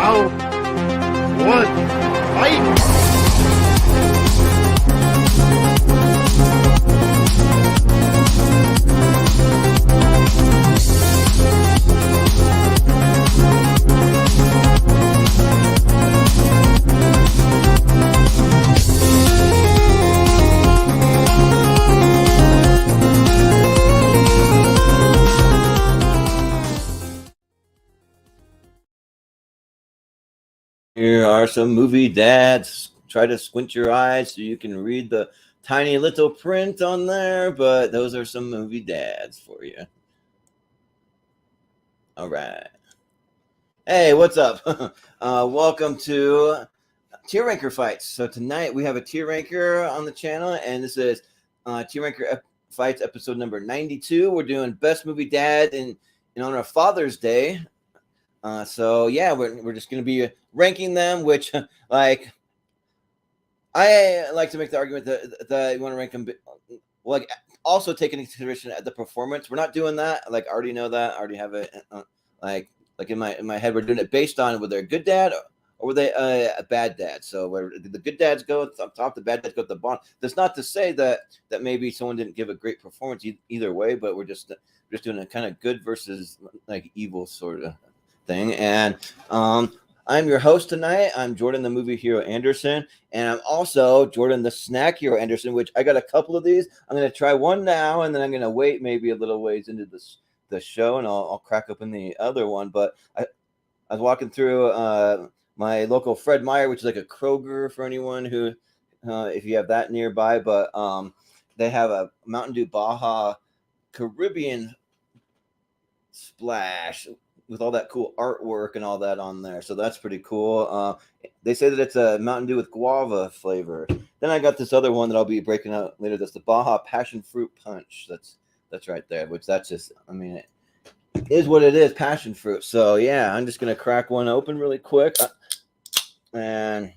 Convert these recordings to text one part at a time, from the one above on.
Round one, fight! Here are some movie dads. Try to squint your eyes so you can read the tiny little print on there, but those are some movie dads for you. All right. Hey, what's up? Welcome to Tier Ranker Fights. So tonight we have a Tier Ranker on the channel, and this is Tier Ranker Fights episode number 92. We're doing Best Movie Dad in honor of Father's Day. So yeah, we're just gonna be ranking them, which like I like to make the argument that you want to rank them, like also taking into consideration at the performance. We're not doing that. Like I already know that. I already have it. Like in my head, we're doing it based on whether they're a good dad or were they a bad dad. So where the good dads go up top, the bad dads go at the bottom. That's not to say that maybe someone didn't give a great performance either way, but we're just doing a kind of good versus like evil sort of thing. And I'm your host tonight. I'm Jordan the Movie Hero Anderson, and I'm also Jordan the Snack Hero Anderson, which I got a couple of these. I'm going to try one now, and then I'm going to wait maybe a little ways into the show, and I'll crack open the other one. But I was walking through my local Fred Meyer, which is like a Kroger for anyone who, if you have that nearby, but they have a Mountain Dew Baja Caribbean Splash with all that cool artwork and all that on there. So that's pretty cool. They say that it's a Mountain Dew with guava flavor. Then I got this other one that I'll be breaking out later. That's the Baja Passion Fruit Punch. That's right there, which that's just, I mean, it is what it is, passion fruit. So yeah, I'm just going to crack one open really quick. And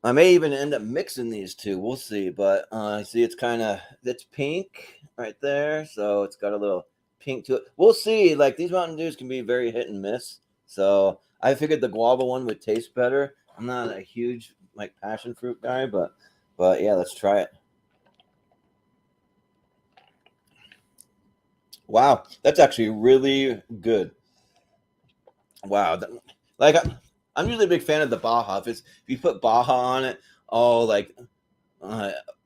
I may even end up mixing these two. We'll see. But see, it's pink right there. So it's got a little pink to it. We'll see. Like these Mountain Dews can be very hit and miss. So I figured the guava one would taste better. I'm not a huge like passion fruit guy, but yeah, let's try it. Wow, that's actually really good. Wow, like I'm usually a big fan of the Baja. If you put Baja on it,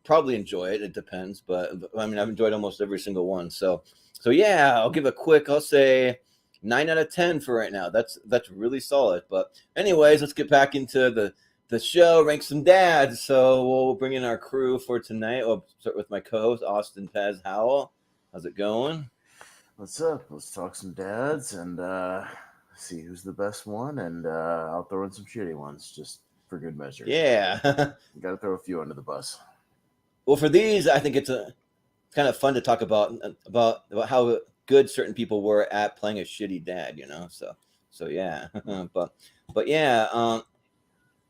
probably enjoy it. It depends, but I mean I've enjoyed almost every single one. So yeah, I'll give a quick. I'll say 9 out of 10 for right now. That's really solid. But anyways, let's get back into the show. Rank some dads. So we'll bring in our crew for tonight. I'll start with my co-host Austin Pez Howell. How's it going? What's up? Let's talk some dads and see who's the best one, and I'll throw in some shitty ones just for good measure. Yeah, you got to throw a few under the bus. Well, for these, I think it's kind of fun to talk about how good certain people were at playing a shitty dad, you know. So yeah, but yeah,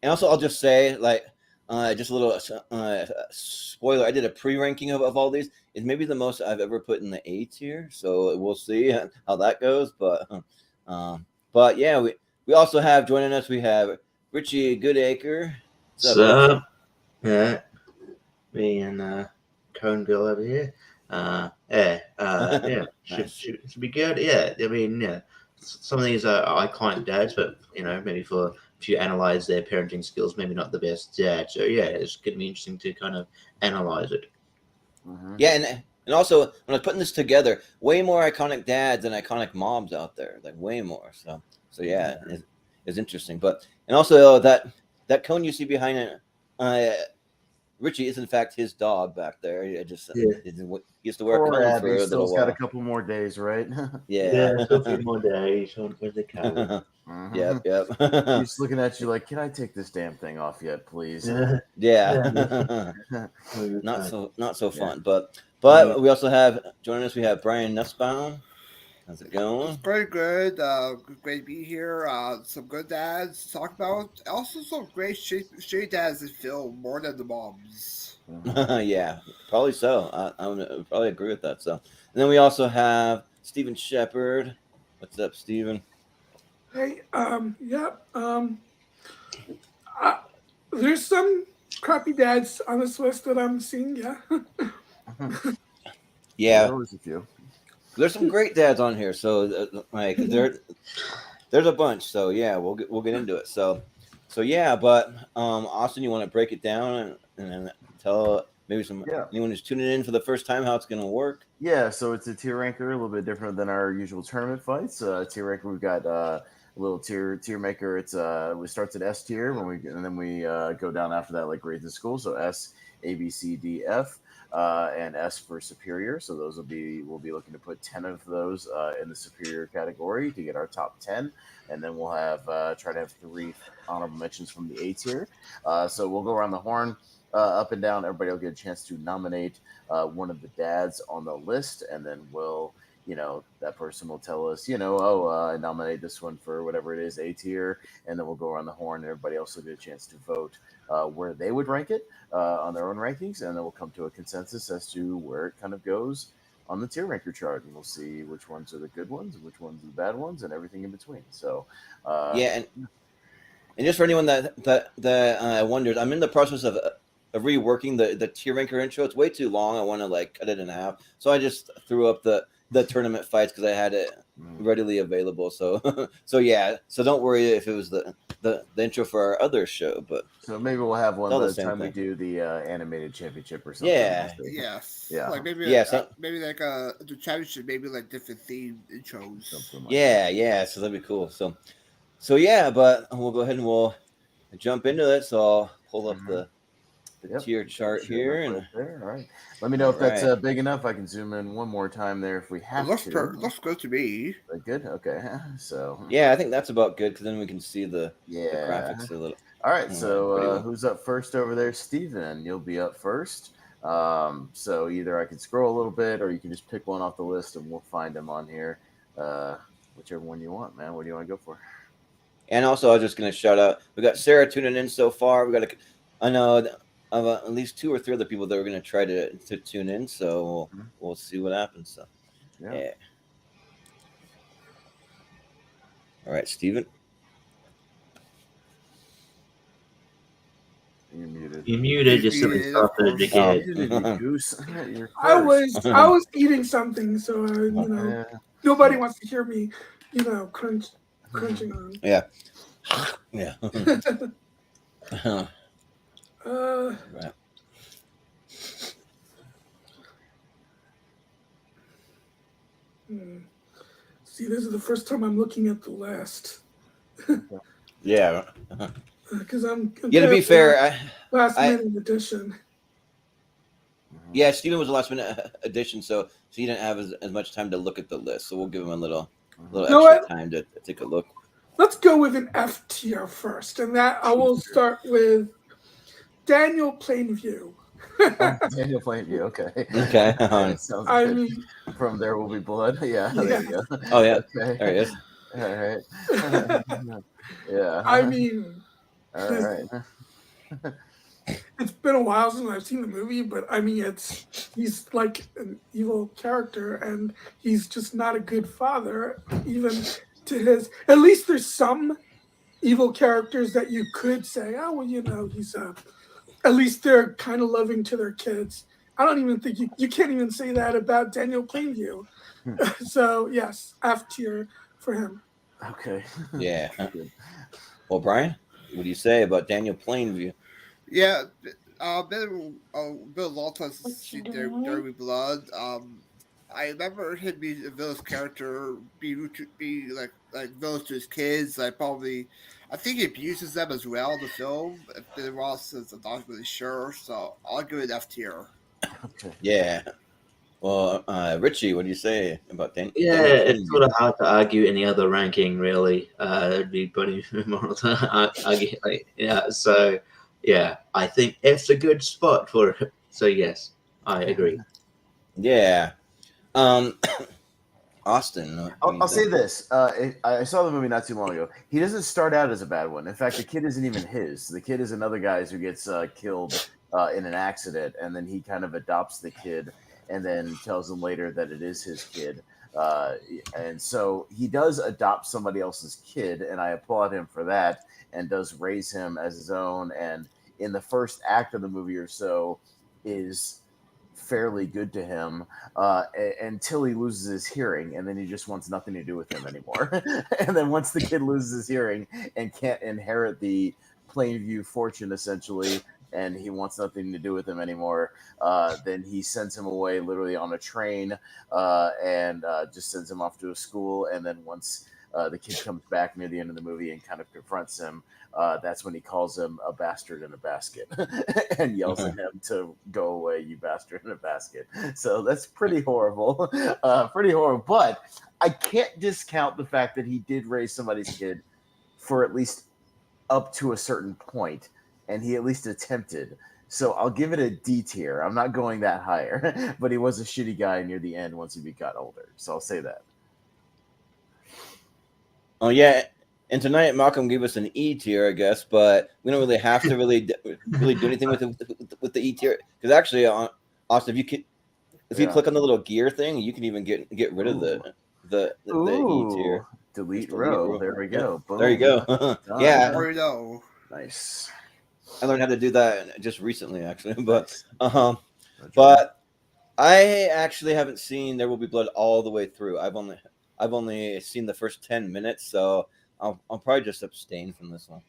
and also I'll just say like just a little spoiler. I did a pre-ranking of all these. It's maybe the most I've ever put in the A tier. So we'll see how that goes. But yeah, we also have joining us. We have Richie Goodacre. What's up? Yeah, me and Cone Girl over here. Yeah, should be good. Yeah, I mean, yeah, some of these are iconic dads, but you know, maybe if you analyze their parenting skills, maybe not the best dad. So yeah, it's going to be interesting to kind of analyze it. Mm-hmm. Yeah, and also when I was putting this together, way more iconic dads than iconic moms out there, like way more. So yeah, it's interesting. But and also that cone you see behind it, Richie is in fact his dog back there. He used to wear a cone for a little while. Got a couple more days, right? Yeah, still a few more days with the cone. Yep. He's looking at you like, can I take this damn thing off yet, please? Yeah. Not so fun. But we also have joining us. We have Brian Nussbaum. How's it going? It's very good. Great to be here. Some good dads to talk about. Also, some great shitty dads that feel more than the moms. Yeah, probably so. I would probably agree with that. So, and then we also have Stephen Shepard. What's up, Stephen? Hey, yeah, uh, there's some crappy dads on this list that I'm seeing. Yeah, Yeah, there was a few. there's some great dads on here. So like there's a bunch. So yeah, we'll get into it. So yeah, but Austin, you want to break it down and tell maybe some Yeah. anyone who's tuning in for the first time how it's going to work? Yeah, so it's a tier ranker, a little bit different than our usual tournament fights. Tier ranker, we've got a little tier maker. It's we starts at S tier and then we go down after that like grades in school. So S, A, B, C, D, F, and S for superior. So those we'll be looking to put 10 of those in the superior category to get our top 10, and then we'll have try to have 3 honorable mentions from the A tier. So we'll go around the horn. Up and down, everybody will get a chance to nominate one of the dads on the list, and then that person will tell us, I nominate this one for whatever it is, A tier, and then we'll go around the horn, and everybody else will get a chance to vote where they would rank it on their own rankings, and then we'll come to a consensus as to where it kind of goes on the tier ranker chart, and we'll see which ones are the good ones, and which ones are the bad ones, and everything in between. So, Yeah, and just for anyone that wonders, I'm in the process of reworking the tier ranker intro. It's way too long. I want to like cut it in half. So I just threw up the tournament fights because I had it readily available. So so yeah. So don't worry if it was the intro for our other show, but so maybe we'll have one all by the the same time we thing. do the animated championship or something. Yeah. We'll see. Yes. Yeah. Like maybe Yeah, so- maybe like the championship, maybe like different theme intros. Something like Yeah, that. yeah. So that'd be cool. So yeah, but we'll go ahead and we'll jump into it. So I'll pull up the Yep. tier chart Sure, here, right and there. All right. Let me know if that's Alright. big enough. I can zoom in one more time there if we It have looks to. looks good to me. Good. Okay. So yeah, I think that's about good because then we can see the yeah. graphics a little. All right. pretty So well. who's up first over there, Steven? You'll be up first. So either I can scroll a little bit, or you can just pick one off the list, and we'll find them on here. Whichever one you want, man. What do you want to go for? And also, I was just going to shout out. We got Sarah tuning in so far. We got I know of at least 2 or 3 other people that are going to try to tune in. So we'll see what happens. So yeah. All right, Steven. You're muted. You muted just so we Muted, of stop the course. Oh. dickhead. Goose. You're I first. was eating something, so nobody wants to hear me, crunching on. Yeah. Yeah. Right. See, this is the first time I'm looking at the list. Yeah. Because I'm Yeah, to be fair, last minute edition. Yeah, Steven was the last minute addition, so he didn't have as much time to look at the list. So we'll give him a little extra time to take a look. Let's go with an F tier first, and that I will start with Daniel Plainview. Daniel Plainview, okay. Okay. Sounds I good. mean, From There Will Be Blood. Yeah, there you go. Oh yeah, Okay. there he is. All right. Yeah. I mean, All right. it's been a while since I've seen the movie, but I mean, he's like an evil character, and he's just not a good father, even to his. At least there's some evil characters that you could say, oh well, he's at least they're kind of loving to their kids. I don't even think you can't even say that about Daniel Plainview. So yes, F tier for him. Okay. Yeah. Well, Brian, what do you say about Daniel Plainview? Yeah, been a long time since I've seen There Will Be Blood. I remember him being a villain's character, being like villains to his kids. I think he abuses them as well in the film. It's been a while since I'm not really sure, so I'll give it an F tier. Okay. Yeah. Well, Richie, what do you say about Daniel? Yeah, it's sort of hard to argue any other ranking, really. It'd be pretty moral to argue. So yeah, I think F's a good spot for it. So yes, I agree. Yeah. Austin. I'll say this. I saw the movie not too long ago. He doesn't start out as a bad one. In fact, the kid isn't even his. The kid is another guy's who gets killed in an accident, and then he kind of adopts the kid and then tells him later that it is his kid. And so he does adopt somebody else's kid, and I applaud him for that, and does raise him as his own. And in the first act of the movie or so, is fairly good to him until he loses his hearing, and then he just wants nothing to do with him anymore. And then once the kid loses his hearing and can't inherit the Plainview fortune, essentially, and he wants nothing to do with him anymore, then he sends him away literally on a train and just sends him off to a school. And then once the kid comes back near the end of the movie and kind of confronts him, that's when he calls him a bastard in a basket and yells at him to go away, you bastard in a basket. So that's pretty horrible. Pretty horrible. But I can't discount the fact that he did raise somebody's kid for at least up to a certain point, and he at least attempted. So I'll give it a D tier. I'm not going that higher, but he was a shitty guy near the end once he got older. So I'll say that. Oh yeah, and tonight Malcolm gave us an E tier, I guess, but we don't really have to really do anything with the E tier, because actually, Austin, if you click on the little gear thing, you can even get rid of the E tier. Delete row. There we go. Boom. There you go. Yeah. There we go. Nice. I learned how to do that just recently, actually, but I actually haven't seen There Will Be Blood all the way through. I've only seen the first 10 minutes, so I'll probably just abstain from this one.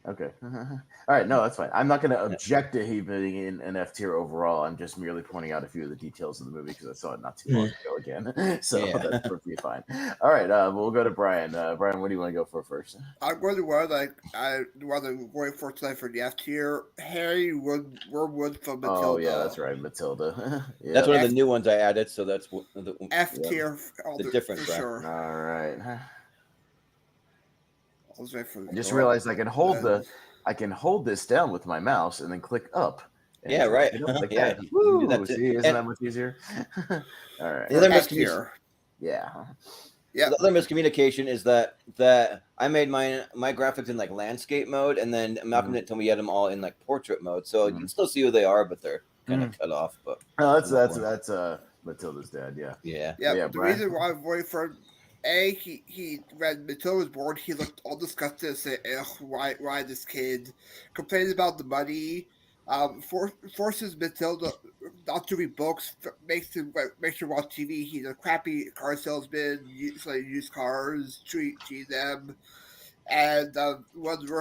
Okay. All right. No, that's fine. I'm not going to object to he being in an F tier overall. I'm just merely pointing out a few of the details of the movie because I saw it not too long ago again. So that's perfectly fine. All right. We'll go to Brian. Brian, what do you want to go for first? I'm going to going for tonight for the F tier. Harry Wormwood from Matilda. Oh yeah, that's right, Matilda. Yeah. That's one of the new ones I added, so that's the F tier. The different for sure. All right. I just realized I can hold this down with my mouse and then click up. Yeah, right. Like yeah, that. Woo, see, isn't that much easier? All right. The other miscommunication. Yeah. The other miscommunication is that I made my graphics in like landscape mode, and then Malcolm didn't tell me he had them all in like portrait mode, so you can still see who they are, but they're kind of cut off. But that's Matilda's dad. Yeah. The reason why I'm voting for he when Matilda was born, he looked all disgusted and said, why this kid? Complains about the money, forces Matilda not to read books, makes her watch TV. He's a crappy car salesman, used cars, cheat them, and one of the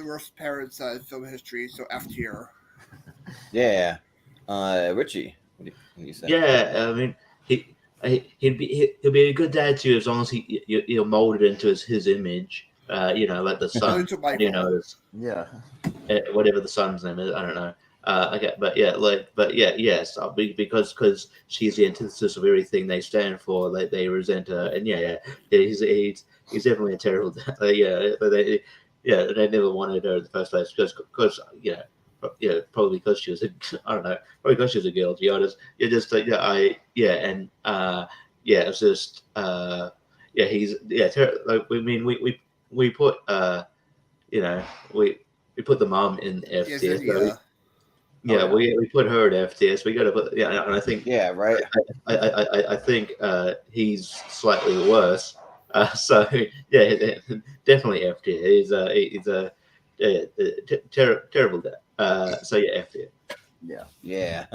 worst parents in film history. So F tier. Yeah. Richie, what do you say? Yeah, I mean he'll be a good dad too, as long as he'll mold it into his image. Like the son. Whatever the son's name is, I don't know. Yes, because she's the antithesis of everything they stand for. Like they resent her, and he's definitely a terrible dad. They never wanted her in the first place because probably because she was probably because she was a girl, to be honest. It's just it's just he's like we put we put the mom in F tier. We put her at F tier, so we got to put and I think I think he's slightly worse. So definitely F tier. He's a terrible dad. F tier. Yeah.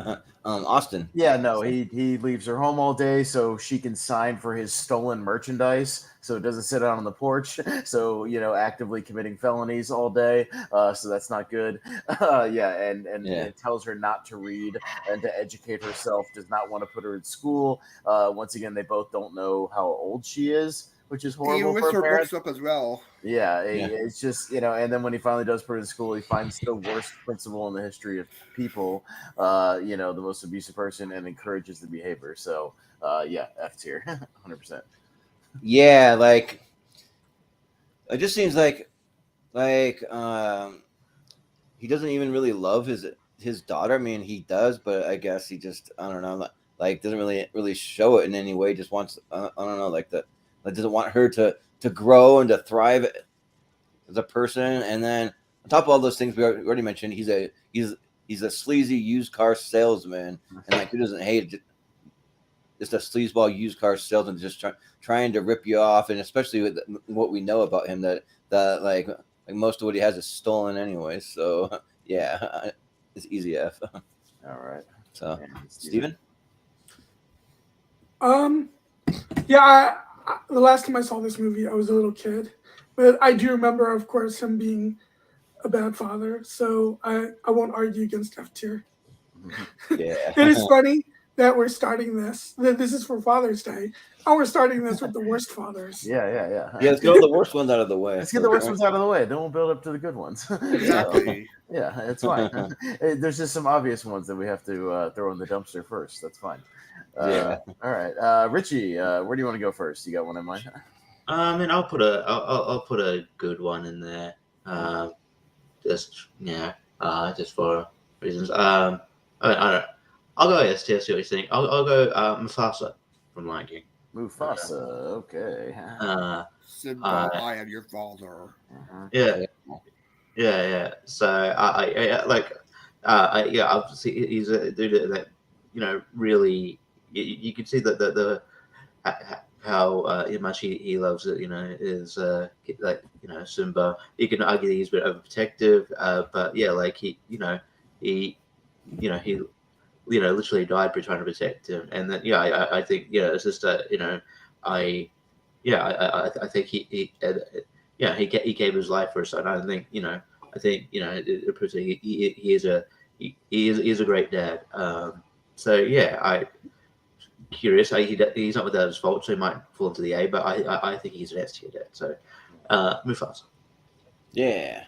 Austin. Yeah, no, he leaves her home all day so she can sign for his stolen merchandise, so it doesn't sit out on the porch. So actively committing felonies all day. So that's not good. And tells her not to read and to educate herself. Does not want to put her in school. Once again, they both don't know how old she is, which is horrible for her parents. books up as well. It's just and then when he finally does put her in school, he finds the worst principal in the history of people, the most abusive person, and encourages the behavior. So F tier, 100%. Yeah, like it just seems like he doesn't even really love his daughter. I mean, he does, but I guess he just doesn't really show it in any way. Just wants doesn't want her to grow and to thrive as a person. And then on top of all those things we already mentioned, he's a sleazy used car salesman, and who doesn't hate just a sleazeball used car salesman, just trying to rip you off, and especially with what we know about him, that like most of what he has is stolen anyway. So yeah, it's easy F. All right. So And Steven? Yeah, the last time I saw this movie, I was a little kid, but I do remember, of course, him being a bad father. So I won't argue against F tier. Yeah. It is funny that we're starting this. That this is for Father's Day, and we're starting this with the worst fathers. Yeah. Yeah, let's get all the worst ones out of the way. Let's get the worst ones out of the way. Then we'll build up to the good ones. Exactly. Yeah, it's fine. There's just some obvious ones that we have to throw in the dumpster first. That's fine. Yeah. All right, Richie, where do you want to go first? You got one in mind? And I'll put a good one in there. Just for reasons. I don't. I'll go S tier. See what you think. I'll go Mufasa from Lion King. Mufasa. Okay. Simba, I am your father. Yeah. So obviously he's a dude that really you can see that how much he loves it. Is Simba. You can argue that he's a bit overprotective, but yeah, like he literally died for trying to protect him, and then I think it's just I think he gave his life for his son. I think it proves that he is a great dad. So yeah, I curious. He's not without his fault, so he might fall into the A, but I think he's an S tier dad. So Mufasa. Yeah.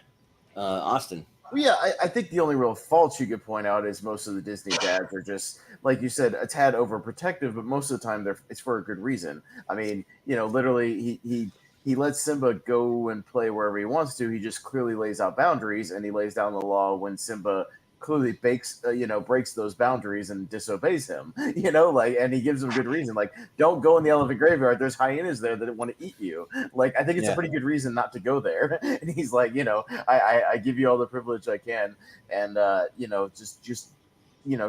Austin. Well, yeah, I think the only real faults you could point out is most of the Disney dads are just, like you said, a tad overprotective, but most of the time it's for a good reason. I mean, literally he lets Simba go and play wherever he wants to. He just clearly lays out boundaries, and he lays down the law when Simba clearly breaks those boundaries and disobeys him, and he gives him a good reason. Like, don't go in the elephant graveyard. There's hyenas there that want to eat you. Like, I think it's a pretty good reason not to go there. And he's like, I give you all the privilege I can. And,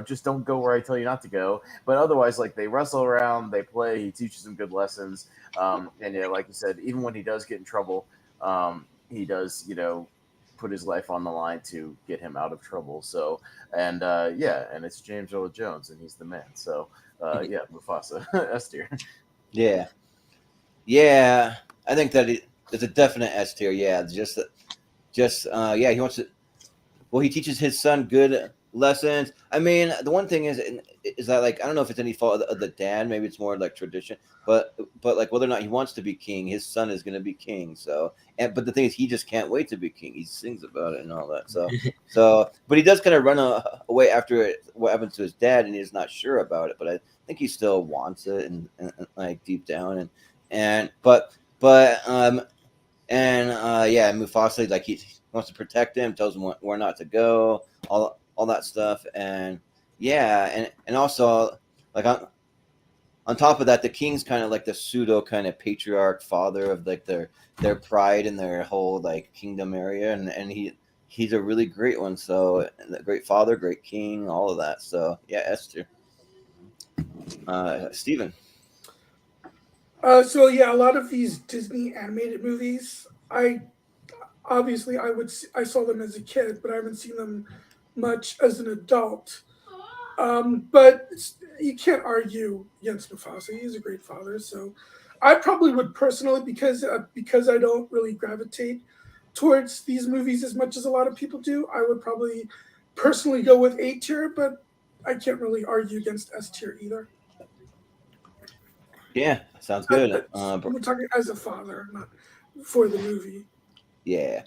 just don't go where I tell you not to go. But otherwise, like, they wrestle around, they play, he teaches them good lessons. And like you said, even when he does get in trouble, he does, put his life on the line to get him out of trouble. So, and it's James Earl Jones, and he's the man. So, Mufasa, S tier. Yeah, I think that it's a definite S tier. Yeah, he wants to. Well, he teaches his son good lessons. I mean, the one thing is that, like, I don't know if it's any fault of the dad. Maybe it's more like tradition, but like whether or not he wants to be king, his son is going to be king. So, but the thing is, he just can't wait to be king. He sings about it and all that. So, but he does kind of run away after what happened to his dad, and he's not sure about it. But I think he still wants it, and like deep down, Mufasa, like, he wants to protect him, tells him where not to go, all that stuff, and also, like, on top of that, the king's kind of like the pseudo kind of patriarch father of, like, their pride and their whole, like, kingdom area, and he's a really great one. So, a great father, great king, all of that. So yeah, Esther. Steven. A lot of these Disney animated movies, I saw them as a kid, but I haven't seen them much as an adult. But you can't argue against Mufasa. He's a great father. So I probably would personally, because I don't really gravitate towards these movies as much as a lot of people do, I would probably personally go with A tier, but I can't really argue against S tier either. Yeah, sounds good. We're talking as a father, not for the movie. Yeah.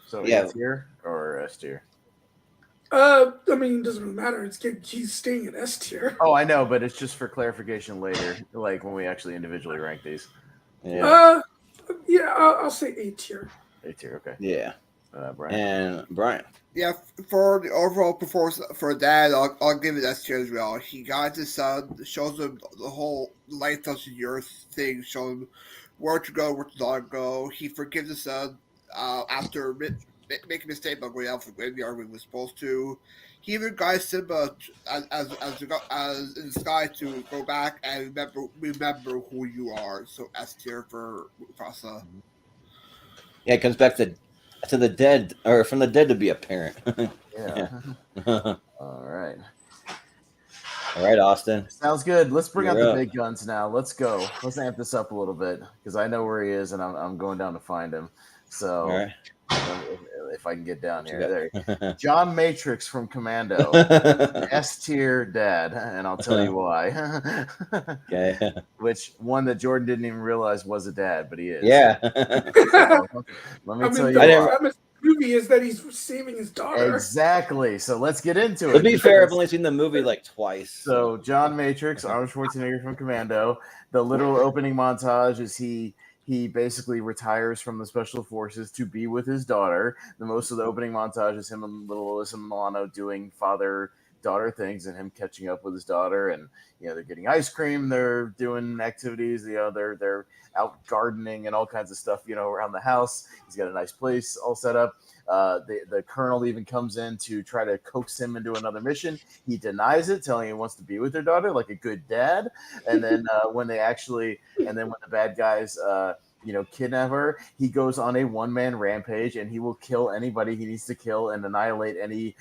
So A tier or S tier? I mean, it doesn't really matter. He's staying in S tier. Oh, I know, but it's just for clarification later, like when we actually individually rank these. Yeah. I'll say A tier. A tier, okay. Yeah. Brian. And Brian. Yeah, for the overall performance for Dad, I'll give it S tier as well. He got his son, shows him the whole life touches the earth thing, shows him where to go, where to not go. He forgives his son after make a mistake about going out for graveyard when he was supposed to. He even guides Simba as in the sky to go back and remember who you are. So S tier for Mufasa. Yeah, it comes back to the dead, or from the dead to be a parent. Yeah. All All right. right, Austin. Sounds good. Let's bring out You're the up. big guns now. Let's go. Let's amp this up a little bit because I know where he is and I'm going down to find him. So All right. if I can get down What you here, got? there. John Matrix from Commando, S tier dad, and I'll tell you why. Okay. Which one that Jordan didn't even realize was a dad, but he is. Yeah. So, let me tell you the didn't- why. premise of the movie is that he's saving his daughter. Exactly. So let's get into it. To be fair, I've because- only seen the movie like twice. So John Matrix, Arnold Schwarzenegger from Commando. The literal opening montage is he basically retires from the special forces to be with his daughter. The most of the opening montage is him and little Alyssa Milano doing father-daughter things and him catching up with his daughter. And they're getting ice cream, they're doing activities, they're out gardening and all kinds of stuff, around the house. He's got a nice place all set up. The colonel even comes in to try to coax him into another mission. He denies it, telling him he wants to be with their daughter like a good dad. And then when the bad guys kidnap her, he goes on a one-man rampage and he will kill anybody he needs to kill and annihilate any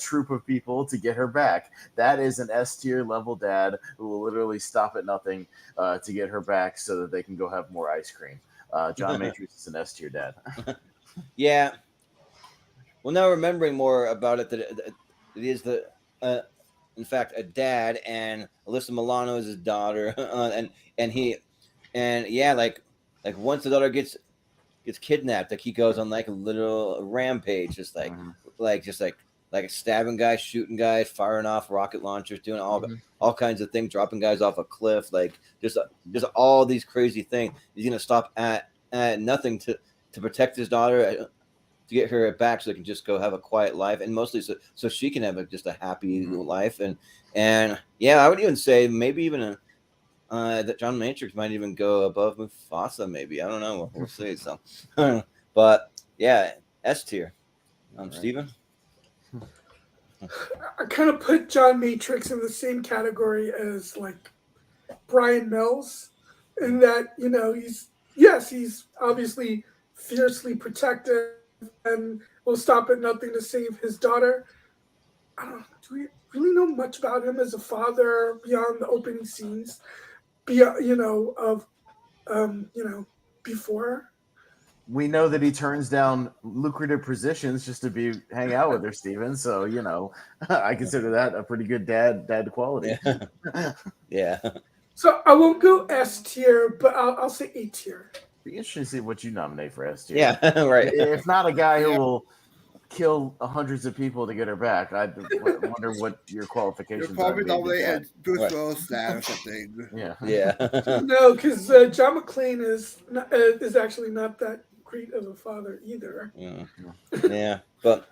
troop of people to get her back. That is an S tier level dad who will literally stop at nothing to get her back so that they can go have more ice cream. John Matrix is an S tier dad. Yeah. Well, now remembering more about it, that it is in fact, a dad, and Alyssa Milano is his daughter, like once the daughter gets kidnapped, like he goes on like a little rampage, just like stabbing guys, shooting guys, firing off rocket launchers, doing all kinds of things, dropping guys off a cliff, like just all these crazy things. He's gonna stop at nothing to protect his daughter, to get her back, so they can just go have a quiet life, and mostly so she can have just a happy life. And yeah, I would even say maybe even that John Matrix might even go above Mufasa. Maybe, I don't know. We'll see. So, but yeah, S tier. Steven. I kind of put John Matrix in the same category as like Brian Mills, in that he's obviously fiercely protective and will stop at nothing to save his daughter. I don't know. Do we really know much about him as a father beyond the opening scenes? Before. We know that he turns down lucrative positions just to hang out with her, Steven. So, I consider that a pretty good dad quality. Yeah. So I won't go S tier, but I'll say A tier. Be interesting to see what you nominate for S tier. Yeah, right. If not a guy who will kill hundreds of people to get her back, I wonder what your qualifications You're probably are. nominated Bruce Willis dad or something. Yeah. Yeah. No, because John McClane is actually not that great of a father either. Yeah. But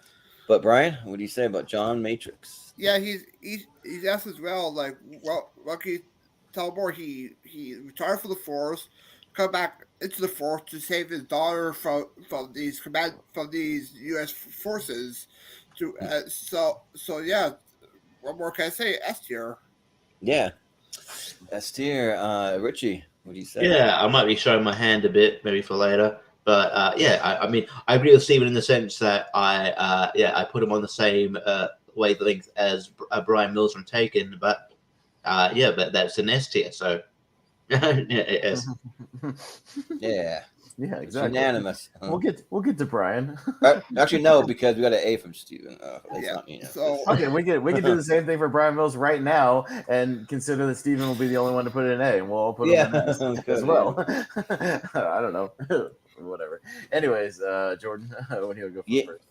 Brian, what do you say about John Matrix? Yeah, he's S as well. Like, Rocky Talbot, he retired from the force, come back into the force to save his daughter from these U.S. forces. So yeah, what more can I say? S tier. Yeah. S tier. Richie, what do you say? Yeah, I might be showing my hand a bit, maybe for later. But I mean, I agree with Stephen in the sense that I put him on the same wavelength as Brian Mills from Taken, but but that's an S tier. So yes. Yeah. Yeah, It's exactly. unanimous. We'll get to Brian. Actually, no, because we got an A from Steven. Yeah, not me. so- Okay, we can do the same thing for Brian Mills right now, and consider that Steven will be the only one to put it in A, and we'll all put him in S sounds as good, well. I don't know, whatever. Anyways, Jordan, when do you go first?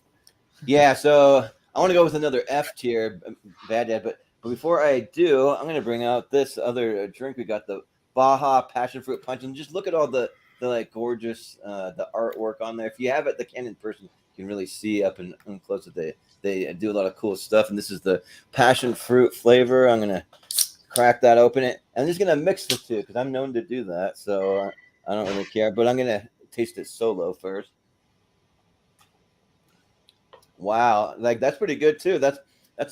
Yeah, so I want to go with another F tier, bad dad. But before I do, I'm going to bring out this other drink. We got the Baja Passion Fruit Punch, and just look at all the like gorgeous the artwork on there. If you have it, the can in person, you can really see up and close that they do a lot of cool stuff. And this is the passion fruit flavor. I'm gonna crack that open. I'm just gonna mix the two because I'm known to do that, so I don't really care. But I'm gonna taste it solo first. Wow, like that's pretty good too. That's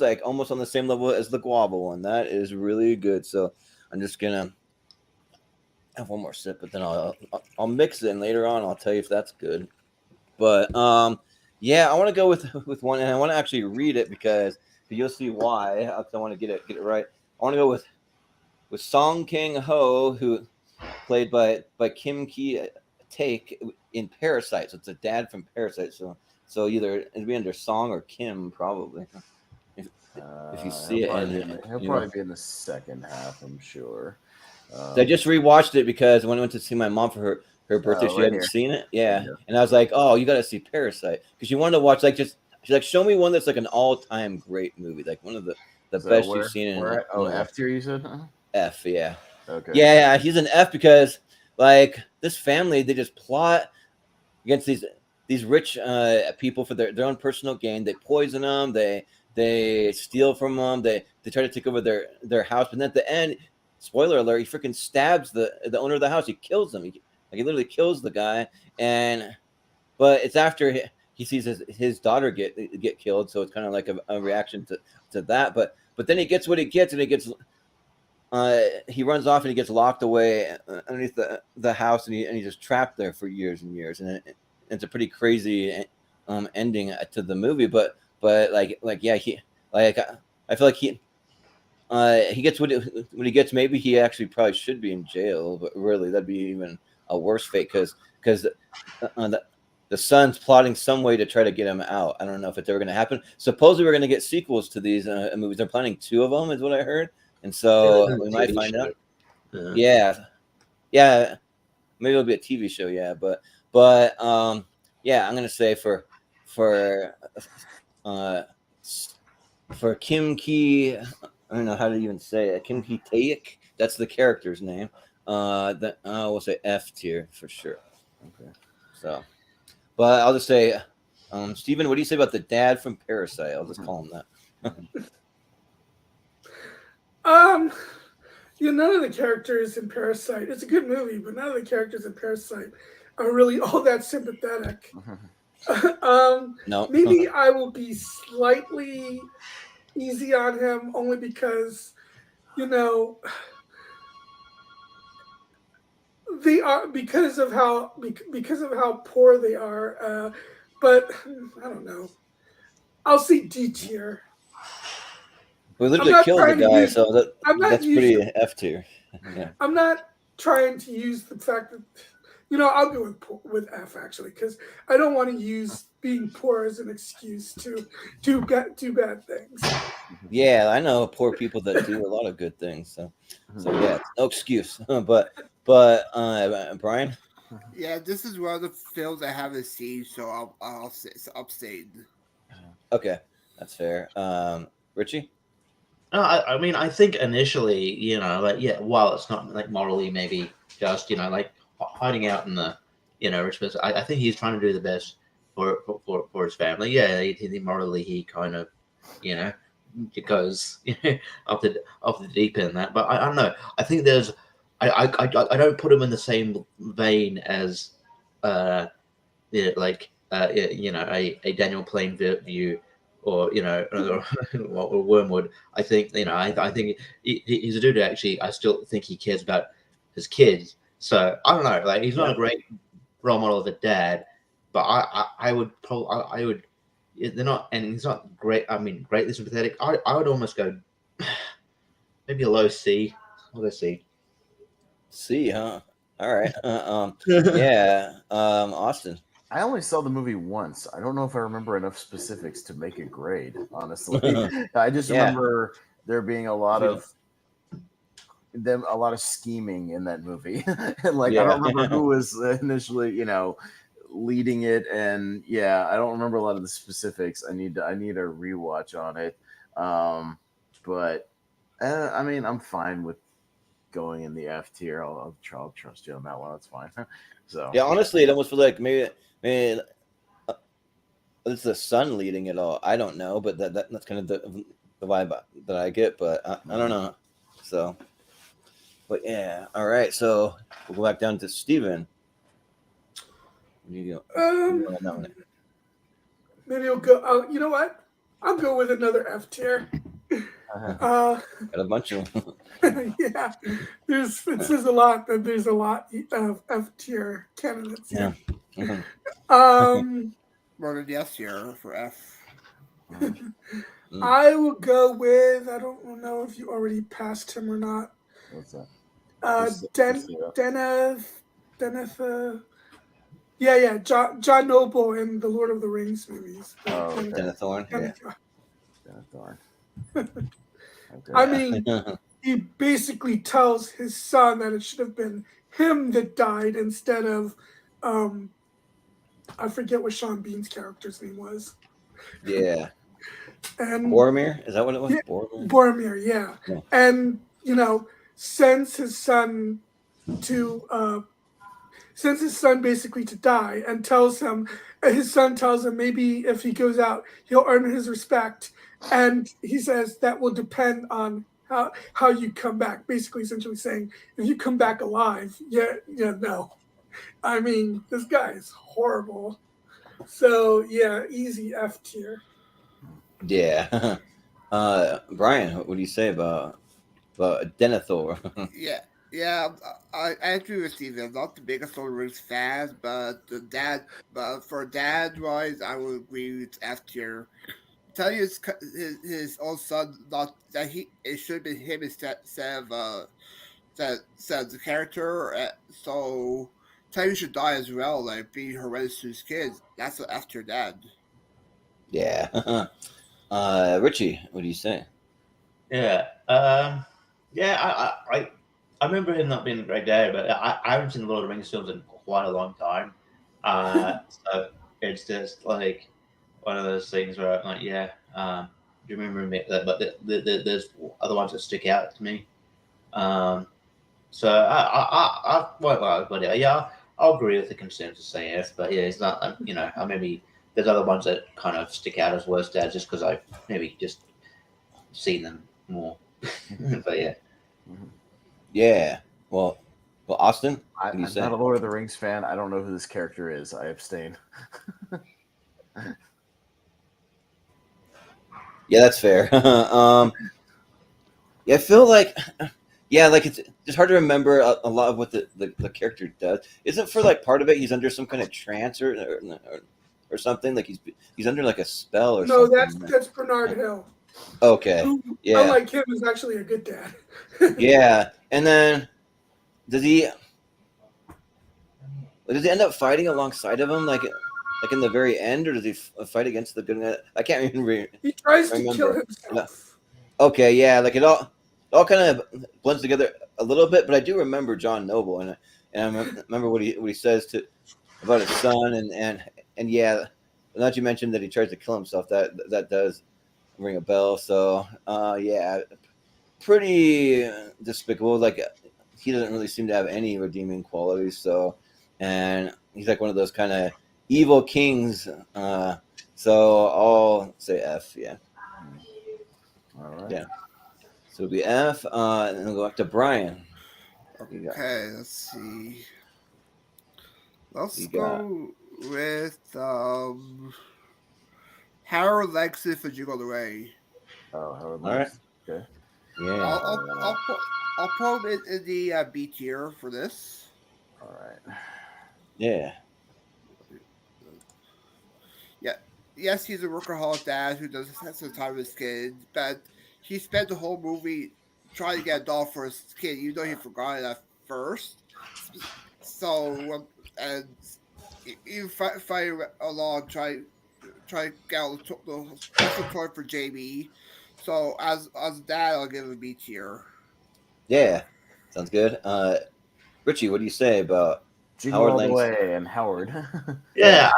like almost on the same level as the guava one. That is really good. So I'm just gonna have one more sip, but then I'll mix it, and later on I'll tell you if that's good. But yeah, I want to go with one, and I want to actually read it because you'll see why. I want to get it right. I want to go with Song Kang Ho, who played by Kim Ki Taek in Parasite. So it's a dad from Parasite. So either it'd be under Song or Kim probably. If you see it, he'll probably be in the second half, I'm sure. So I just rewatched it because when I went to see my mom for her birthday, she right hadn't here. seen it. Yeah, and I was like, "Oh, you got to see Parasite," because she wanted to watch she's like, "Show me one that's like an all-time great movie, like one of the best you've seen in." F tier, you said? F, yeah. Okay. Yeah, he's an F because like this family, they just plot against these rich people for their own personal gain. They poison them. They steal from them. They try to take over their house, but then at the end, spoiler alert, he freaking stabs the owner of the house. He kills him. He literally kills the guy. But it's after he sees his daughter get killed, so it's kind of like a reaction to that. But then he gets what he gets, and he runs off and he gets locked away underneath the house, and he's just trapped there for years and years. And it's a pretty crazy ending to the movie. But yeah, I feel like he gets what he gets. Maybe he actually probably should be in jail, but really that'd be even a worse fate because the son's plotting some way to try to get him out. I don't know if it's ever going to happen. Supposedly we're going to get sequels to these movies. They're planning 2 of them, is what I heard, and so we might find out. Yeah, maybe it'll be a TV show. Yeah, but yeah, I'm going to say for Kim Ki, I don't know how to even say it. Kim Ki Taek, that's the character's name. That we'll say F tier for sure. Okay. So, but I'll just say, Steven, what do you say about the dad from Parasite? I'll just call him that. None of the characters in Parasite. It's a good movie, but none of the characters in Parasite are really all that sympathetic. No. Maybe I will be slightly easy on him only because they are because of how poor they are. But I don't know. I'll see D tier. We literally killed the guy, so that's pretty F tier. Yeah. I'm not trying to use the fact that I'll go with F actually because I don't want to use being poor as an excuse to do bad things. Yeah, I know poor people that do a lot of good things. So yeah, no excuse. but Brian. Yeah, this is one of the films I haven't seen, so I'll say abstain. Okay, that's fair. Richie. I mean, I think initially, while it's not like morally maybe just, like hiding out in the, rich place, I think he's trying to do the best for his family. Yeah, he morally he kind of, goes off the deep end that. But I don't know. I think I don't put him in the same vein as, a Daniel Plain view. Or or Wormwood. I think I think he's a dude who actually I still think he cares about his kids. So I don't know, like he's not a great role model of a dad, but I would they're not, and he's not great. I mean, greatly sympathetic. I would almost go maybe a low C. I'll go C. C, huh? All right. Yeah. Austin. I only saw the movie once. I don't know if I remember enough specifics to make a grade, honestly. I just remember there being a lot of scheming in that movie. And I don't remember who was initially, leading it. And I don't remember a lot of the specifics. I need a rewatch on it. But I mean, I'm fine with going in the F tier. I'll trust you on that one. That's fine. So yeah, honestly, it almost feels like maybe it's the son leading it all. I don't know, but that's kind of the vibe that I get. But I don't know. So, but yeah, all right. So we'll go back down to Steven. maybe I'll go. You know what? I'll go with another F tier. Got a bunch of them. Yeah, it says a lot that there's a lot of F tier candidates Yeah. here. More than yes here for F. I will go with. I don't know if you already passed him or not. What's that? Deneth. Yeah, John Noble in the Lord of the Rings movies. Oh, okay. Denethor. Yeah. Denethor. Okay. I mean, he basically tells his son that it should have been him that died instead of, I forget what Sean Bean's character's name was. Yeah. And Boromir? Is that what it was? Yeah, Boromir? Boromir, yeah. Yeah. And, sends his son basically to die and his son tells him maybe if he goes out, he'll earn his respect. And he says that will depend on how you come back. Basically, essentially saying, if you come back alive, no. I mean, this guy is horrible. So, yeah, easy F tier. Yeah. Brian, what do you say about Denethor? Yeah, I agree with Steven. I'm not the biggest Lord of the Rings fan, but for dad wise, I would agree with F tier. Tell you his own son not that it should have been him instead of the character. So tell you should die as well, like being horrendous to his kids. That's an F tier dad. Yeah. Richie, what do you say? Yeah. Yeah. I remember him not being a great dad, but I haven't seen the Lord of the Rings films in quite a long time. So it's just like one of those things where I'm like, yeah. Do you remember me? But there's other ones that stick out to me. So I'll agree with the consensus saying F, but yeah, it's not. Maybe there's other ones that kind of stick out as worst dads just because I've maybe just seen them more. But yeah. Yeah. Well, Austin, what do you I'm say? not a Lord of the Rings fan. I don't know who this character is. I abstain. Yeah, that's fair. Yeah, I feel like, like it's just hard to remember a lot of what the character does. Isn't for like part of it he's under some kind of trance or something, like he's under like a spell or No, something. that's Bernard Hill. Okay. Who, Yeah. unlike him, is actually a good dad. Yeah, and then does he end up fighting alongside of him, like in the very end, or does he fight against the good guy? I can't even remember. He tries to kill himself. Okay, yeah, like it all kind of blends together a little bit, but I do remember John Noble, and I remember what he says about his son, and yeah, now that you mentioned that he tries to kill himself, that does ring a bell. So yeah, pretty despicable. Like he doesn't really seem to have any redeeming qualities. So, and he's like one of those kind of evil kings. So I'll say F. Yeah. All right. Yeah. So it'll be F. And then we'll go back to Brian. Okay, let's see. Let's go with Harold Lexus for Jingle the Way. Oh, Harold Lexus. All right. Okay. Yeah. I'll put him in the B tier for this. All right. Yeah. Yeah. Yes, he's a workaholic dad who doesn't have some time with his kids, but he spent the whole movie trying to get a doll for his kid, even though he forgot it at first. So, and you fight along, try to get out the toy for Jamie. So, as dad, I'll give him a B tier. Yeah. Sounds good. Richie, what do you say about Jingle Howard all the Langston? way and Howard? Yeah,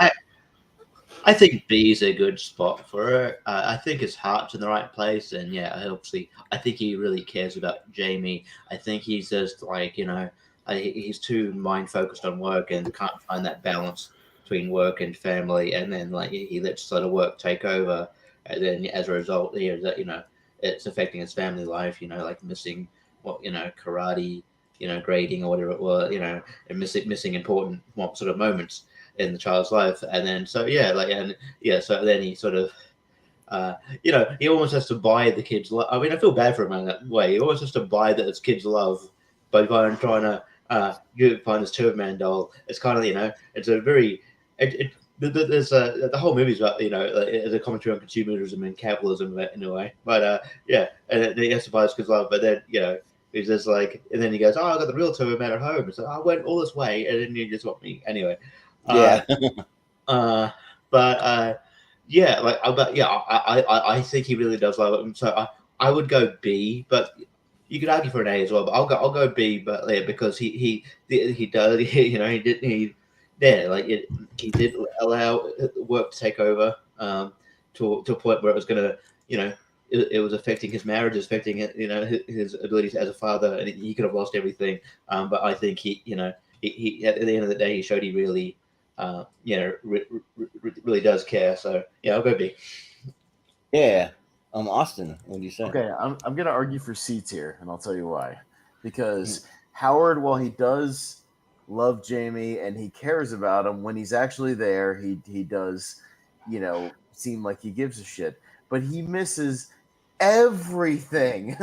I think B is a good spot for her. I think his heart's in the right place, and yeah, obviously, I think he really cares about Jamie. I think he's just like he's too mind focused on work and can't find that balance between work and family, and then like he lets sort of work take over, and then as a result, it's affecting his family life. Like missing karate, grading or whatever it was, and missing important sort of moments. in the child's life, and then so then he sort of. He almost has to buy the kid's love. I mean, I feel bad for him in that way. He almost has to buy that his kid's love by trying to find this Turboman doll. It's kind of it's a very there's the whole movie's about it's a commentary on consumerism and capitalism in a way. But and he has to buy his kid's love, but then he's just like, and then he goes, "Oh, I got the real Turboman at home." So I went all this way, and then you just want me anyway. Yeah. Yeah, I think he really does love it. So I would go B, but you could argue for an A as well. But I'll go B, but because he does he did allow work to take over to a point where it was gonna it was affecting his marriage, affecting his abilities as a father, and he could have lost everything. But I think he at the end of the day he showed he really. Really does care. So I'll go B. Yeah. Austin, what do you say? Okay, I'm gonna argue for C tier, and I'll tell you why. Because Howard, while he does love Jamie and he cares about him, when he's actually there, he does, seem like he gives a shit. But he misses everything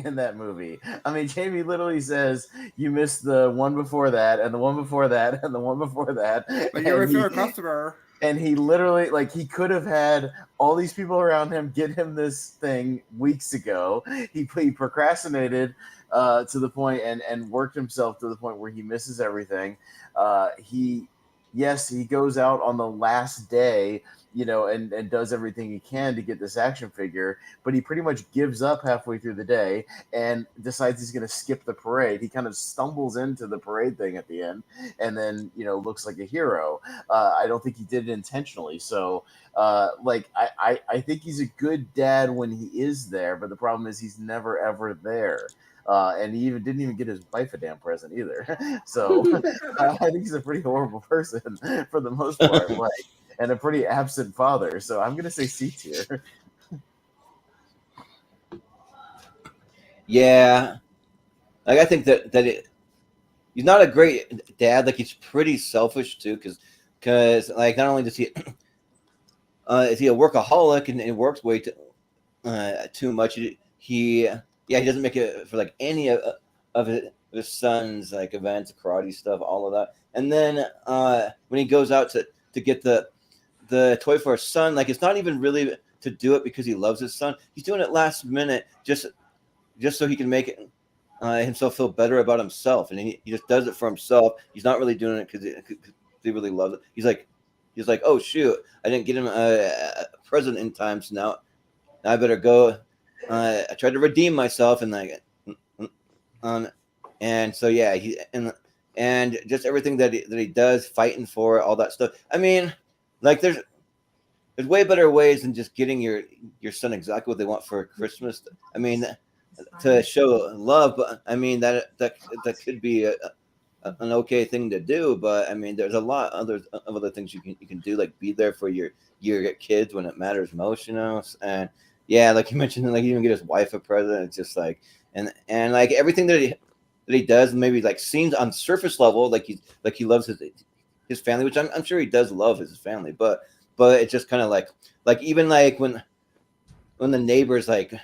in that movie. I mean, Jamie literally says, "You missed the one before that, and the one before that, and the one before that." But you're a fair customer. And he literally, he could have had all these people around him get him this thing weeks ago. He procrastinated to the point and worked himself to the point where he misses everything. He goes out on the last day, and does everything he can to get this action figure, but he pretty much gives up halfway through the day and decides he's going to skip the parade. He kind of stumbles into the parade thing at the end and then, looks like a hero. I don't think he did it intentionally. So, I think he's a good dad when he is there, but the problem is he's never, ever there. And he didn't even get his wife a damn present either. So I think he's a pretty horrible person for the most part. And a pretty absent father. So I'm going to say C tier. Yeah. I think that he's not a great dad. He's pretty selfish too, because not only does he is he a workaholic and works way too much. He doesn't make it for any of his son's events, karate stuff, all of that. And then when he goes out to get the toy for his son, it's not even really to do it because he loves his son. He's doing it last minute just so he can make it himself feel better about himself, and he just does it for himself. He's not really doing it because he really loves it. He's like, oh shoot, I didn't get him a present in time, so now I better go. I tried to redeem myself, and and so yeah, and just everything that he does, fighting for all that stuff. I mean. There's way better ways than just getting your son exactly what they want for Christmas. I mean, to show love, but I mean that could be an okay thing to do. But I mean, there's a lot of other things you can do, be there for your kids when it matters most, And yeah, like you mentioned, he even get his wife a present. It's just and everything that he does, maybe seems on surface level he loves his family, which I'm sure he does love his family, but it's just kind of even when the neighbor's when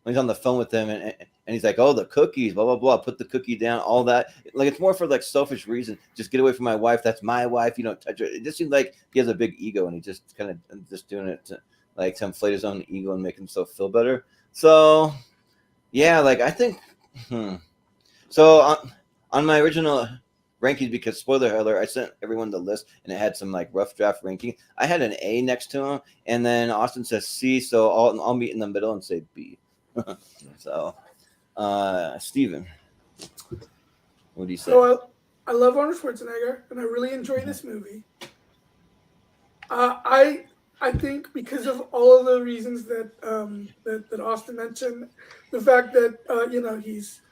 he's on the phone with them and he's like, oh, the cookies, blah blah blah, put the cookie down, all that. It's more for selfish reason. Just get away from my wife. That's my wife. You don't touch her. It just seems like he has a big ego and he just kind of just doing it to to inflate his own ego and make himself feel better. So yeah, I think. So on my original rankings, because spoiler alert, I sent everyone the list and it had some rough draft ranking. I had an A next to him, and then Austin says C, so I'll meet in the middle and say B. So, Steven, what do you say? So I love Arnold Schwarzenegger, and I really enjoy this movie. I think because of all of the reasons that that Austin mentioned, the fact that he's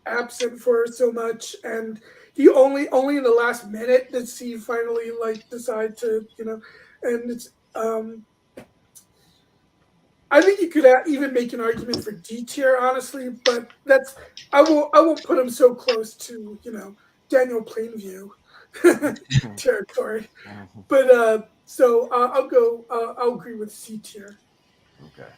absent for so much, and he only in the last minute does he finally decide to and it's I think you could even make an argument for D tier, honestly, but I won't put him so close to Daniel Plainview territory. But so I'll agree with C tier. Okay.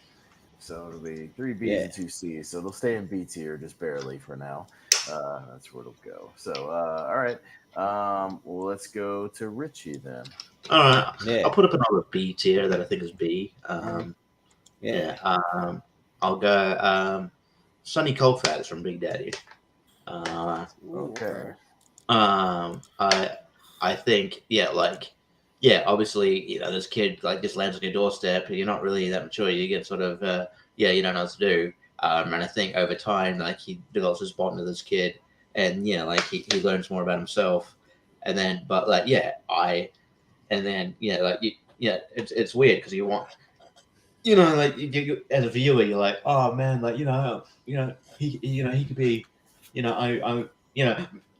So it'll be 3 B's and 2 C's. So they'll stay in B tier just barely for now. That's where it'll go. So all right. Well, let's go to Richie then. All right. Yeah. I'll put up another B tier that I think is B. Yeah. I'll go Sonny Colfax from Big Daddy. Okay. I think, obviously, this kid just lands on your doorstep. You're not really that mature. You get sort of, you don't know what to do. And I think over time, he develops this bond with this kid, and he learns more about himself. And then, it's weird because you want, you as a viewer, you're like, oh man, he could be,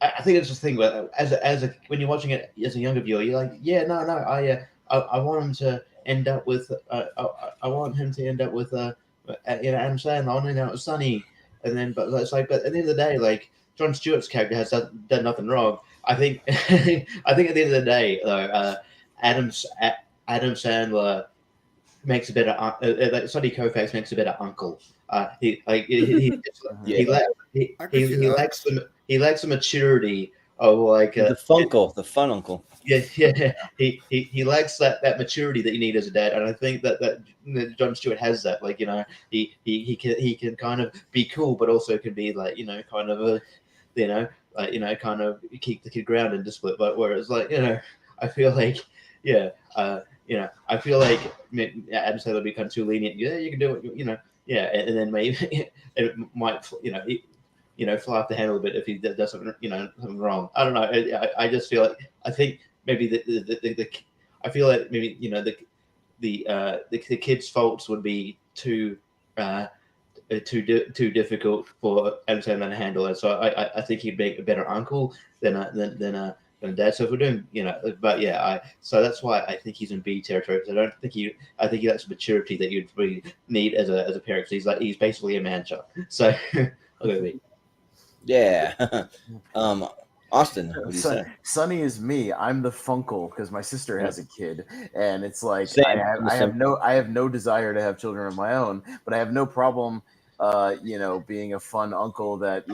I think it's just thing where when you're watching it as a younger viewer, you're like, I want him to end up with Adam Sandler. I want to end up with Sonny, but at the end of the day, Jon Stewart's character has done nothing wrong. I think at the end of the day, Adam Sandler makes a better Sonny Colfax makes a better uncle. He lacks the maturity of the fun uncle. Yeah. He lacks that maturity that you need as a dad, and I think that Jon Stewart has that. He can kind of be cool, but also can be kind of keep the kid grounded and disciplined. But whereas I feel like I feel like Adam Sandler would be kind of too lenient. Yeah, you can do it. And then maybe it might fly off the handle a bit if he does something something wrong. I don't know. I just feel like I think maybe I feel like maybe the kid's faults would be too difficult for Adam Sandler to handle it. So I think he'd make a better uncle than dad. So if we're doing, so that's why I think he's in B territory. Because I think he lacks maturity that you'd really need as a parent. So he's basically a man child. So I'll go B. Yeah. Austin, what do you say? Sonny is me. I'm the funkle because my sister has a kid, and it's like Same. I have no desire to have children of my own, but I have no problem being a fun uncle that I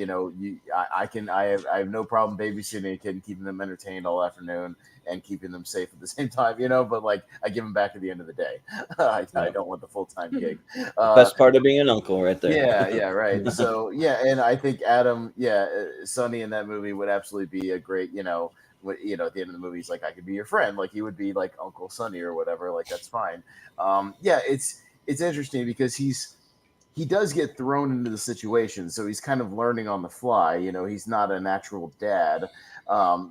have no problem babysitting a kid and keeping them entertained all afternoon and keeping them safe at the same time, but I give them back at the end of the day. I don't want the full-time gig. Best part of being an uncle right there. Yeah, right. So and I think Adam, Sonny in that movie would absolutely be a great, at the end of the movie, he's like, I could be your friend. He would be like Uncle Sonny or whatever. That's fine. It's interesting because he does get thrown into the situation, so he's kind of learning on the fly. He's not a natural dad,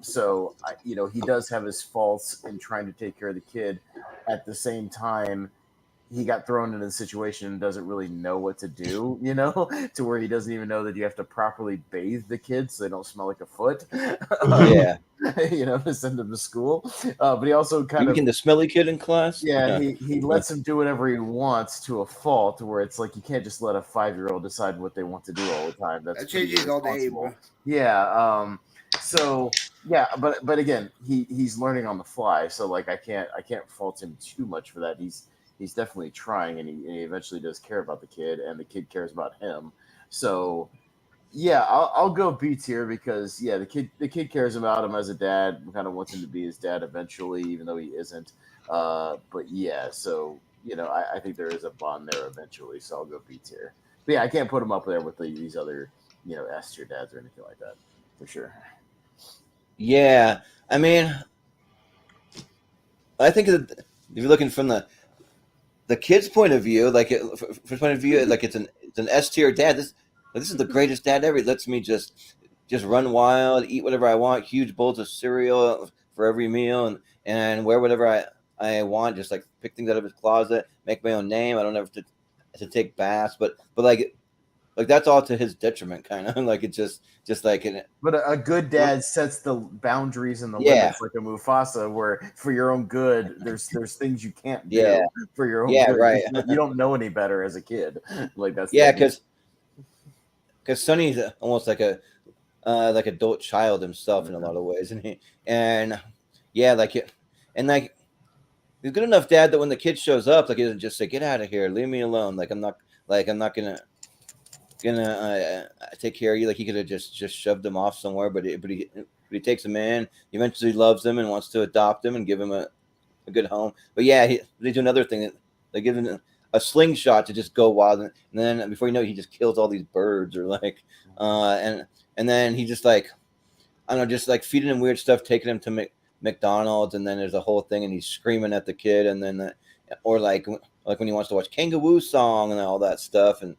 so he does have his faults in trying to take care of the kid. At the same time, he got thrown into the situation and doesn't really know what to do, to where he doesn't even know that you have to properly bathe the kids so they don't smell like a foot. To send them to school. But he also kind of the smelly kid in class. Yeah, he lets him do whatever he wants to a fault, where it's like you can't just let a 5-year-old decide what they want to do all the time. That's changes all name. Yeah. But again, he's learning on the fly, so I can't fault him too much for that. He's definitely trying, and he eventually does care about the kid, and the kid cares about him. So, I'll go B tier because the kid cares about him as a dad, kind of wants him to be his dad eventually, even though he isn't. So I think there is a bond there eventually. So I'll go B tier. But I can't put him up there with these other S tier dads or anything like that for sure. Yeah, I mean, I think if you're looking from the kid's point of view, from point of view, it's an S tier dad. This is the greatest dad ever. He lets me just run wild, eat whatever I want, huge bowls of cereal for every meal, and wear whatever I want. Just pick things out of his closet, make my own name. I don't have to take baths, but that's all to his detriment, kind of. It's just like it. But a good dad sets the boundaries and the limits, like a Mufasa, where for your own good, there's things you can't do for your own good. Right. You don't know any better as a kid. That's because Sonny's almost like a like adult child himself in a lot of ways, and yeah, like he's good enough dad that when the kid shows up, like he doesn't just say, "Get out of here, leave me alone." I'm not gonna take care of you. Like he could have just shoved him off somewhere, but he takes him in. He eventually loves him and wants to adopt him and give him a good home. But yeah, they do another thing. They give him a slingshot to just go wild, and then before you know it, he just kills all these birds, or and then he just like, I don't know, just like feeding him weird stuff, taking him to McDonald's, and then there's a whole thing, and he's screaming at the kid, and then or like when he wants to watch Kangaroo Song and all that stuff, and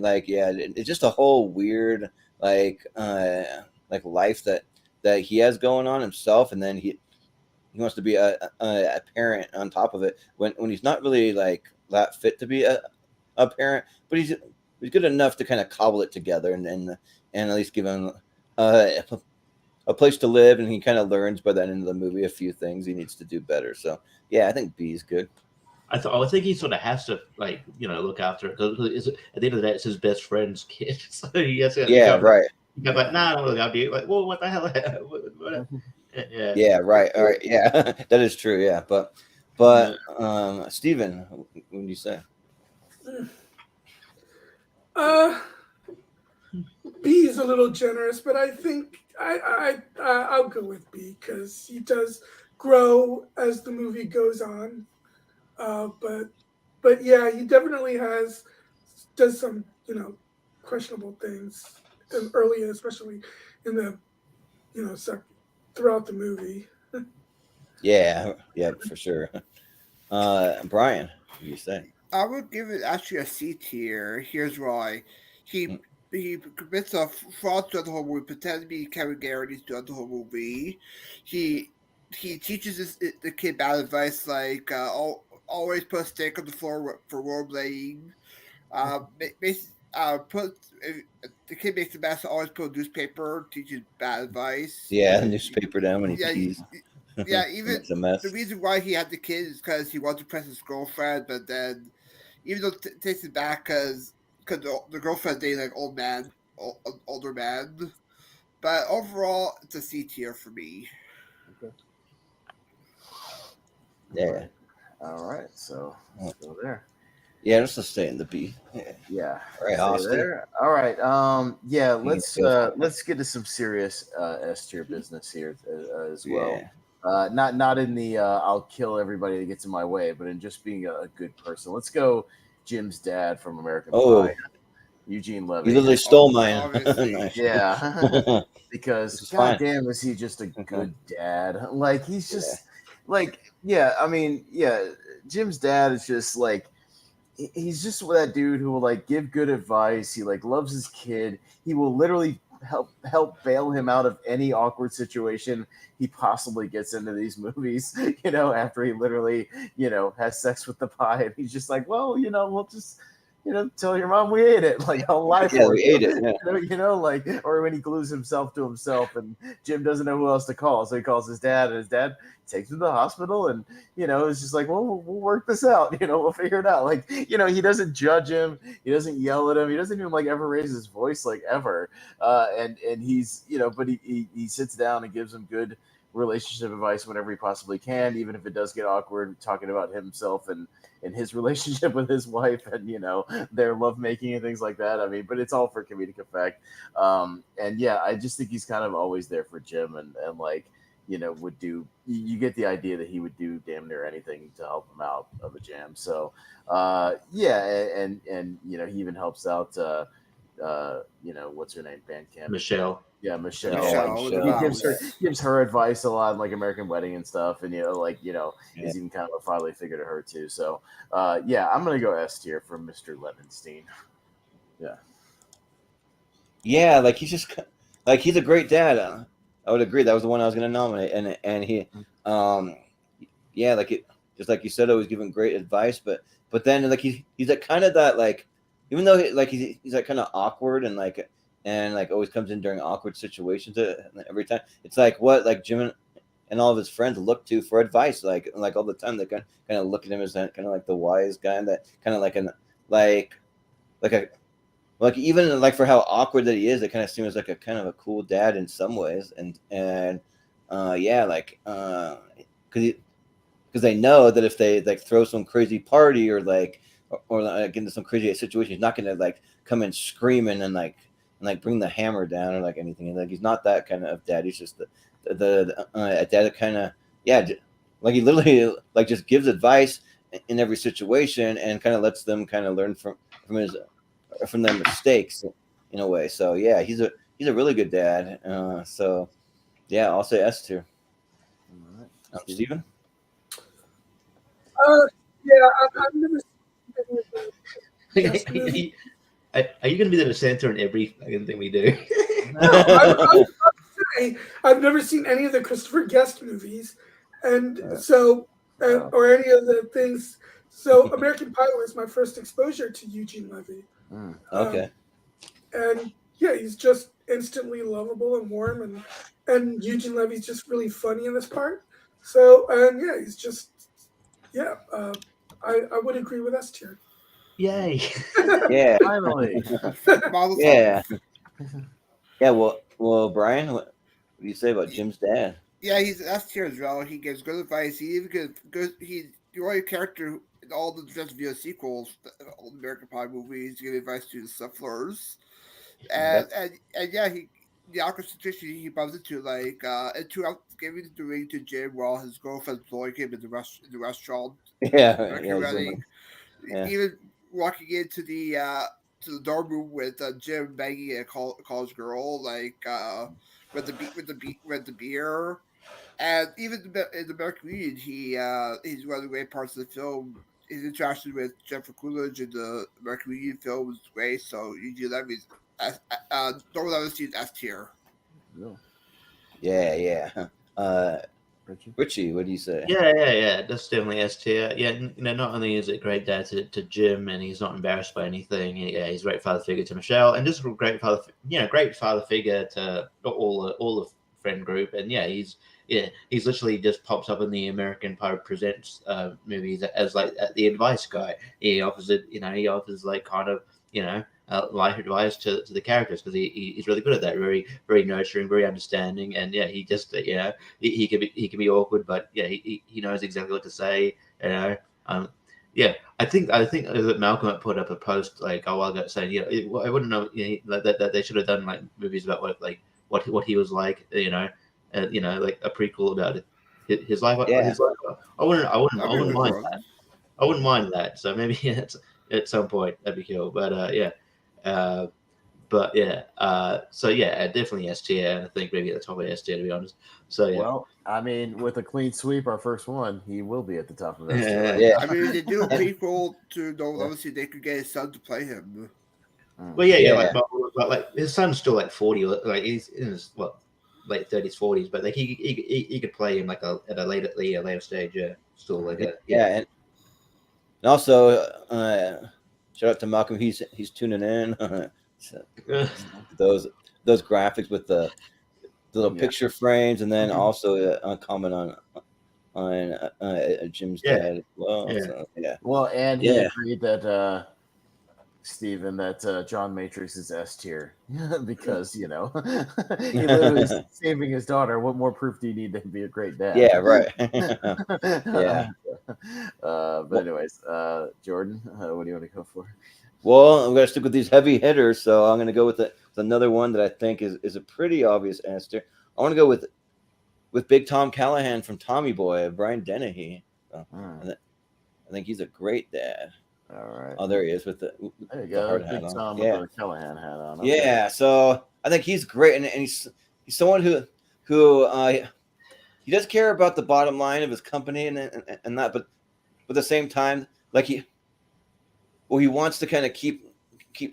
like yeah, it's just a whole weird like life that he has going on himself, and then he wants to be a parent on top of it when he's not really like that fit to be a parent, but he's good enough to kind of cobble it together and at least give him a place to live, and he kind of learns by the end of the movie a few things he needs to do better. So yeah, I think B is good. I think he sort of has to look after it because at the end of the day, it's his best friend's kid. So he has to right. He's like, nah, I don't look after you. Like, well, what the hell? Yeah, right. All right. Yeah, that is true. Yeah, but Steven, what do you say? B is a little generous, but I think I'll go with B because he does grow as the movie goes on. But yeah, he definitely does some questionable things early, especially in the throughout the movie. Yeah, for sure. Brian, what do you say? I would give it actually a C tier. Here's why. He commits a fraud throughout the whole movie, pretends to be Kevin Garrity throughout the whole movie. He teaches the kid bad advice like always put a steak on the floor for rollerblading. The kid makes the best. Always put a newspaper. Teaches bad advice. Yeah, newspaper down when he pees. Yeah, even It's a mess. the reason why he had the kid is because he wanted to impress his girlfriend, but then even though it takes it back because the girlfriend dating like older man. But overall, it's a C tier for me. Okay. Yeah. All right. So let's go there. Yeah, let's just stay in the B. Yeah. All right, Austin. There. All right. Yeah. Let's get to some serious S tier business here as well. Yeah. Not in the I'll kill everybody that gets in my way, but in just being a good person. Let's go. Jim's dad from American Pie, Eugene Levy. You literally stole mine. Nice. Yeah. Because goddamn, is he just a good dad? Like he's just I mean, Jim's dad is just like he's just that dude who will like give good advice. He like loves his kid. He will literally help bail him out of any awkward situation he possibly gets into these movies, after he literally, has sex with the pie. And he's just like, well, we'll just, tell your mom we ate it. Like, I'll lie for we ate it. Yeah. Or when he glues himself to himself and Jim doesn't know who else to call. So he calls his dad, and his dad takes him to the hospital, and, it's just like, well, we'll work this out. We'll figure it out. Like, he doesn't judge him. He doesn't yell at him. He doesn't even ever raise his voice, ever. And he's, but he sits down and gives him good relationship advice whenever he possibly can, even if it does get awkward, talking about himself and his relationship with his wife and, their lovemaking and things like that. I mean, but it's all for comedic effect. And yeah, I just think he's kind of always there for Jim and would do, you get the idea that he would do damn near anything to help him out of a jam. So, and he even helps out, what's her name? Bandcamp. Michelle. Yeah, Michelle. He gives her advice a lot, like American Wedding and stuff, and he's even kind of a fatherly figure to her too. So, I'm gonna go S tier for Mr. Levinstein. Yeah. Yeah, he's just he's a great dad. I would agree. That was the one I was gonna nominate, and he, just like you said, always giving great advice, but then he's like kind of that even though he's like kind of awkward and always comes in during awkward situations every time. It's what Jim and all of his friends look to for advice, like all the time. They kind of look at him as kind of the wise guy, and that kind of like like even like for how awkward that he is, it kind of seems like a kind of a cool dad in some ways, and yeah, like because they know that if they like throw some crazy party or like into some crazy situation, he's not gonna like come in screaming and like bring the hammer down or like anything. Like he's not that kind of dad. He's just the a dad that kind of like he literally like just gives advice in every situation and kind of lets them kind of learn from their mistakes in a way. So yeah, he's a really good dad. So yeah, I'll say S tier. Steven? Yeah, I've never seen any of the Yes movie. Are you going to be the dissenter in every fucking thing we do? No, I was about to say I've never seen any of the Christopher Guest movies, and so or any of the things. So American Pie was my first exposure to Eugene Levy. Okay. And yeah, he's just instantly lovable and warm, and Eugene Levy's just really funny in this part. So and yeah, he's just I would agree with S tier. Yay! Yeah. Finally. Yeah. Yeah. Well, Brian, what do you say about Jim's dad? Yeah, he's S tier as well. He gives good advice. He even gives good. He's the only character in all the Just Via sequels, all the American Pie movies, giving advice to the sufferers. And yeah, the awkward situation he bumps into, like into giving the ring to Jim while his girlfriend's blowing him in the restaurant. Yeah. Even walking into the dorm room with Jim banging a college girl, like with the beer. And even in the American Union, he's one of the great parts of the film. His interaction with Jennifer Coolidge in the American Union film was great. So Eugene Levy's don't ever see S tier. Yeah. Richie, what do you say? Yeah. That's definitely S tier. Yeah, not only is it great dad to Jim, and he's not embarrassed by anything. He's a great father figure to Michelle, and just a great father figure to all the friend group. And he's literally just pops up in the American Pie Presents movies as like the advice guy. He offers it, he offers like kind of life advice to the characters because he's really good at that. Very very nurturing, very understanding, and he just he can be awkward, but he knows exactly what to say. I think that Malcolm had put up a post like a while ago saying I wouldn't know like that they should have done like movies about what he was like like a prequel about his life. His life. I wouldn't mind that. I wouldn't mind that. So maybe at some point that'd be cool. But definitely S tier, and I think maybe at the top of S tier, to be honest. So Well, I mean, with a clean sweep, our first one, he will be at the top of S tier. Yeah. I mean, if they do a prequel to No Obviously they could get his son to play him. Well, but like his son's still like 40, like he's in his late 30s, 40s, but like he could play him like at a later stage. Still like and also shout out to Malcolm. He's tuning in. So, those graphics with the little picture frames, and then also a comment on Jim's dad as well. So, Well, and he agreed that Steven, that John Matrix is S tier because he literally is saving his daughter. What more proof do you need to be a great dad? Yeah, right. But anyways, Jordan, what do you want to go for? Well, I'm gonna stick with these heavy hitters, so I'm gonna go with another one that I think is a pretty obvious S tier. I want to go with Big Tom Callahan from Tommy Boy, Brian Dennehy. I think he's a great dad. All right. Oh, there he is with the hard hat Big on. Tom with the Callahan hat on. Okay. Yeah, so I think he's great, and he's someone who he does care about the bottom line of his company and that, but at the same time, like he wants to kind of keep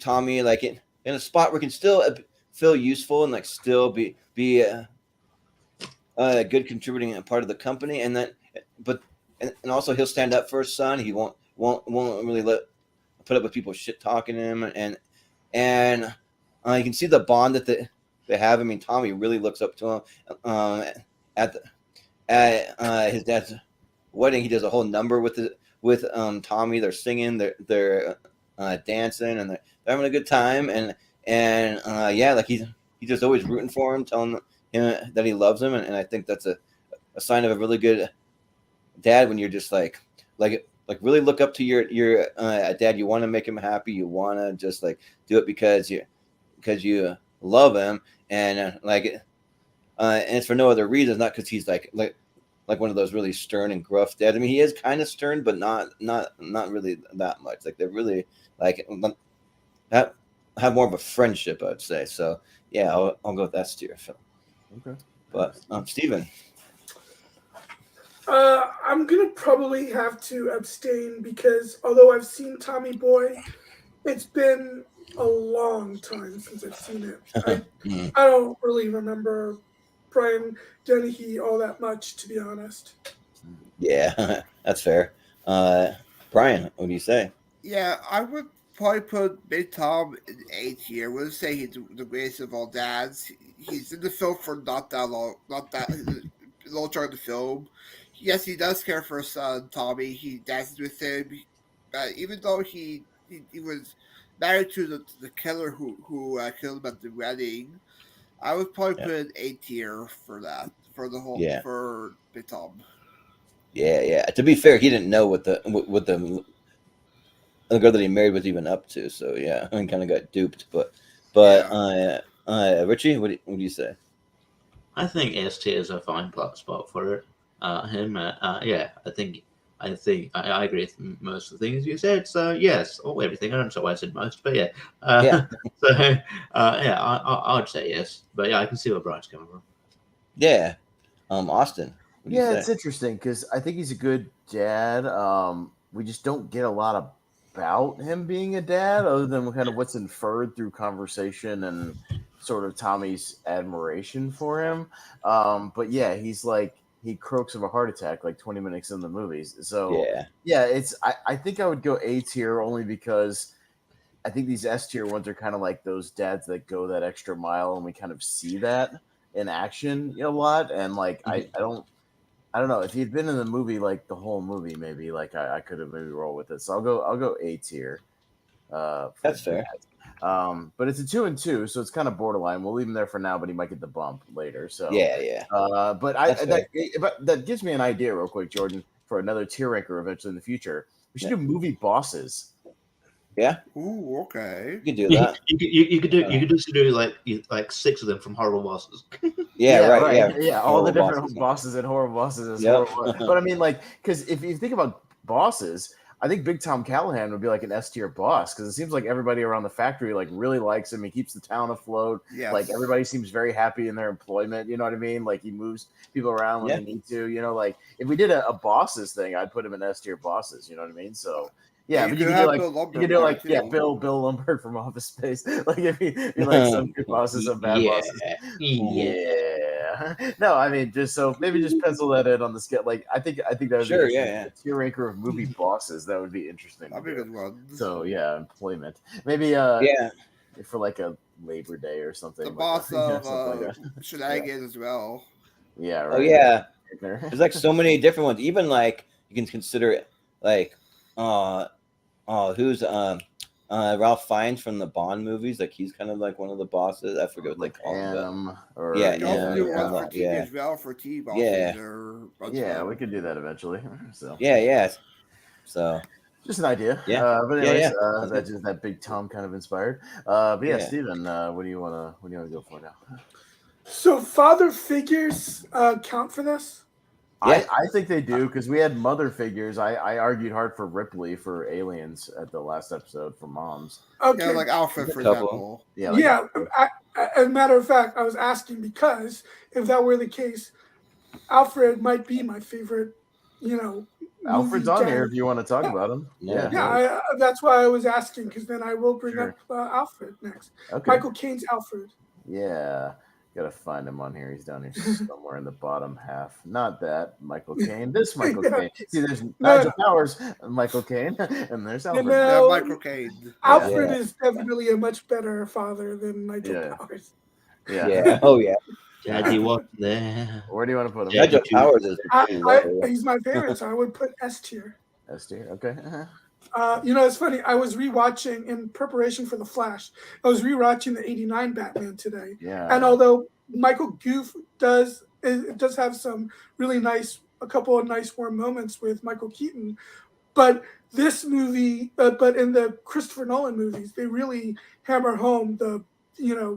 Tommy like in a spot where he can still feel useful and like still be a good contributing part of the company, and also he'll stand up for his son. He won't really put up with people shit talking him, and you can see the bond that they have. I mean, Tommy really looks up to him. At his dad's wedding, he does a whole number with Tommy. They're singing, they're dancing, and they're having a good time, and yeah, like he's just always rooting for him, telling him that he loves him, and I think that's a sign of a really good dad when you're just like really look up to your dad. You want to make him happy. You want to just like do it because you love him, and and it's for no other reason, not because he's like one of those really stern and gruff dads. I mean, he is kind of stern, but not really that much. Like they're really like have more of a friendship, I'd say. So yeah, I'll go with that tier film. Okay. But Steven. I'm gonna probably have to abstain because although I've seen Tommy Boy, it's been a long time since I've seen it. I don't really remember Brian Dennehy all that much, to be honest. Yeah, that's fair. Brian, what do you say? Yeah, I would probably put Big Tom in A tier. I wouldn't say he's the greatest of all dads. He's in the film for not that long, not that long time in the film. Yes, he does care for his son Tommy. He dances with him, even though he was married to the killer who killed him at the wedding. I would probably put an A tier for that for Big Tom. Yeah. To be fair, he didn't know what the girl that he married was even up to. So yeah, he kind of got duped. But Richie, what do you say? I think S tier is a fine spot for it. Him, yeah, I think I agree with most of the things you said. So yes, or everything. I don't know why I said most, but yeah. So yeah, I would say yes, but yeah, I can see where Brian's coming from. Yeah, Austin. What do you say? It's interesting because I think he's a good dad. We just don't get a lot about him being a dad, other than kind of what's inferred through conversation and sort of Tommy's admiration for him. But yeah, he's like he croaks of a heart attack like 20 minutes in the movies. So yeah, I think I would go A tier only because I think these S tier ones are kind of like those dads that go that extra mile, and we kind of see that in action a lot. And like I don't know if he'd been in the movie like the whole movie, maybe like I could have maybe rolled with it. So I'll go A tier. That's fair. But it's a 2 and 2, so it's kind of borderline. We'll leave him there for now, but he might get the bump later. So yeah. But that gives me an idea, real quick, Jordan, for another tier ranker eventually in the future. We should do movie bosses. Yeah. Ooh, okay. You can do that. You could just do like 6 of them from horrible bosses. Yeah, all the Horrible different bosses and horrible bosses. Yep. But I mean, like, because if you think about bosses, I think Big Tom Callahan would be like an S tier boss because it seems like everybody around the factory like really likes him. He keeps the town afloat. Yes. Like everybody seems very happy in their employment. You know what I mean? Like he moves people around when they need to. You know, like if we did a bosses thing, I'd put him in S tier bosses. You know what I mean? So. Yeah, but you could do like Bill Lumberg from Office Space. Like if you like some good bosses, some bad bosses. Yeah. No, I mean just pencil that in on the scale. Like I think that would be a tier ranker of movie bosses. That would be interesting. That'd be a good one. So yeah, employment. Maybe for like a Labor Day or something. The boss of Shenanigans as well. Yeah, right. Oh yeah. There's like so many different ones. Even like you can consider it like who's Ralph Fiennes from the Bond movies? Like he's kind of like one of the bosses. I forget what they call him. As well for T bosses. Yeah, we could do that eventually. So So just an idea. Yeah. But anyways, that's just that Big Tom kind of inspired. But yeah, Steven, what do you wanna go for now? So father figures count for this? Yeah. I think they do because we had mother figures. I argued hard for Ripley for Aliens at the last episode for moms. Okay. Yeah, like Alfred, for example. As a matter of fact, I was asking because if that were the case, Alfred might be my favorite, Alfred's on here if you want to talk about him. Yeah, that's why I was asking because then I will bring up Alfred next. Okay. Michael Caine's Alfred. Yeah. Gotta find him on here. He's down here somewhere in the bottom half. Not that Michael Caine. This Michael Caine. See, there's Nigel Powers, Michael Caine, and there's Alfred. Michael Caine. Alfred is definitely a much better father than Nigel Powers. Yeah. Oh yeah. Daddy wasn't there. Where do you want to put him? Nigel Powers is he's my favorite, so I would put S tier. S tier. Okay. It's funny. I was rewatching in preparation for The Flash. I was rewatching the '89 Batman today, Yeah. and although Michael Goof does have some really a couple of nice warm moments with Michael Keaton, but this movie, but in the Christopher Nolan movies, they really hammer home the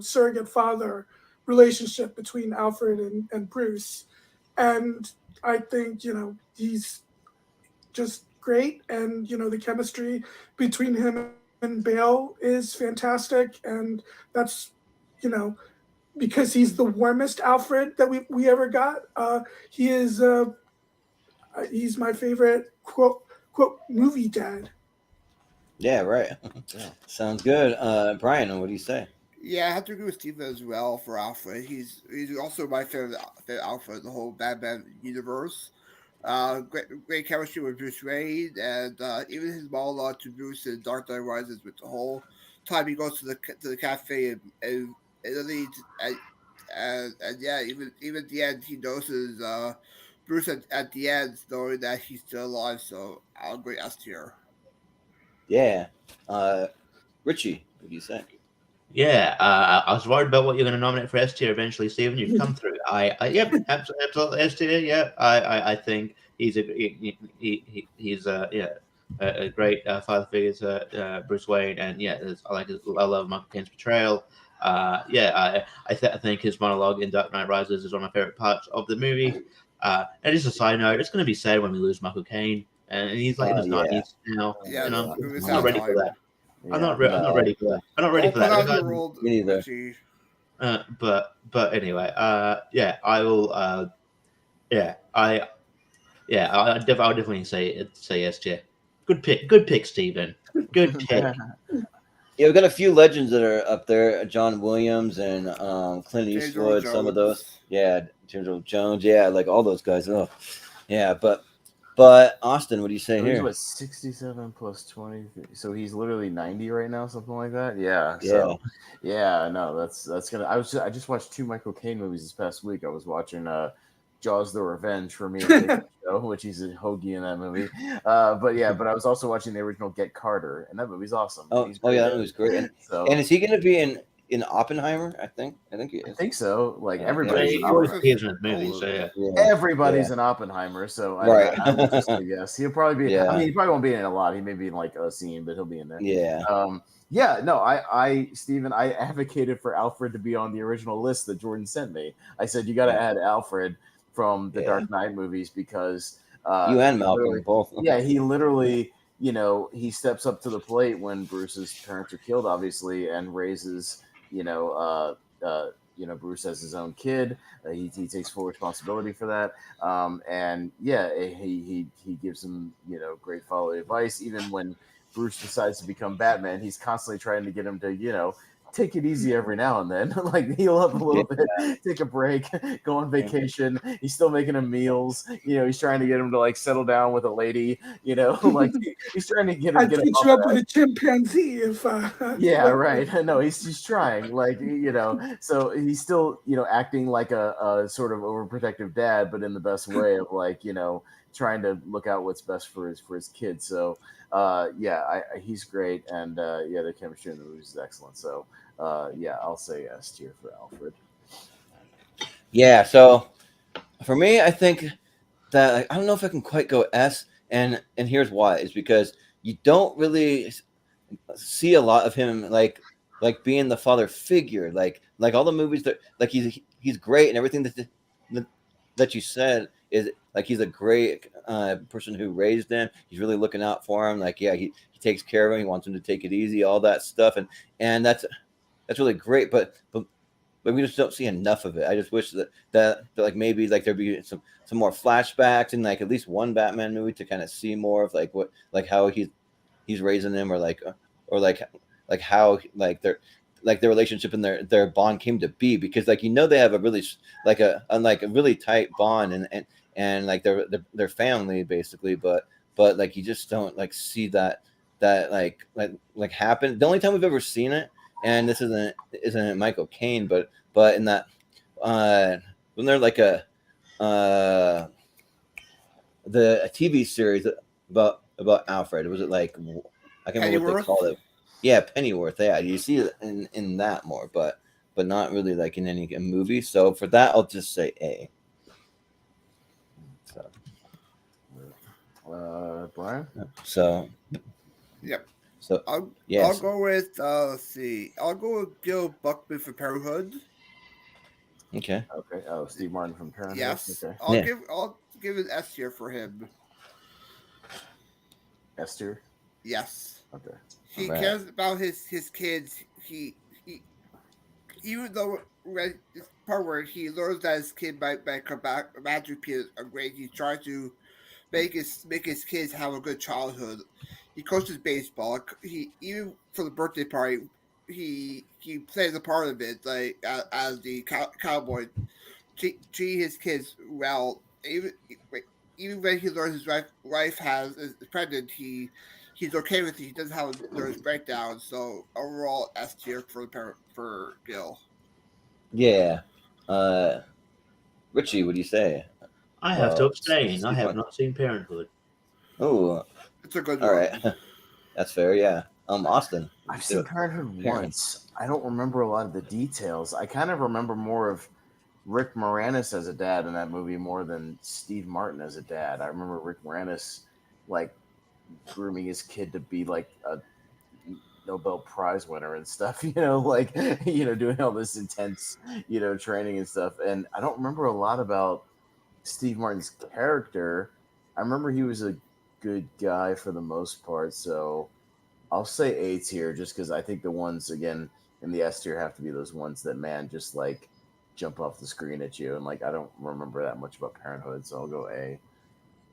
surrogate father relationship between Alfred and Bruce, and I think he's just great, and the chemistry between him and Bale is fantastic, and that's because he's the warmest Alfred that we ever got. He is he's my favorite quote movie dad. Yeah, right. Yeah. Sounds good. Brian, what do you say? Yeah, I have to agree with Steven as well for Alfred. He's also my favorite Alfred in the whole Batman universe. Great chemistry with Bruce Wayne, and even his monologue to Bruce in Dark Knight Rises, with the whole time he goes to the cafe and Italy, and yeah, even at the end he notices Bruce at the end, knowing that he's still alive. So I'll agree S tier. Yeah. Richie, what do you say? Yeah, I was worried about what you're going to nominate for S tier eventually, Stephen. You've come through. Yep, absolutely S tier. Yeah, I think he's he's a great father figure to Bruce Wayne, and yeah, I love Michael Caine's portrayal. I think his monologue in Dark Knight Rises is one of my favorite parts of the movie. And just a side note, it's going to be sad when we lose Michael Caine, and he's like in his 90s now, Yeah, and I'm it's not that ready for time. that. I'm not ready for that. I'm not ready Don't for put that. on The your guy- old Me neither. Richie. But anyway, I will. I'll definitely say yes, Jeff. Good pick, Stephen. Good pick. Yeah, we've got a few legends that are up there. John Williams and Clint James Earl Eastwood. Some of those. Jones. Yeah, James Earl Jones. Yeah, like all those guys. Oh, yeah. But Austin, what do you say So he's here? what 67 plus 20, so he's literally 90 right now, something like that. Yeah. Yeah. So yeah, no, that's gonna. I just watched 2 Michael Caine movies this past week. I was watching Jaws: The Revenge for me and Jason Show, which he's a hoagie in that movie. But I was also watching the original Get Carter, and that movie's awesome. He's Yeah, great that in it. movie's great. And, So and is he going to be in Oppenheimer? I think he I is. think so. Like Yeah, everybody's He an always Oppenheimer. appears in his movies, so yeah. Yeah. Everybody's an Oppenheimer, so Right. I would just say yes. He'll probably be. Yeah. I mean, he probably won't be in it a lot. He may be in like a scene, but he'll be in there. Yeah. Stephen, I advocated for Alfred to be on the original list that Jordan sent me. I said you got to add Alfred from the Dark Knight movies because you and Malcolm both. Yeah, he literally, he steps up to the plate when Bruce's parents are killed, obviously, and raises, Bruce as his own kid. He takes full responsibility for that. And yeah, he gives him, great fatherly advice. Even when Bruce decides to become Batman, he's constantly trying to get him to, take it easy every now and then. Like heal up a little bit, take a break, go on vacation. He's still making him meals. He's trying to get him to like settle down with a lady. Like he's trying to get him. I'd put you up with a chimpanzee if. Yeah, right. No, he's trying. Like so he's still acting like a sort of overprotective dad, but in the best way of like trying to look out what's best for his kids. So he's great, and the chemistry in the movie is excellent. So I'll say S tier for Alfred. Yeah, so for me, I think that I don't know if I can quite go S, and here's why: is because you don't really see a lot of him like being the father figure, like all the movies that like he's great and everything that you said is like he's a great person who raised him. He's really looking out for him. Like he takes care of him. He wants him to take it easy, all that stuff, and that's really great. But we just don't see enough of it. I just wish that like maybe like there'd be some more flashbacks and like at least one Batman movie to kind of see more of like what like how he's raising him or how like their relationship and their bond came to be, because like they have a really a really tight bond and like their family basically, but like you just don't like see that like happen. The only time we've ever seen it, and this isn't Michael Caine, but in that when they're like a TV series about Alfred? Was it like I can't remember what they Pennyworth? called it. Yeah, Pennyworth. Yeah, you see it in that more, but not really like in any movie. So for that, I'll just say A. So, Brian? so Yep. So I'll yes, go with let's see. I'll go with Gil Buckman for Parenthood. okay, Okay. Oh, Steve Martin from Parenthood. Yes. Okay. yeah, I'll give an S tier for him. S tier. Yes. Okay. He Right. cares about his kids. He even though this part where he learns that his kid might come back magically a grade, he tries to make his kids have a good childhood. He coaches baseball. He even for the birthday party, he plays a part of it, like as the cowboy. Treat his kids well. Even when he learns his wife is pregnant, he's okay with it. He doesn't have a nervous breakdown. So overall, S tier for Gil. yeah. Richie, what do you say? I have to abstain. I Steve have Martin. not seen Parenthood. Oh, It's a good all one. right, that's fair. Yeah. Austin. I've seen Parenthood once. I don't remember a lot of the details. I kind of remember more of Rick Moranis as a dad in that movie more than Steve Martin as a dad. I remember Rick Moranis like grooming his kid to be like a Nobel Prize winner and stuff, like doing all this intense, training and stuff. And I don't remember a lot about Steve Martin's character. I remember he was a good guy for the most part, so I'll say A tier just because I think the ones again in the S tier have to be those ones that just like jump off the screen at you, and like I don't remember that much about Parenthood, so I'll go A.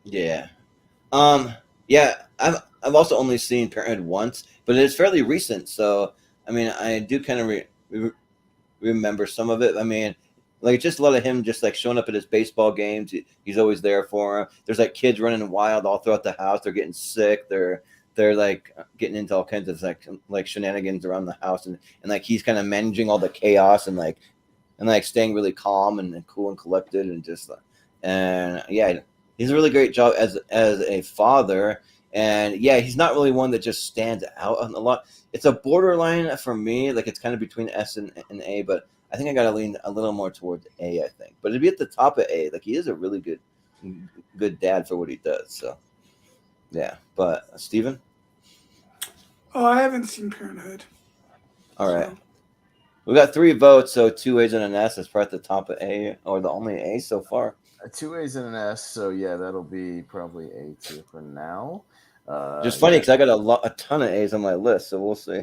Yeah. Yeah. I've also only seen Parenthood once, but it's fairly recent. So I mean, I do kind of remember some of it. I mean, like just a lot of him just like showing up at his baseball games. He's always there for him. There's like kids running wild all throughout the house. They're getting sick. They're like getting into all kinds of like shenanigans around the house, and like he's kind of managing all the chaos and like staying really calm and cool and collected and just and yeah, he's a really great job as a father. And yeah, he's not really one that just stands out on a lot. It's a borderline for me, like it's kind of between S and A, but I think I gotta lean a little more towards A, I think. But it'd be at the top of A. Like he is a really good dad for what he does. So yeah. But Steven? Oh, I haven't seen Parenthood. All right. So, We got 3 votes, so 2 A's and an S. That's probably at the top of A, or the only A so far. 2 A's and an S, so yeah, that'll be probably A tier for now. Just funny because I got a ton of A's on my list, so we'll see.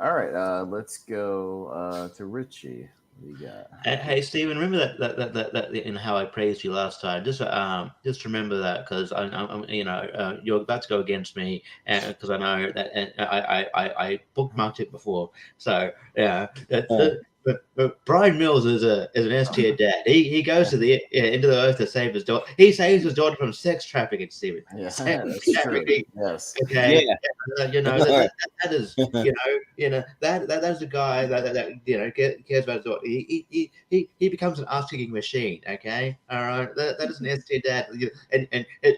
All right, let's go to Richie. What do you got? Hey, Stephen, remember that in how I praised you last time? Just remember that because I'm you're about to go against me because I know that I bookmarked it before. So yeah, but Brian Mills is an S tier dad. He goes to the into the earth to save his daughter. He saves his daughter from sex trafficking, Stephen. Yeah, Sex that's true. trafficking. Yes. Okay. Yeah. That is that's the guy that cares about his daughter. He becomes an ass kicking machine. Okay, all right. That is an S tier dad,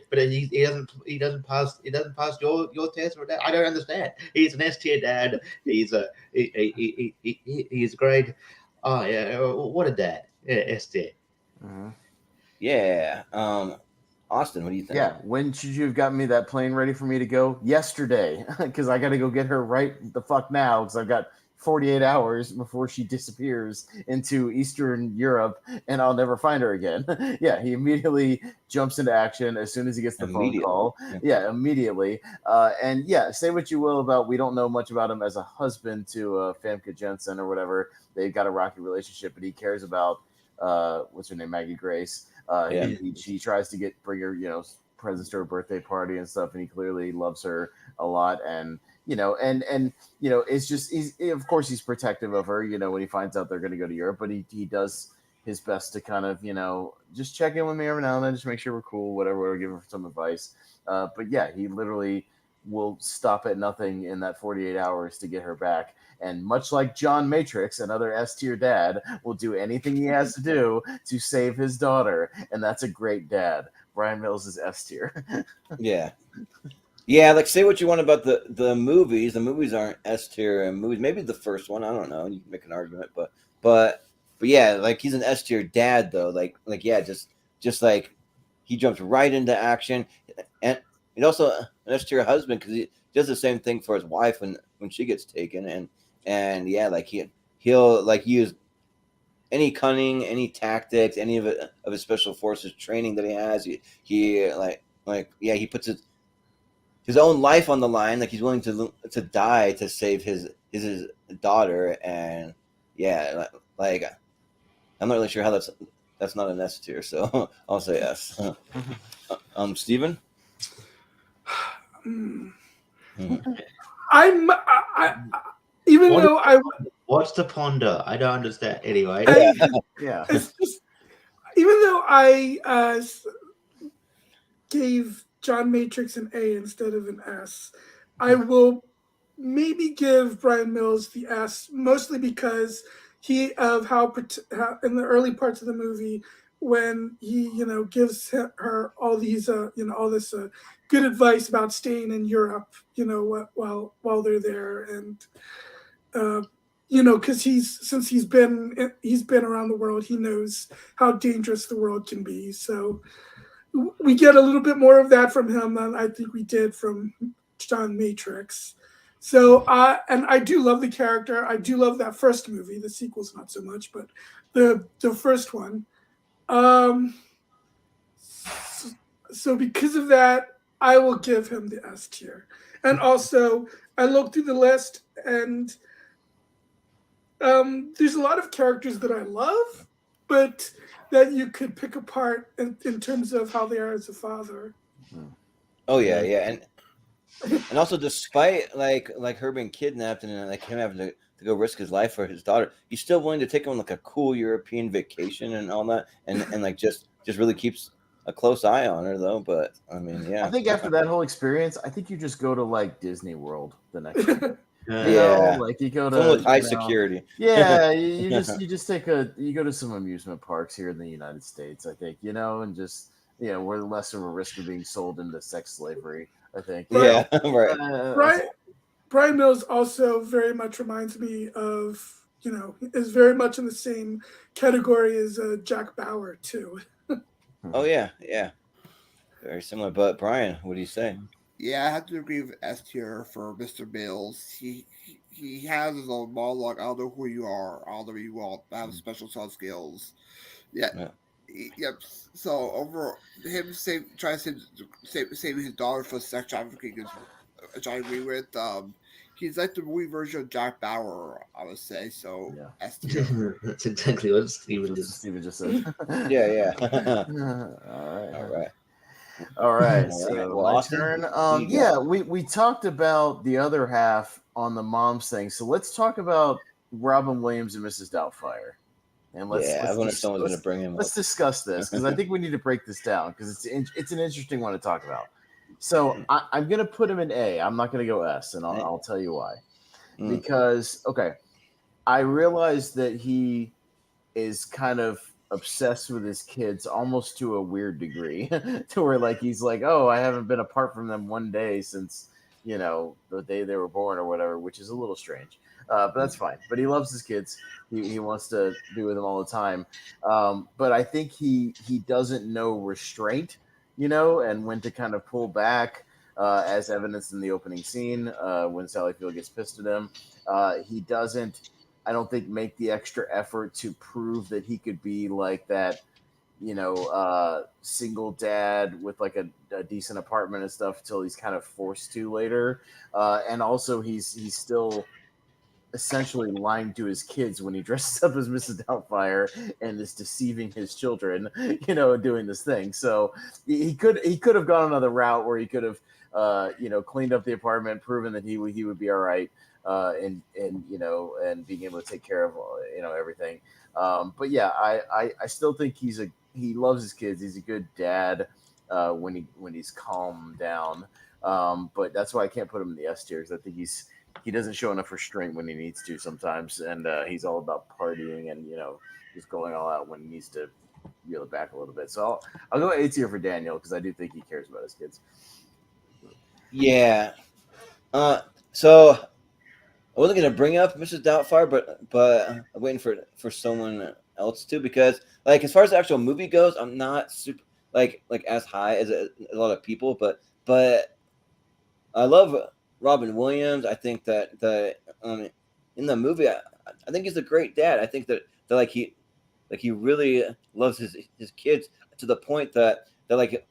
but he doesn't pass your test for that. I don't understand. He's an S tier dad. He's great. Oh yeah, what a dad. Yeah, S tier. Mm-hmm. Yeah. Austin, what do you think? Yeah, when should you have gotten me that plane ready for me to go? Yesterday, because I got to go get her right the fuck now, because I've got 48 hours before she disappears into Eastern Europe, and I'll never find her again. Yeah, he immediately jumps into action as soon as he gets the phone call. Yeah, immediately. And yeah, say what you will about, we don't know much about him as a husband to Famke Jensen or whatever. They've got a rocky relationship, but he cares about, what's her name, Maggie Grace. He tries to bring her, presents to her birthday party and stuff, and he clearly loves her a lot. And it's just of course he's protective of her. When he finds out they're going to go to Europe, but he does his best to kind of just check in with me every now and then, just make sure we're cool, whatever, give her some advice. But yeah, he literally will stop at nothing in that 48 hours to get her back. And much like John Matrix, another S tier dad will do anything he has to do to save his daughter, and that's a great dad. Brian Mills is S tier. Yeah. Yeah, like say what you want about the movies. The movies aren't S tier movies. Maybe the first one, I don't know. You can make an argument, but yeah, like he's an S tier dad though. Like yeah, just like he jumps right into action, and he's also an S tier husband because he does the same thing for his wife when she gets taken, and yeah, like he'll like use any cunning, any tactics, any of his special forces training that he has. He like yeah, he puts his own life on the line, like he's willing to die to save his daughter, and yeah, like I'm not really sure how that's not an S tier, so I'll say S. Steven? Even What- though I What's to ponder? I don't understand. Anyway, Yeah. it's just, even though I gave John Matrix an A instead of an S, I will maybe give Brian Mills the S, mostly because how in the early parts of the movie when he gives her all these all this good advice about staying in Europe, while they're there, and because since he's been around the world, he knows how dangerous the world can be. So we get a little bit more of that from him than I think we did from John Matrix. So and I do love the character. I do love that first movie. The sequel's not so much, but the first one. So because of that, I will give him the S tier. And also, I looked through the list, and there's a lot of characters that I love, but that you could pick apart in terms of how they are as a father. Oh yeah, and also despite like her being kidnapped and like him having to go risk his life for his daughter, he's still willing to take him on like a cool European vacation and all that, and like just really keeps a close eye on her though. But I mean, yeah, I think after that whole experience, I think you just go to like Disney World the next day. Yeah. Like you go someone with high to security. Yeah, you just you go to some amusement parks here in the United States, I think, and just we're less of a risk of being sold into sex slavery, I think. Yeah, right. Brian Mills also very much reminds me of, is very much in the same category as Jack Bauer too. Oh yeah, very similar. But Brian, what do you say? Yeah, I have to agree with S tier for Mr. Mills. He has his own monologue. I don't know who you are. I don't know what you want. I have special sound skills. Yeah. Yep. So over him trying to save his daughter for sex trafficking is, which I agree with. He's like the movie version of Jack Bauer, I would say. So Yeah. S tier. That's exactly what Steven just said. Yeah. All right. So Well, my Austin, turn. We talked about the other half on the mom's thing. So let's talk about Robin Williams and Mrs. Doubtfire. And I wonder if someone's going to bring him. Let's discuss this because I think we need to break this down because it's an interesting one to talk about. So I'm going to put him in A. I'm not going to go S, and I'll tell you why. Because I realize that he is kind of obsessed with his kids almost to a weird degree to where like he's like, oh, I haven't been apart from them one day since the day they were born or whatever, which is a little strange, but that's fine. But he loves his kids. He wants to be with them all the time, but I think he doesn't know restraint, and when to kind of pull back, as evidenced in the opening scene when Sally Field gets pissed at him. He doesn't, I don't think, make the extra effort to prove that he could be like that, single dad with like a decent apartment and stuff until he's kind of forced to later. And also he's still essentially lying to his kids when he dresses up as Mrs. Doubtfire and is deceiving his children, doing this thing. So he could have gone another route where he could have, cleaned up the apartment, proven that he would be all right. And being able to take care of everything. But yeah, I still think he loves his kids. He's a good dad when he's calmed down. But that's why I can't put him in the S tier, because I think he doesn't show enough restraint when he needs to sometimes, and he's all about partying and just going all out when he needs to reel it back a little bit. So I'll go A tier for Daniel, because I do think he cares about his kids. Yeah. So I wasn't gonna bring up Mrs. Doubtfire, but I'm waiting for someone else to, because like as far as the actual movie goes, I'm not super like as high as a lot of people, but I love Robin Williams. I think that in the movie, I think he's a great dad. I think that like he really loves his kids to the point that like,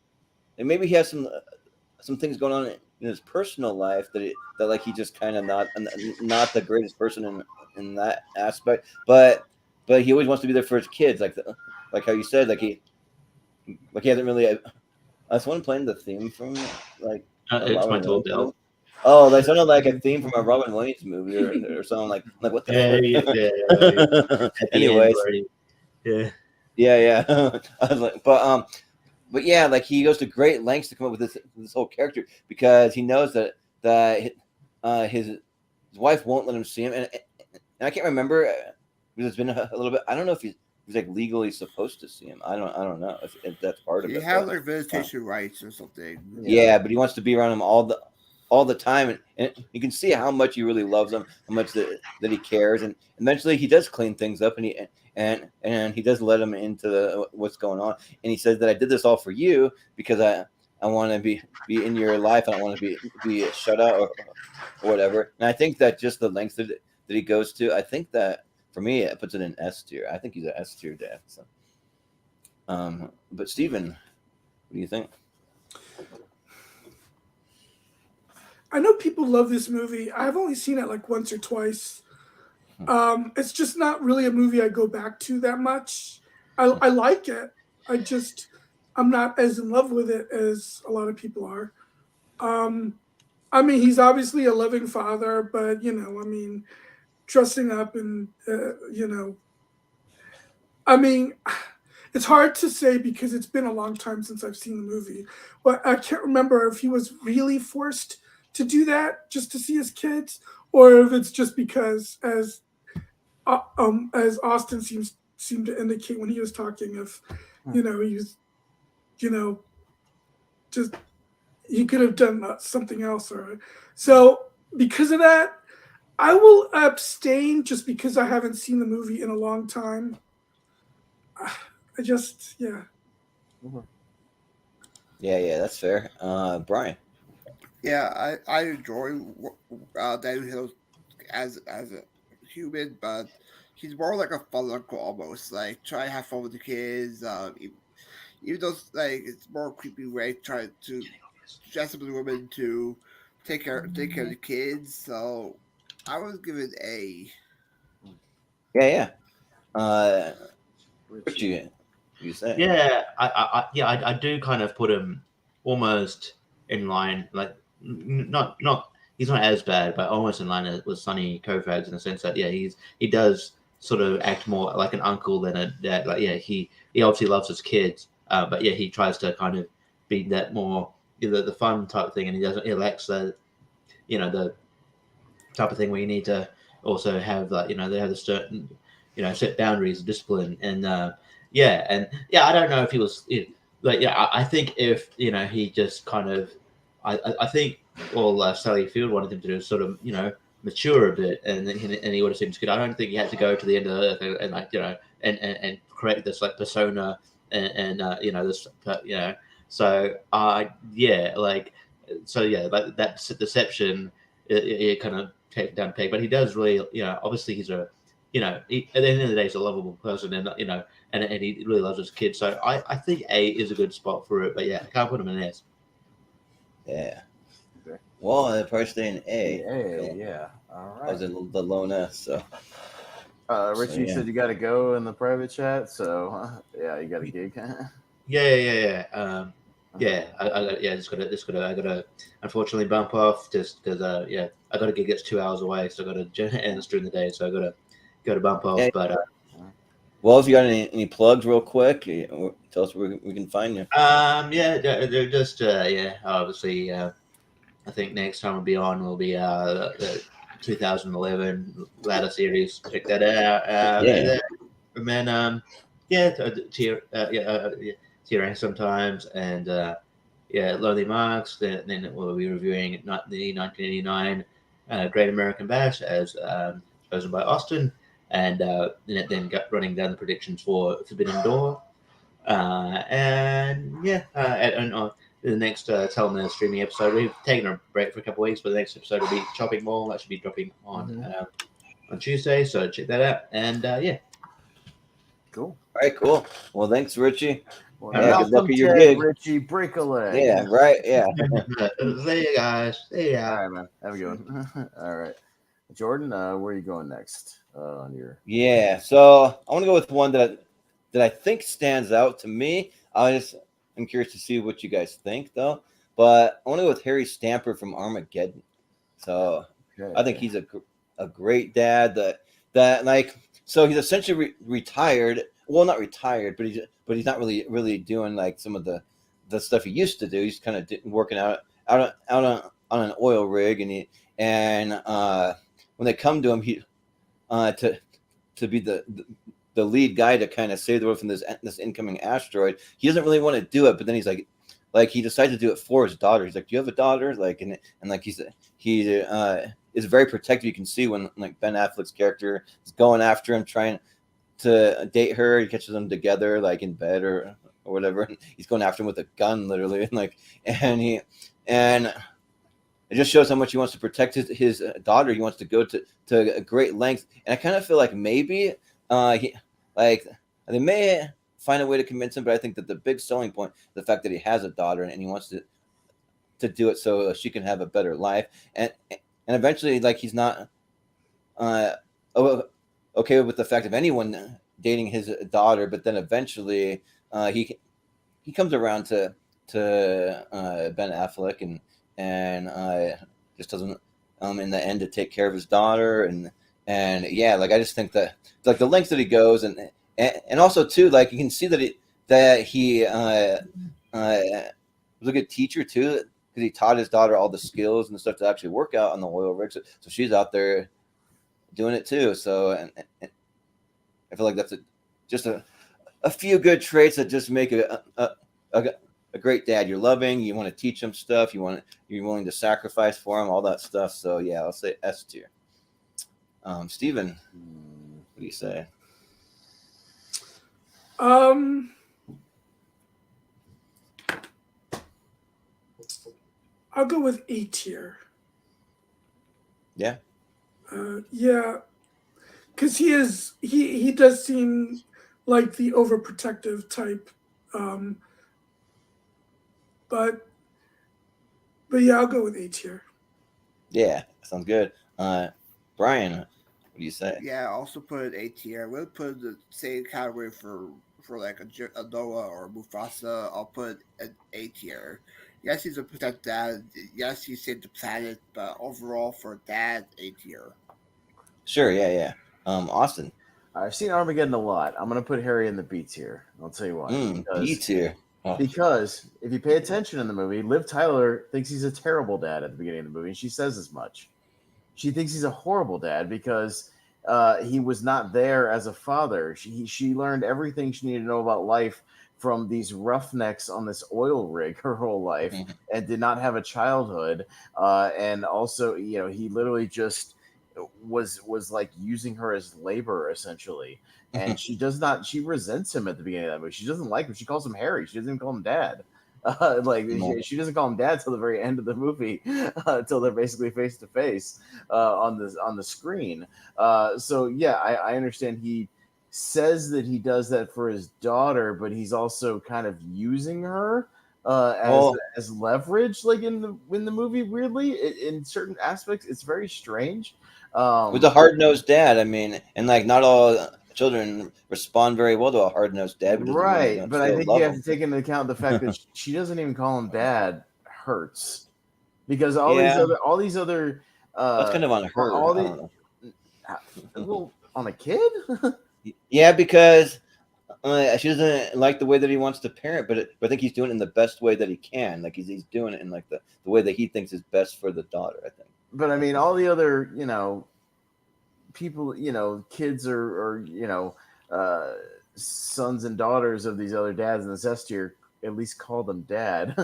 and maybe he has some things going on in his personal life that like he just kind of not the greatest person in that aspect, but he always wants to be there for his kids, like how you said, like he hasn't really. I someone playing the theme from like It's my Robin Williams doorbell. movie? Oh, that sounded like a theme from a Robin Williams movie or something like what the fuck? At the Anyways, end, right? yeah. I was like, but yeah, like he goes to great lengths to come up with this whole character, because he knows that his wife won't let him see him, and I can't remember, because it's been a little bit. I don't know if he's like legally supposed to see him. I don't know if that's part of You it. have like visitation rights or something. Yeah, but he wants to be around him all the time, and you can see how much he really loves him, how much that he cares, and eventually he does clean things up, and he does let him into what's going on, and he says that I did this all for you because I want to be in your life. I don't want to be shut out or whatever. And I think that just the lengths that he goes to, I think that for me it puts it in S tier. I think he's an S tier dad. So, but Steven, what do you think? I know people love this movie. I've only seen it like once or twice. It's just not really a movie I go back to that much. I like it. I'm not as in love with it as a lot of people are. I mean, he's obviously a loving father, but dressing up and I mean, it's hard to say because it's been a long time since I've seen the movie. But I can't remember if he was really forced to do that just to see his kids, or if it's just because, as Austin seemed to indicate when he was talking, if he was, just he could have done something else, or so because of that, I will abstain just because I haven't seen the movie in a long time. Yeah, that's fair. Brian. Yeah, I enjoy Daniel Hill as a human, but he's more like a fun uncle almost. Like try to have fun with the kids. Even though it's more creepy way try to dress up the women to take care of the kids. So I would give it A. Yeah. Richie, you say? Yeah, I do kind of put him almost in line, like not he's not as bad, but almost in line with Sonny Koufax in the sense that he does sort of act more like an uncle than a dad. Like he obviously loves his kids, but he tries to kind of be that more the fun type thing, and he lacks the the type of thing where you need to also have they have the certain set boundaries, discipline, and I don't know if he was I think if he just kind of I think all Sally Field wanted him to do is sort of mature a bit, and he would have seemed good. I don't think he had to go to the end of the earth and create this persona and this so that deception it kind of take down peg, but he does really obviously he's a at the end of the day he's a lovable person, and and he really loves his kids, so I think A is a good spot for it, but I can't put him in S. Yeah. Well, I'll probably stay in A. All I was right. in the lone S, so. Richie, you said you got to go in the private chat, so you got a gig. I gotta unfortunately bump off just because I got a gig that's 2 hours away, so I got to end during the day, so I gotta bump off. Yeah. But well, if you got any plugs real quick, tell us where we can find you. they're just obviously I think next time we'll be on will be the 2011 ladder series. Check that out. Yeah. And then yeah, tier sometimes, and Lonely Marks. Then we'll be reviewing the 1989 Great American Bash as chosen by Austin, and then running down the predictions for Forbidden Door. And the next Telenet streaming episode, we've taken a break for a couple of weeks, but the next episode will be Chopping Mall. That should be dropping on Tuesday, so check that out. And Cool. All right, cool. Well, thanks, Richie. Well, Yeah, good luck Malcolm at your Ted, gig. Richie, break a leg. Yeah, right. Yeah. see you guys. See ya. All right, man. Have a good one. All right. Jordan, where are you going next on your? Yeah. So I want to go with one that I think stands out to me. I'm curious to see what you guys think, though. But I want to go with Harry Stamper from Armageddon. So Okay. I think he's a great dad. So he's essentially retired. Well, not retired, but he's not really doing like some of the stuff he used to do. He's kind of working out on an oil rig, and when they come to him, he to be the lead guy to kind of save the world from this incoming asteroid. He doesn't really want to do it, but then he's like he decides to do it for his daughter. He's like, "Do you have a daughter?" Like, and like he is very protective. You can see when like Ben Affleck's character is going after him, trying to date her. He catches them together, like in bed or whatever. And he's going after him with a gun, literally, and it just shows how much he wants to protect his daughter. He wants to go to a great length. And I kind of feel like maybe they may find a way to convince him, but I think that the big selling point is the fact that he has a daughter and he wants to do it so she can have a better life. And eventually, like, he's not okay with the fact of anyone dating his daughter, but then eventually he comes around to Ben Affleck and just doesn't in the end to take care of his daughter and yeah, like I just think that like the lengths that he goes and also too, like you can see that he was a good teacher too, because he taught his daughter all the skills and stuff to actually work out on the oil rig, so she's out there doing it too. So and I feel like that's just a few good traits that just make a great dad. You're loving, you want to teach him stuff, you're willing to sacrifice for him, all that stuff. So yeah, I'll say S tier. Steven, what do you say? I'll go with A tier. Yeah. Yeah, because he does seem like the overprotective type, but yeah, I'll go with A tier. Yeah, sounds good. Brian, what do you say? Yeah, I also put it A tier. I would put the same category for like a Noah or Mufasa. I'll put an A tier. Yes, he's a protect dad. Yes, he saved the planet, but overall for dad, A tier. Sure, yeah. Austin. I've seen Armageddon a lot. I'm gonna put Harry in the B tier. I'll tell you why. B tier. Oh. Because if you pay attention in the movie, Liv Tyler thinks he's a terrible dad at the beginning of the movie, and she says as much. She thinks he's a horrible dad because he was not there as a father. She learned everything she needed to know about life from these roughnecks on this oil rig her whole life, and did not have a childhood. And also, he literally just was like using her as labor essentially. And she resents him at the beginning of that movie. She doesn't like him. She calls him Harry. She doesn't even call him dad. She doesn't call him dad till the very end of the movie, till they're basically face to face on the screen. So yeah, I understand he says that he does that for his daughter, but he's also kind of using her as leverage, like in the movie. Weirdly, in certain aspects, it's very strange. With a hard-nosed dad, I mean, and like not all children respond very well to a hard-nosed dad, right? But I think you have to take into account the fact that she doesn't even call him dad hurts, because all these other that's kind of on her. Well, on a kid. Yeah, because she doesn't like the way that he wants to parent, but I think he's doing it in the best way that he can. Like he's doing it in like the way that he thinks is best for the daughter, I think. But I mean, all the other, people, kids or sons and daughters of these other dads in this S tier at least call them dad.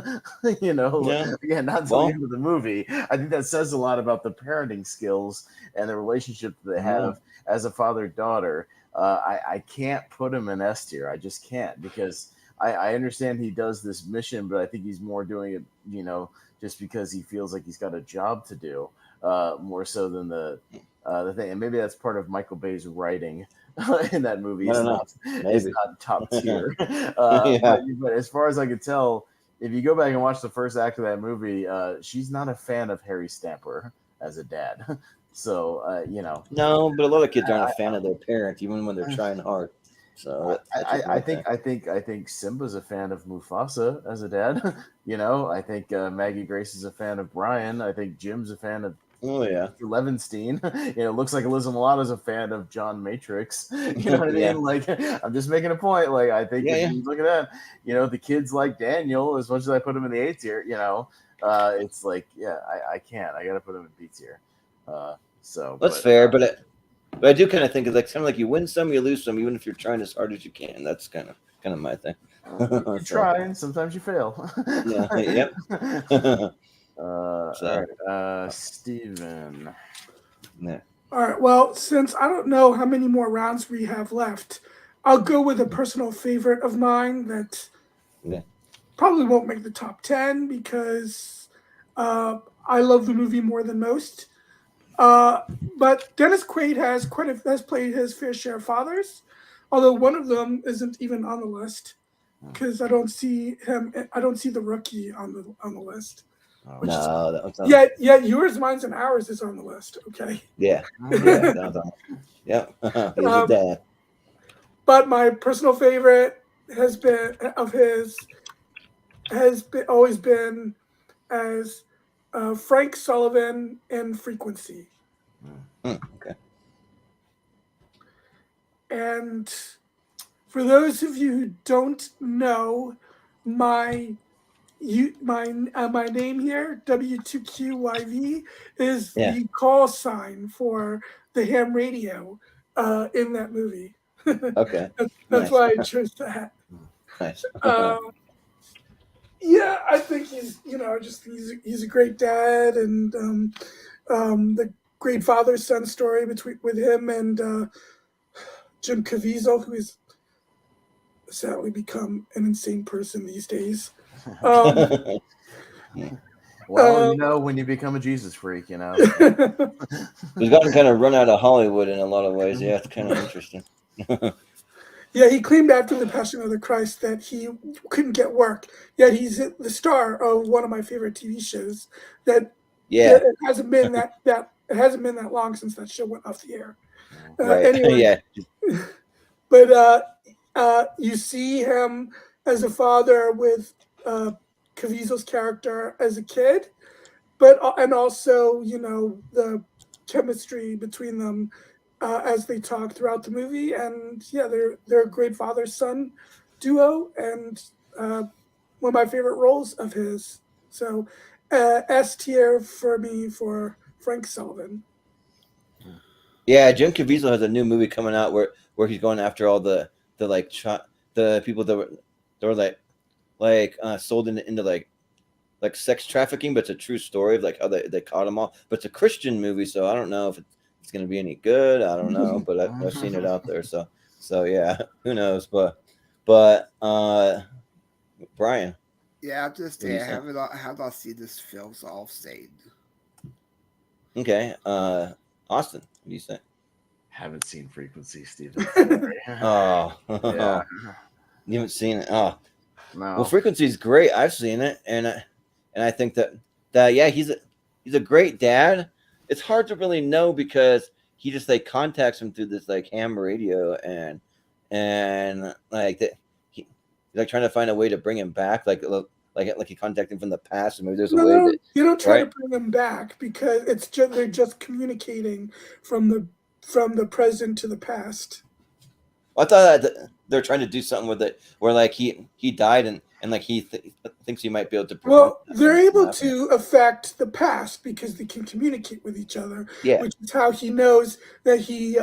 Yeah. Again, not until the end of the movie. I think that says a lot about the parenting skills and the relationship that they have as a father-daughter. I can't put him in S tier. I just can't, because I understand he does this mission, but I think he's more doing it, just because he feels like he's got a job to do, more so than the thing. And maybe that's part of Michael Bay's writing in that movie. It's not top tier. But as far as I could tell, if you go back and watch the first act of that movie, she's not a fan of Harry Stamper as a dad. So, No, but a lot of kids aren't a fan of their parents, even when they're trying hard. So I think Simba's a fan of Mufasa as a dad. I think Maggie Grace is a fan of Brian. I think Jim's a fan of Levenstein. Looks like Alyssa Milano's a fan of John Matrix. You know what I mean? Like, I'm just making a point. Like, I think if you look at that, the kids like Daniel as much as I put him in the A tier. It's like, I can't. I got to put him in B tier. That's fair, but I do kind of think it's like you win some, you lose some, even if you're trying as hard as you can. That's kind of my thing. You try, and sometimes you fail. Yep. All right, Steven. Yeah. All right. Well, since I don't know how many more rounds we have left, I'll go with a personal favorite of mine that probably won't make the top 10 because I love the movie more than most. But Dennis Quaid has played his fair share of fathers, although one of them isn't even on the list because I don't see the rookie on the list. Yet yours, mine's, and ours is on the list. Okay. Yeah. He's a dad. But my personal favorite always been as Frank Sullivan in Frequency. Okay. And for those of you who don't know, my name here, W2QYV, is the call sign for the ham radio in that movie. Okay. That's why I chose that. Nice. Yeah, I think he's a great dad, and the great father-son story with him and Jim Caviezel, who has sadly become an insane person these days. Well, when you become a Jesus freak, He's gotten kind of run out of Hollywood in a lot of ways. Yeah, it's kind of interesting. Yeah, he claimed after the Passion of the Christ that he couldn't get work. Yet he's the star of one of my favorite TV shows. That it hasn't been that long since that show went off the air. Anyway, but you see him as a father with Caviezel's character as a kid, and also the chemistry between them as they talk throughout the movie, and they're a great father-son duo, and one of my favorite roles of his. So S tier for me for Frank Sullivan. Yeah, Jim Caviezel has a new movie coming out where he's going after all the people that were like sold into like sex trafficking, but it's a true story of like how they caught them all. But it's a Christian movie, so I don't know if it's going to be any good. I don't know, but I've seen it out there. So yeah, who knows? But Brian. Yeah, I'm just saying, I have not seen this film, so I'll say. Okay, Austin, what do you say? Haven't seen Frequency, Steven. Oh, yeah. You haven't seen it? Oh, no. Well, Frequency is great. I've seen it, and I think that he's a great dad. It's hard to really know because he just contacts him through this ham radio and he's trying to find a way to bring him back, like he contacted him from the past, and maybe there's a way that you don't try to bring him back because they're just communicating from the present to the past. I thought they're trying to do something with it where like he died and like he thinks he might be able to prevent Well, that they're from able happening. to affect the past because they can communicate with each other, Yeah, which is how he knows that he's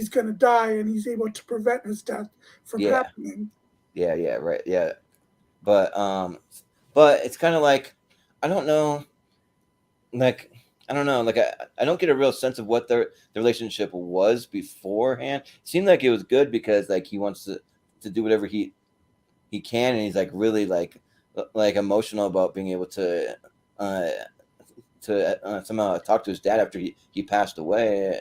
going to die, and he's able to prevent his death from yeah, happening. yeah, right, yeah. But it's kind of like I don't know, like I don't know, like I don't get a real sense of what their relationship was beforehand. It seemed like it was good because like he wants to do whatever he can, and he's like really like emotional about being able to somehow talk to his dad after he passed away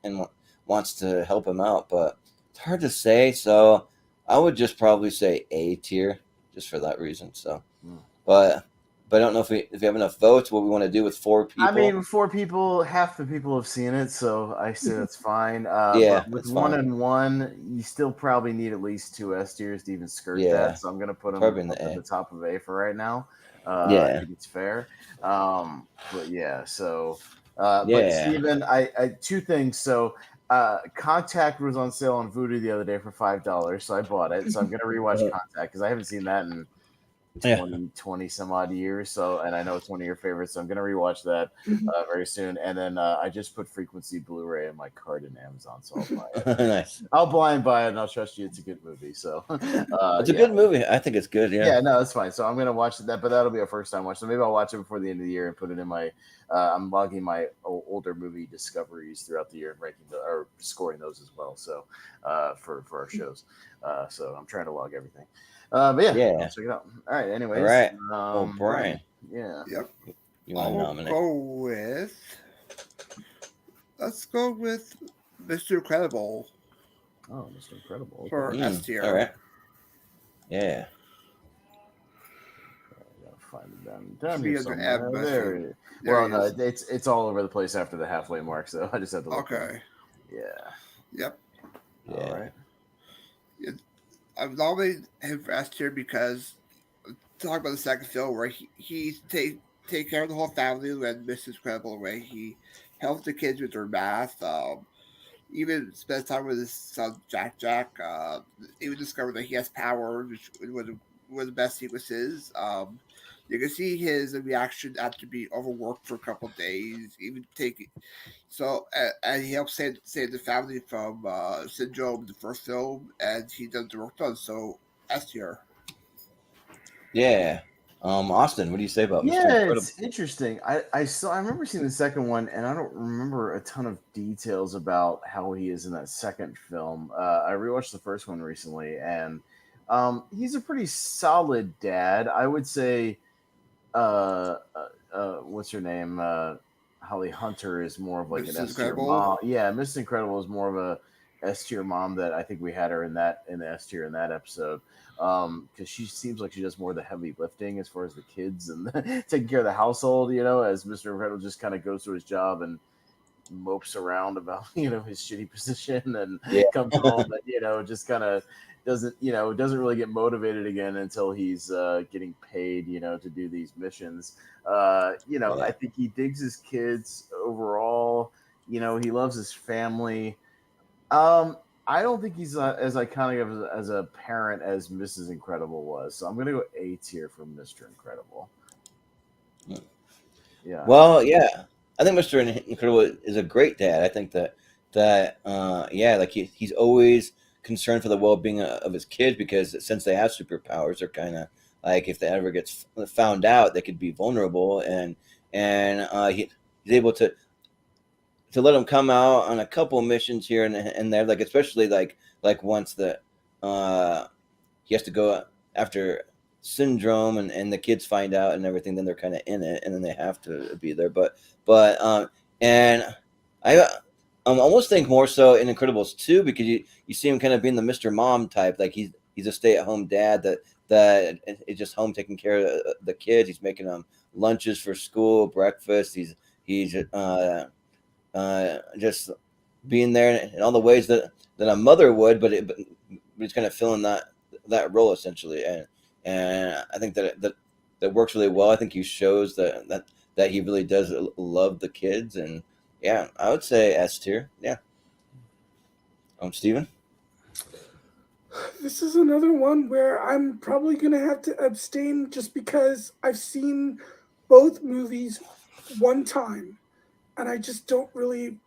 and wants to help him out, but it's hard to say. So I would just probably say A tier just for that reason. So, but I don't know if we have enough votes. What we want to do with 4 people? I mean, 4 people, half the people have seen it, so I say that's fine. Yeah, but with that's 1 fine. and 1, you still probably need at least 2 S tiers to even skirt Yeah, that. So I'm gonna put them probably in up the at A. the top of A for right now. I Yeah, think it's fair. But yeah, so but yeah. Steven, I 2 things. So Contact was on sale on Vudu the other day for $5, so I bought it. So I'm gonna rewatch Contact because I haven't seen that in Yeah. 20 some odd years. So, and I know it's one of your favorites, so I'm gonna rewatch that very soon. And then I just put Frequency Blu-ray in my cart in Amazon, so I'll buy it. Nice. I'll blind buy it, and I'll trust you. It's a good movie. So It's a yeah. good movie. I think it's good. Yeah, no, that's fine. So I'm gonna watch that, but that'll be a first time watch. So maybe I'll watch it before the end of the year and put it in my. I'm logging my older movie discoveries throughout the year and ranking or scoring those as well. So for our shows, so I'm trying to log everything. But yeah, I'll check it out. All right. Anyways, All right. Brian. Brian. Yeah. Yep. You want to I'll nominate? go with. Let's go with Mr. Incredible Oh, Mr. Incredible. Okay. for S tier. All right. Yeah. I gotta find it down Should be here under somewhere. M, There it is. There Well, it no, is. it's all over the place after the halfway mark, so I just had to look. Okay. Yeah. Yep. Yeah. All right. I've nominated him for S tier because talk about the second film where he take care of the whole family when Mrs. Incredible away. He helps the kids with their math. Even spends time with his son Jack. Even discovered that he has powers, which was one of the best sequences. You can see his reaction after being overworked for a couple of days. Even taking and he helps save the family from syndrome in the first film, and he does the work done. So S tier. Yeah. Austin, what do you say about Mr. Yeah, Incredible? it's interesting. I remember seeing the second one, and I don't remember a ton of details about how he is in that second film. I rewatched the first one recently, and he's a pretty solid dad. I would say. What's her name? Holly Hunter is more of like an Mrs. S tier Incredible? mom. Yeah, Mrs. Incredible is more of a S tier mom that I think we had her in the S tier in that episode. Because she seems like she does more of the heavy lifting as far as the kids and taking care of the household, as Mr. Incredible just kind of goes to his job and mopes around about his shitty position and comes home and just kind of doesn't really get motivated again until he's getting paid to do these missions. I think he digs his kids overall. He loves his family. I don't think he's as iconic as a parent as Mrs. Incredible was, so I'm gonna go A tier for Mr. Incredible. Yeah. Well, yeah, I think Mr. Incredible is a great dad. I think that like he's always concerned for the well-being of his kids because since they have superpowers, they're kind of like if they ever gets found out, they could be vulnerable, and he's able to let them come out on a couple missions here and there, like especially like once the he has to go after Syndrome and the kids find out and everything, then they're kind of in it and then they have to be there. But and I almost think more so in Incredibles 2 because you see him kind of being the Mr. Mom type, like he's a stay-at-home dad that is just home taking care of the kids. He's making them lunches for school, breakfast. He's just being there in all the ways that a mother would, but he's kind of filling that role essentially, and I think that works really well. I think he shows that he really does love the kids, and yeah, I would say S tier. Yeah. Steven? This is another one where I'm probably gonna have to abstain just because I've seen both movies one time, and I just don't really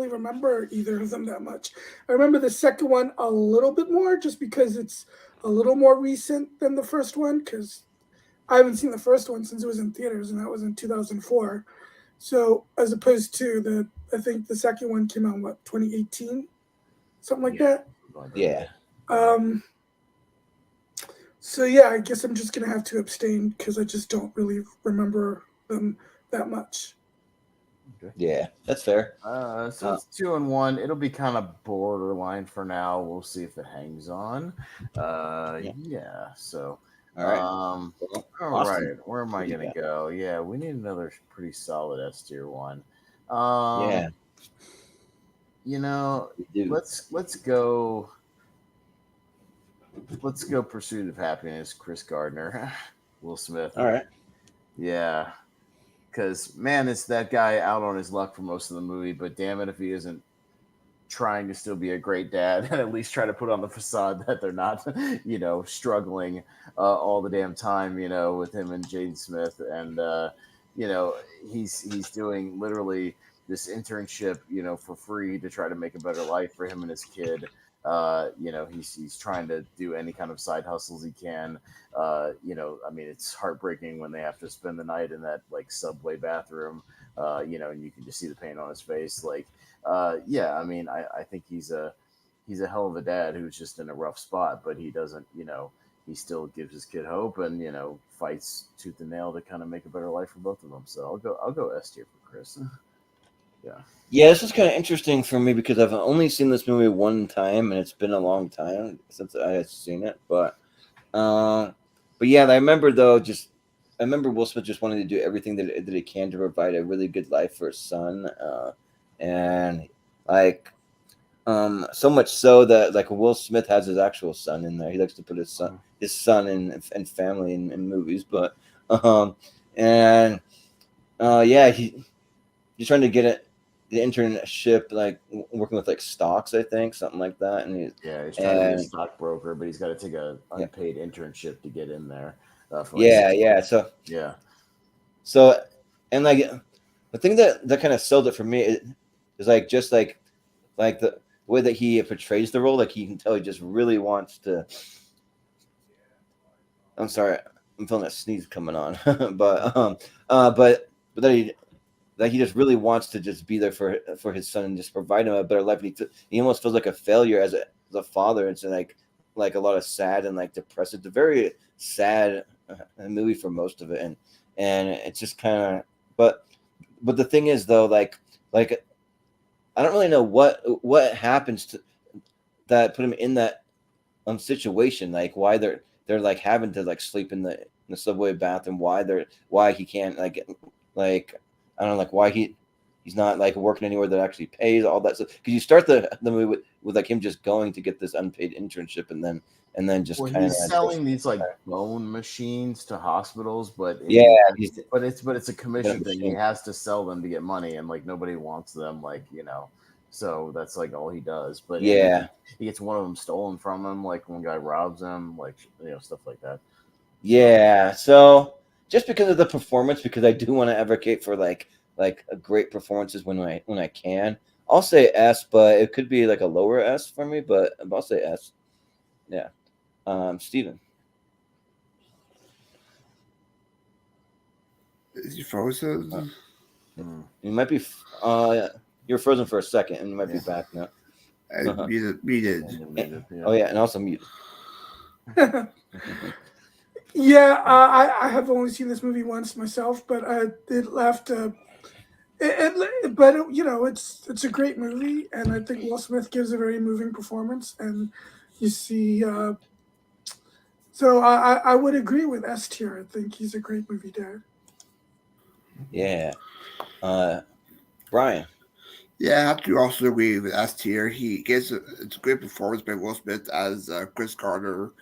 remember either of them that much. I remember the second one a little bit more just because it's a little more recent than the first one, because I haven't seen the first one since it was in theaters, and that was in 2004. So as opposed to I think the second one came out, what, 2018? Something like that. Yeah. So yeah, I guess I'm just gonna have to abstain because I just don't really remember them that much. Yeah, that's fair. So it's 2-1. It'll be kind of borderline for now. We'll see if it hangs on. Yeah. So, All right. all Austin, right. Where am I what do you gonna got? go? Yeah, we need another pretty solid S tier one. Yeah, You know, we do. let's go. Let's go. Pursuit of Happiness. Chris Gardner, Will Smith. All right. Yeah. Because man, it's that guy out on his luck for most of the movie. But damn it, if he isn't trying to still be a great dad and at least try to put on the facade that they're not, struggling all the damn time, with him and Jaden Smith, and he's doing literally this internship, for free to try to make a better life for him and his kid. He's trying to do any kind of side hustles he can. I mean, it's heartbreaking when they have to spend the night in that like subway bathroom, and you can just see the pain on his face. Like, I mean, I think he's a hell of a dad who's just in a rough spot, but he doesn't, he still gives his kid hope and, fights tooth and nail to kind of make a better life for both of them. So I'll go S tier for Chris. Yeah. Yeah, this is kind of interesting for me because I've only seen this movie one time, and it's been a long time since I had seen it. But yeah, I remember Will Smith just wanting to do everything that he can to provide a really good life for his son, and like so much so that like Will Smith has his actual son in there. He likes to put his son and family in movies, but and yeah, he's trying to get it. The internship, like working with like stocks, I think, something like that. And he's trying to be a stockbroker, but he's got to take an unpaid internship to get in there. So, and like the thing that kind of sold it for me is like just like the way that he portrays the role. Like you can tell he just really wants to. I'm sorry, I'm feeling a sneeze coming on, but that he just really wants to just be there for his son and just provide him a better life. And he almost feels like a failure as a father. It's like a lot of sad and like depressed. It's a very sad movie for most of it, and it's just kind of. But the thing is though, like I don't really know what happens to that put him in that situation. Like why they're like having to like sleep in the subway bathroom. Why he can't like. I don't know, like why he's not like working anywhere that actually pays all that stuff. Because you start the movie with like him just going to get this unpaid internship and then just kind of he's selling these like bone machines to hospitals, but it's a commission thing. He has to sell them to get money, and like nobody wants them, like so that's like all he does. But he gets one of them stolen from him, like one guy robs him, like stuff like that. Yeah, so. Just because of the performance, because I do want to advocate for like a great performances when I can. I'll say S, but it could be like a lower S for me, but I'll say S. Yeah. Steven. Is he frozen? You might be you're frozen for a second and you might be back now. Muted. Oh yeah, and also muted. Yeah, I have only seen this movie once myself, but it left. But it's a great movie, and I think Will Smith gives a very moving performance, and you see. So I would agree with S tier. I think he's a great movie dad. Yeah, Brian. Yeah, I have to also agree with S tier. It's a great performance by Will Smith as Chris Gardner.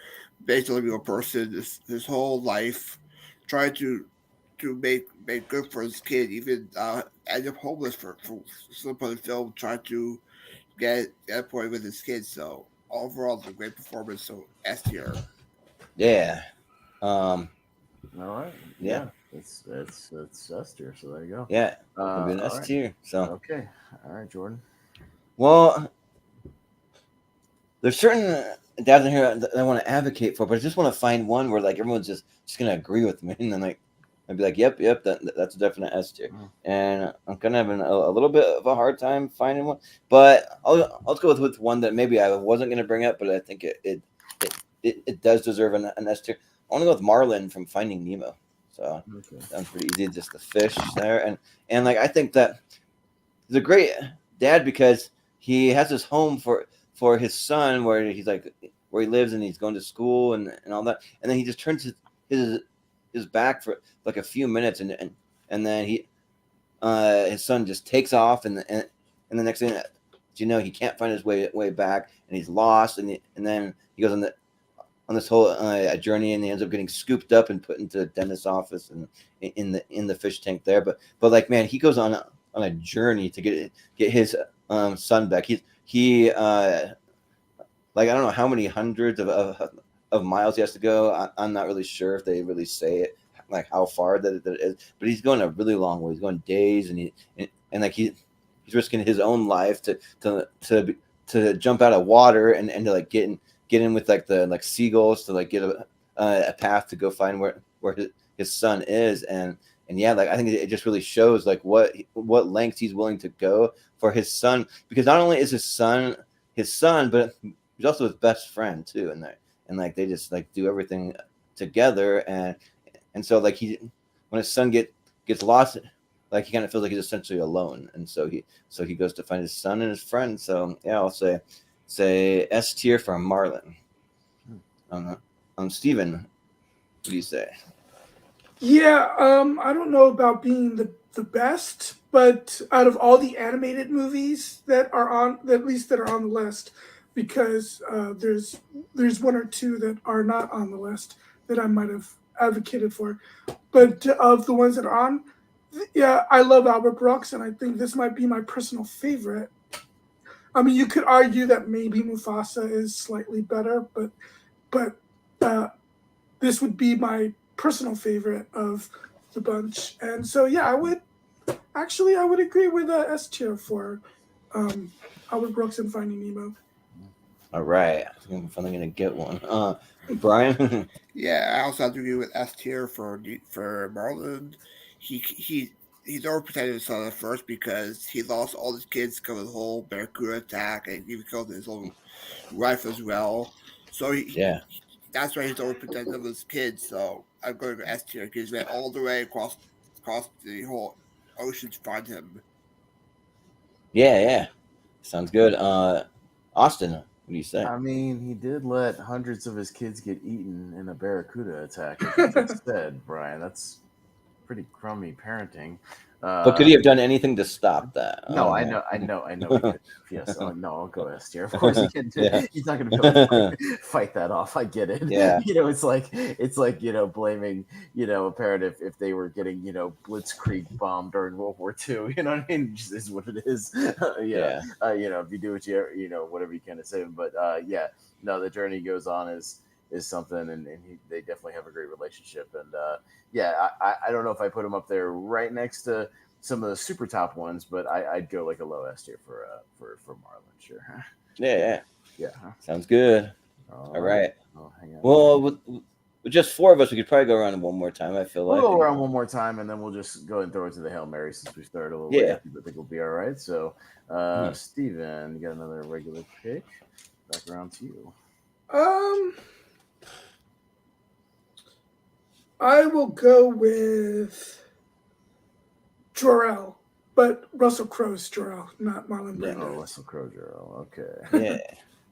Basically, a real person, his whole life, trying to make good for his kid, even end up homeless for some part of the film, trying to get a point with his kids. So overall, it's a great performance. So S tier. Yeah. All right. Yeah. It's S tier. So there you go. Yeah. It'll be an All S right. tier. So Okay. All right, Jordan. well, there's certain dads in here that I want to advocate for, but I just want to find one where like everyone's just gonna agree with me, and then like I'd be like, yep, that's a definite S tier. And I'm kind of having a little bit of a hard time finding one, but I'll go with one that maybe I wasn't gonna bring up, but I think it does deserve an S tier. I want to go with Marlin from Finding Nemo. So sounds pretty easy, just the fish there, and like I think that he's a great dad because he has this home for his son where he's like where he lives and he's going to school and all that, and then he just turns his back for like a few minutes and then his son just takes off and the next thing you know, he can't find his way back and he's lost and then he goes on this whole journey and he ends up getting scooped up and put into the dentist's office and in the fish tank there, but like man, he goes on a journey to get his son back. He like I don't know how many hundreds of miles he has to go. I'm not really sure if they really say it, like how far that it is, but he's going a really long way. He's going days, and like he's risking his own life to jump out of water and to like get in with like the like seagulls to like get a path to go find where his son is, and yeah, like I think it just really shows like what lengths he's willing to go for his son, because not only is his son, but he's also his best friend too, and like they just like do everything together, and so like when his son gets lost, like he kind of feels like he's essentially alone, and so he goes to find his son and his friend. So yeah, I'll say S tier for Marlin. Steven, what do you say? Yeah, I don't know about being the best, but out of all the animated movies that are on, at least that are on the list, because there's one or two that are not on the list that I might have advocated for, but of the ones that are on, yeah, I love Albert Brooks, and I think this might be my personal favorite. I mean, you could argue that maybe Mufasa is slightly better, but this would be my personal favorite of the bunch. And so, yeah, I would agree with S tier for Albert Brooks and Finding Nemo. All right, I'm finally gonna get one. Brian. Yeah, I also have to agree with S tier for Marlon. He's overprotected his son at first because he lost all his kids because of the whole Barracuda attack, and he killed his own wife as well. So Yeah. that's why he's overprotective of his kids. So I'm going to S tier because he went all the way across the whole ocean to find him. Yeah. Sounds good. Austin, what do you say? I mean, he did let hundreds of his kids get eaten in a barracuda attack. Like you just said, Brian, that's pretty crummy parenting. But could he have done anything to stop that? No, I know. He could. Yes. No, I'll go S tier. Of course he can. Yeah. He's not going to be able to fight that off. I get it. Yeah. It's like blaming a parent if they were getting blitzkrieg bombed during World War II. You know what I mean? It just is what it is. Yeah. If you do what whatever you can to save him. But no, the journey goes on is something, and they definitely have a great relationship. And I don't know if I put him up there right next to some of the super top ones, but I'd go like a low S tier for Marlon, sure. Yeah. Yeah. Sounds good. All right. Oh, hang on. Well, with just four of us, we could probably go around one more time. I feel like we'll go around one more time, and then we'll just go and throw it to the Hail Mary since we started a little late. I think we'll be all right. So, Steven, you got another regular pick. Back around to you. I will go with Jor-El, but Russell Crowe's Jor-El, not Marlon Brando. Oh, Russell Crowe Jor-El. Okay. Yeah.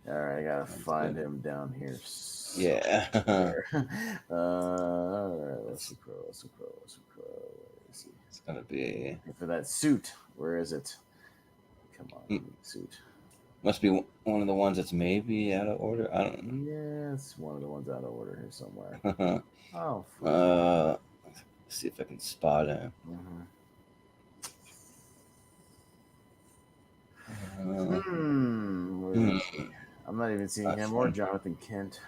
All right, I gotta find him down here. Yeah. All right, Russell Crowe. Where is he? It's gonna be for that suit. Where is it? Come on, suit. Must be one of the ones that's maybe out of order. I don't know. Yeah, it's one of the ones out of order here somewhere. Let's see if I can spot him. I'm not even seeing him or Jonathan Kent.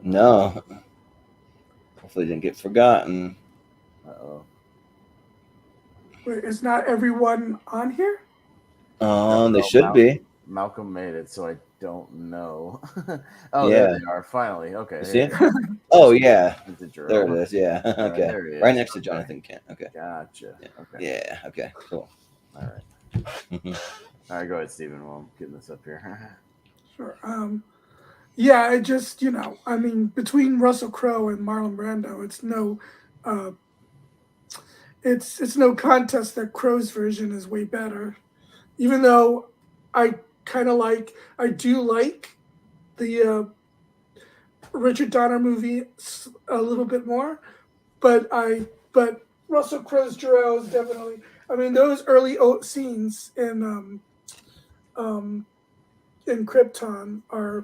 No. Hopefully, he didn't get forgotten. Uh-oh. Wait, is not everyone on here? They should be. Malcolm made it, so I don't know. Oh, Yeah. there they are. Finally. Okay. You see it? Oh, yeah. There it is. Yeah. Okay. there he is. Right next to Okay. Jonathan Kent. Okay. Gotcha. Yeah. Okay. Yeah. Okay. Cool. All right. All right, go ahead, Stephen. While I'm getting this up here. Sure. Yeah, I just, I mean, between Russell Crowe and Marlon Brando, it's no contest that Crowe's version is way better. Even though I do like the Richard Donner movie a little bit more, but Russell Crowe's Jor-El is definitely. I mean, those early scenes in Krypton are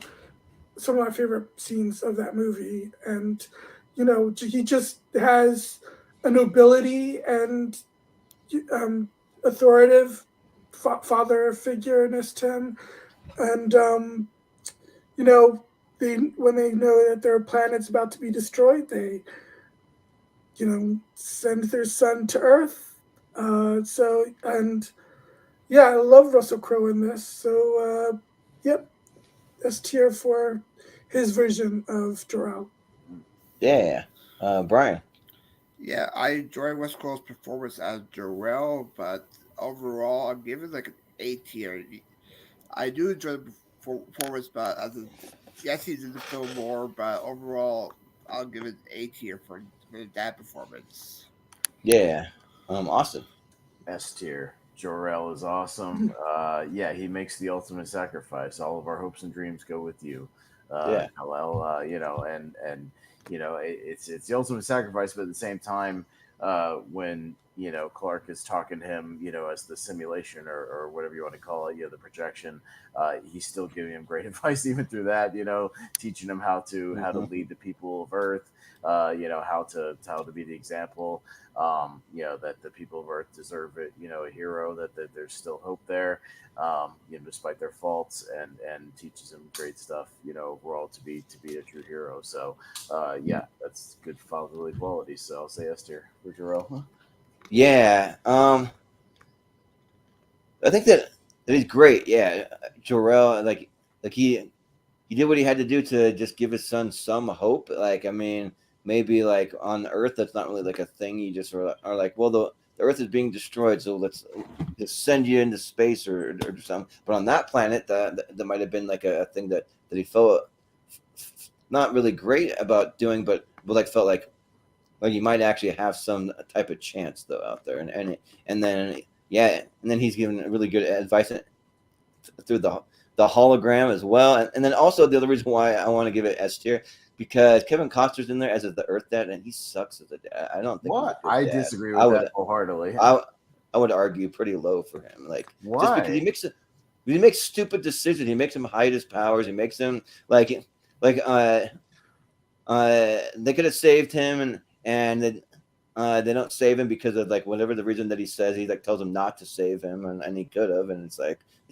some of my favorite scenes of that movie, and he just has a nobility and authoritative father figure-ness to him, and when they know that their planet's about to be destroyed, they send their son to Earth. Yeah, I love Russell Crowe in this. So yep, S tier for his version of Jor-El. Yeah. Brian. Yeah, I enjoy West Coast's performance as Jor-El, but overall, I'm giving like an A tier. I do enjoy the performance, but yes, he's in the film more, but overall, I'll give it an A tier for that performance. Yeah. Austin. S tier. Jor-El is awesome. Yeah, he makes the ultimate sacrifice. All of our hopes and dreams go with you. Yeah. Kal-El, and it's the ultimate sacrifice, but at the same time, when Clark is talking to him, as the simulation or whatever you want to call it, the projection, he's still giving him great advice even through that, teaching him how to lead the people of Earth, how to be the example, that the people of Earth deserve it, a hero, that there's still hope there, despite their faults, and teaches them great stuff, overall to be a true hero. So yeah, that's good fatherly quality. So I'll say S tier for Jor-El. Yeah. I think that he's great. Yeah. Jor-El, like he did what he had to do to just give his son some hope. Like, I mean, maybe like on Earth, that's not really like a thing. You just are like, well, the Earth is being destroyed, so let's just send you into space or something. But on that planet, that might have been like a thing that he felt not really great about doing, but like felt like you might actually have some type of chance though out there, and then he's given really good advice through the hologram as well, and then also the other reason why I want to give it S tier, because Kevin Costner's in there as the Earth Dad, and he sucks as a dad. I don't think. What? I disagree with that wholeheartily. I would argue pretty low for him, like why? Just because he makes stupid decisions. He makes him hide his powers. He makes him like they could have saved him, and they don't save him because of like whatever the reason that he says. He like tells them not to save him, and he could have, and it's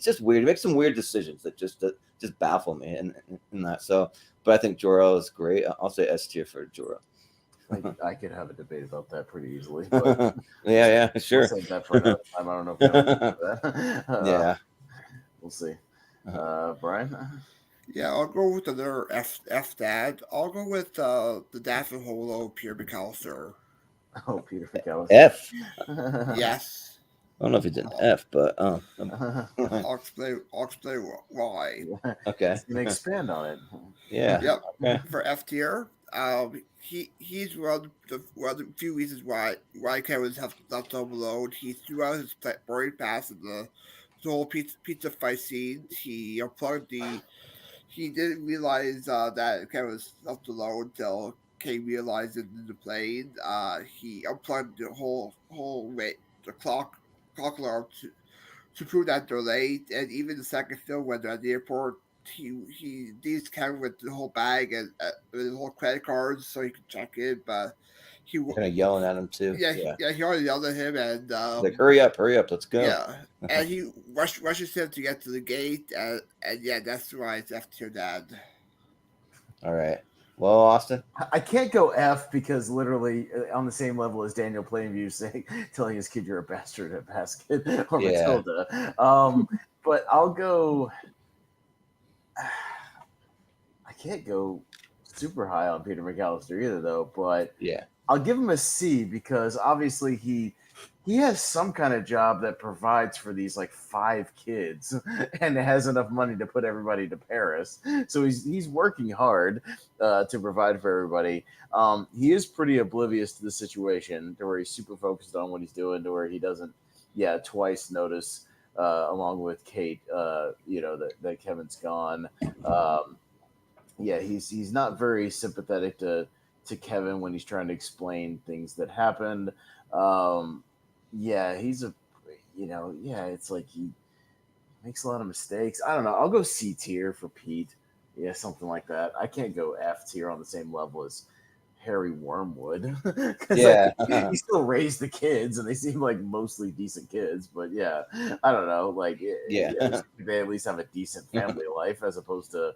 just weird. He makes some weird decisions that just baffle me in that. So, but I think Jor-El is great. I'll say S tier for Jor-El. I could have a debate about that pretty easily. But yeah, sure. We'll save that for another time. I don't know if we have that. Yeah, we'll see. Brian. Yeah, I'll go with another F dad. I'll go with the dad from Holo, Peter McAllister. Oh, Peter McAllister. F. Yes. I don't know if it's an F, but I'll explain why. Okay. Expand on it. Yeah. Yep. Okay. For F tier, he's one of the few reasons why Ken was left home alone. He threw out his boarding pass in the whole pizza fight scene. He unplugged He didn't realize that Ken was left alone until Kane realized it in the plane. He unplugged the whole the clock alarm to prove that they're late. And even the second film, when they're at the airport, he needs Ken with the whole bag and with the whole credit cards so he can check in. But he kind of yelling at him too. he already yelled at him, and Like, hurry up, let's go. yeah, and he rushes him to get to the gate, and yeah, that's why it's F tier dad. All right. Well, Austin. I can't go F because literally on the same level as Daniel Plainview saying, telling his kid you're a bastard at basket or Matilda. But I'll go. I can't go super high on Peter McAllister either, though. But yeah, I'll give him a C because obviously he has some kind of job that provides for these like 5 kids and has enough money to put everybody to Paris. So he's working hard to provide for everybody. He is pretty oblivious to the situation to where he's super focused on what he's doing to where he doesn't, twice notice along with Kate, that Kevin's gone. He's not very sympathetic to Kevin when he's trying to explain things that happened. He's it's like he makes a lot of mistakes. I don't know. I'll go C tier for Pete. Yeah, something like that. I can't go F tier on the same level as Harry Wormwood. Yeah. He still raised the kids and they seem like mostly decent kids, but yeah, I don't know. Like, they at least have a decent family life as opposed to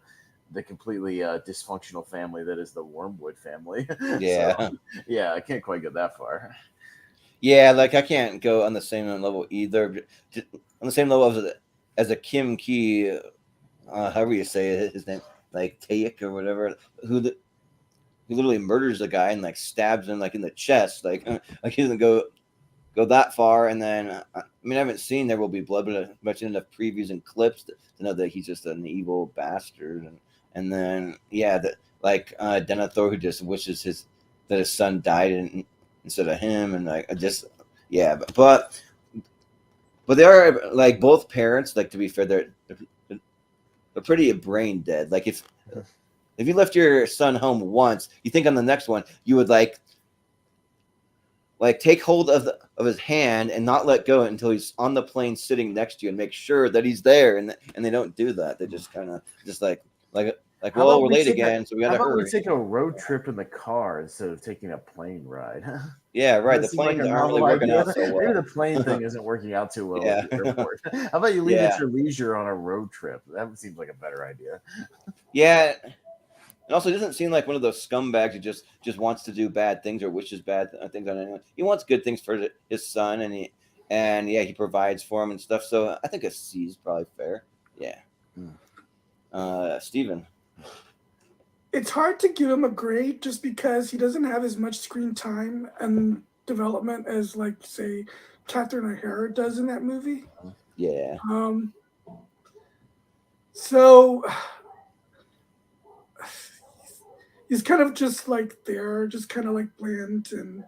the completely dysfunctional family that is the Wormwood family. Yeah. So, I can't quite get that far. Yeah, like I can't go on the same level either. Just on the same level as a Kim Ki, however you say it, his name, like Taek or whatever, who literally murders a guy and like stabs him like in the chest, like he doesn't go that far. And then I haven't seen There Will Be Blood, but I've mentioned enough previews and clips to know that he's just an evil bastard. And then Denethor, who just wishes that his son died instead of him, and like but they are like both parents. Like, to be fair, they're pretty brain dead. Like if you left your son home once, you think on the next one you would like take hold of his hand and not let go until he's on the plane sitting next to you and make sure that he's there. And they don't do that. They just kind of just like well, we're late again, so we gotta hurry. How about we take a road trip in the car instead of taking a plane ride? Yeah, right. The planes aren't really working out so well. Maybe the plane thing isn't working out too well at the airport. How about you leave at your leisure on a road trip? That seems like a better idea. Yeah. And also, it doesn't seem like one of those scumbags who just wants to do bad things or wishes bad things on anyone. He wants good things for his son, and he provides for him and stuff. So I think a C is probably fair. Yeah. Steven. It's hard to give him a grade just because he doesn't have as much screen time and development as, like, say, Catherine O'Hara does in that movie. Yeah. So he's kind of just like there, just kind of like bland and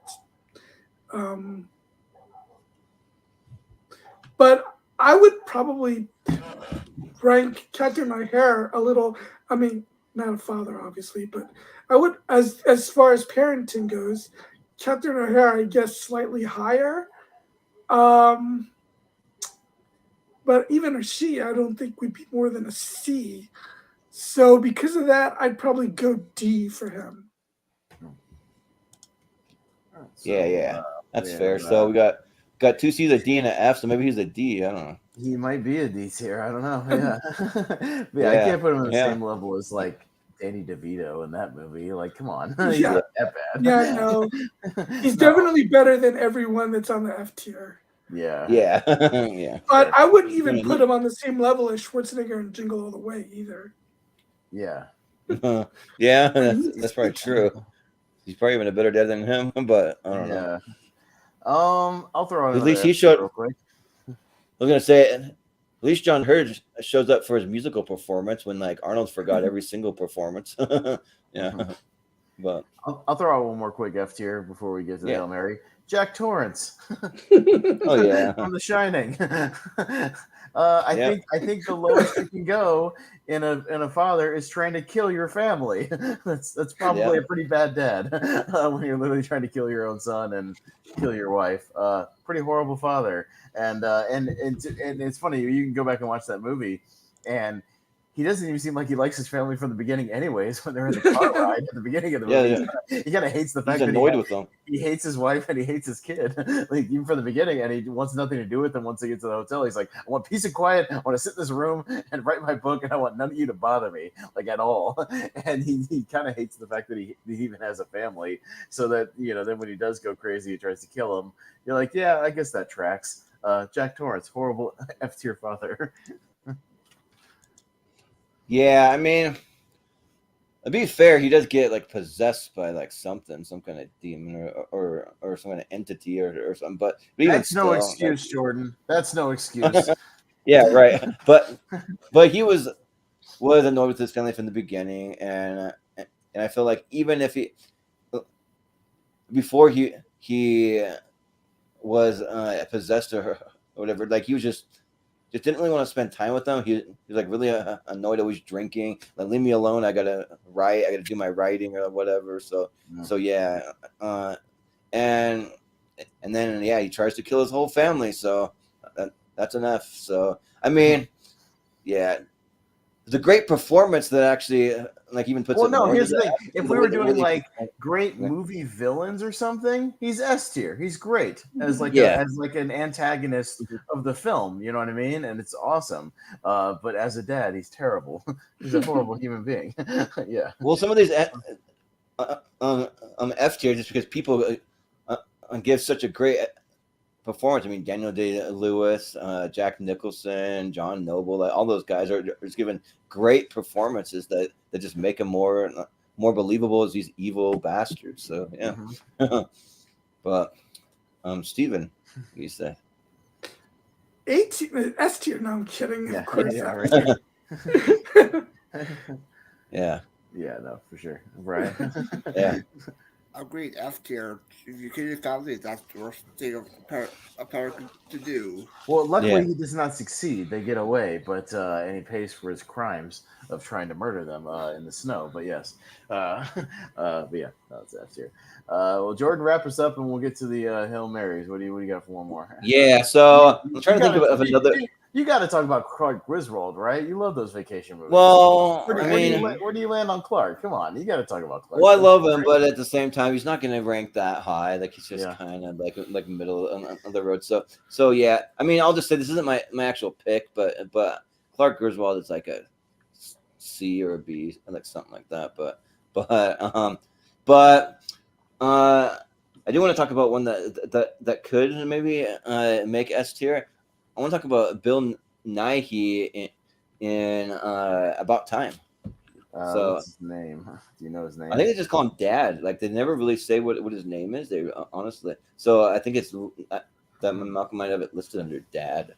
but I would probably rank Catherine O'Hara a little, not a father, obviously, but I would, as far as parenting goes, Catherine O'Hara, I guess, slightly higher. But even a she, I don't think would be more than a C. So because of that, I'd probably go D for him. Yeah. That's fair. So we got 2 C's, a D, and an F. So maybe he's a D. I don't know. He might be a D tier. I don't know. Yeah. I can't put him on the same level as like Danny DeVito in that movie. Like, come on. He's not that bad. Yeah, I know. He's definitely better than everyone that's on the F tier. Yeah. Yeah. But I wouldn't even put him on the same level as Schwarzenegger and Jingle All the Way either. Yeah. Yeah, that's probably true. He's probably even a better dad than him, but I don't know. I'll throw it. At least he showed. Real quick. I was gonna say, at least John Hurt shows up for his musical performance when like Arnold forgot every single performance. Yeah, but I'll throw out one more quick F tier before we get to the Hail Mary. Jack Torrance. Oh yeah, from The Shining. I think the lowest you can go in a father is trying to kill your family. That's probably a pretty bad dad when you're literally trying to kill your own son and kill your wife. Pretty horrible father. And it's funny, you can go back and watch that movie, and he doesn't even seem like he likes his family from the beginning, anyways. When they're in the car ride at the beginning of the movie, he kind of hates the fact He's that annoyed with them. he hates his wife and he hates his kid, like even from the beginning, and he wants nothing to do with them. Once they get to the hotel, he's like, I want peace and quiet. I want to sit in this room and write my book, and I want none of you to bother me, like at all. And he kind of hates the fact that he even has a family, so that then when he does go crazy, he tries to kill him. You're like, yeah, I guess that tracks. Jack Torrance, horrible F tier father. Yeah, I mean, to be fair, he does get like possessed by like something, some kind of demon or some kind of entity or something. But even That's no excuse, Jordan. That's no excuse. Yeah, right. But he was annoyed with his family from the beginning, and I feel like even if before he was possessed or whatever, like he was just didn't really want to spend time with them. He was like really annoyed, always drinking. Like, leave me alone. I gotta write. I gotta do my writing or whatever. So yeah, and then he tries to kill his whole family. So that's enough. So I mean, yeah, it's a great performance that actually like even puts. Well, no, here's the thing. If we were doing like great movie villains or something, he's S tier. He's great as like an antagonist of the film. You know what I mean? And it's awesome. But as a dad, he's terrible. He's a horrible human being. Yeah. Well, some of these F tier just because people give such a great performance. I mean, Daniel Day-Lewis, Jack Nicholson, John Noble, like, all those guys are just giving great performances that just make them more believable as these evil bastards. So yeah. But Steven, what do you say? S tier. No, I'm kidding. Yeah, of course. Yeah. Yeah, no, for sure. Right. Yeah. Agreed. F tier. If you kill your family, that's the worst thing a parent to do. Well, luckily he does not succeed. They get away, but and he pays for his crimes of trying to murder them in the snow. But yes, but yeah, that's F tier. Well, Jordan, wrap us up, and we'll get to the Hail Marys. What do you got for one more? Yeah. So I'm trying to think of another. You got to talk about Clark Griswold, right? You love those vacation movies. Well, where do you land on Clark? Come on, you got to talk about Clark. Well, I love him, but at the same time, he's not going to rank that high. Like, he's just kind of like middle of the road. So yeah. I mean, I'll just say this isn't my actual pick, but Clark Griswold is like a C or a B, like something like that. But I do want to talk about one that could maybe make S tier. I want to talk about Bill Nighy in About Time. So what's his name? Do you know his name? I think they just call him Dad. Like, they never really say what his name is. They honestly. So I think it's that Malcolm might have it listed under Dad.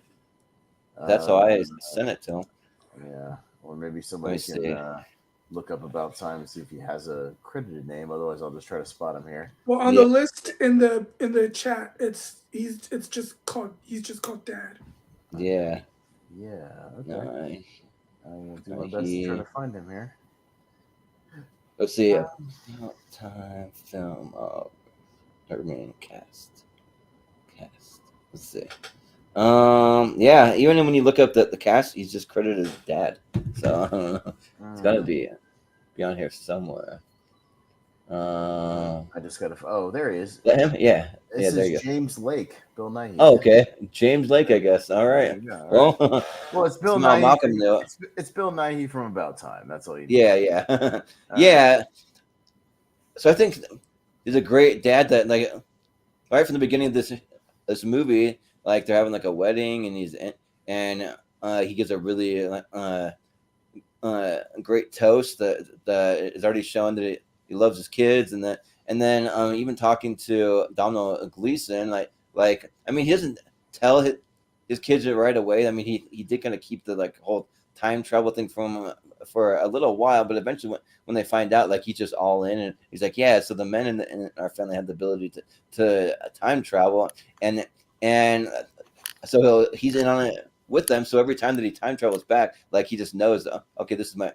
That's how I sent it to him. Yeah, or maybe somebody can look up About Time and see if he has a credited name. Otherwise, I'll just try to spot him here. Well, on the list in the chat, he's just called Dad. Yeah. Yeah. Okay. I will do my best to try to find him here. Let's see. About Time film of remaining cast. Let's see. Yeah. Even when you look up the cast, he's just credited as Dad. So I don't know. It's got to be on here somewhere. I just got to. Oh, there he is. Is that him? Yeah. This there is you go. James Lake, Bill Nighy. Oh, okay. James Lake, I guess. All right. Well, it's Bill Nighy. Malcolm, it's Bill Nighy from About Time. That's all you need. Yeah. Yeah. So I think he's a great dad that, like, right from the beginning of this movie, like, they're having like a wedding, and he gives a really great toast that is already showing that he loves his kids, and then even talking to Domhnall Gleeson, like I mean, he doesn't tell his kids it right away. I mean, he did kind of keep the like whole time travel thing from for a little while, but eventually when they find out, like, he's just all in, and he's like, yeah, so the men in our family have the ability to time travel, and so he's in on it with them. So every time that he time travels back, like, he just knows, okay, this is my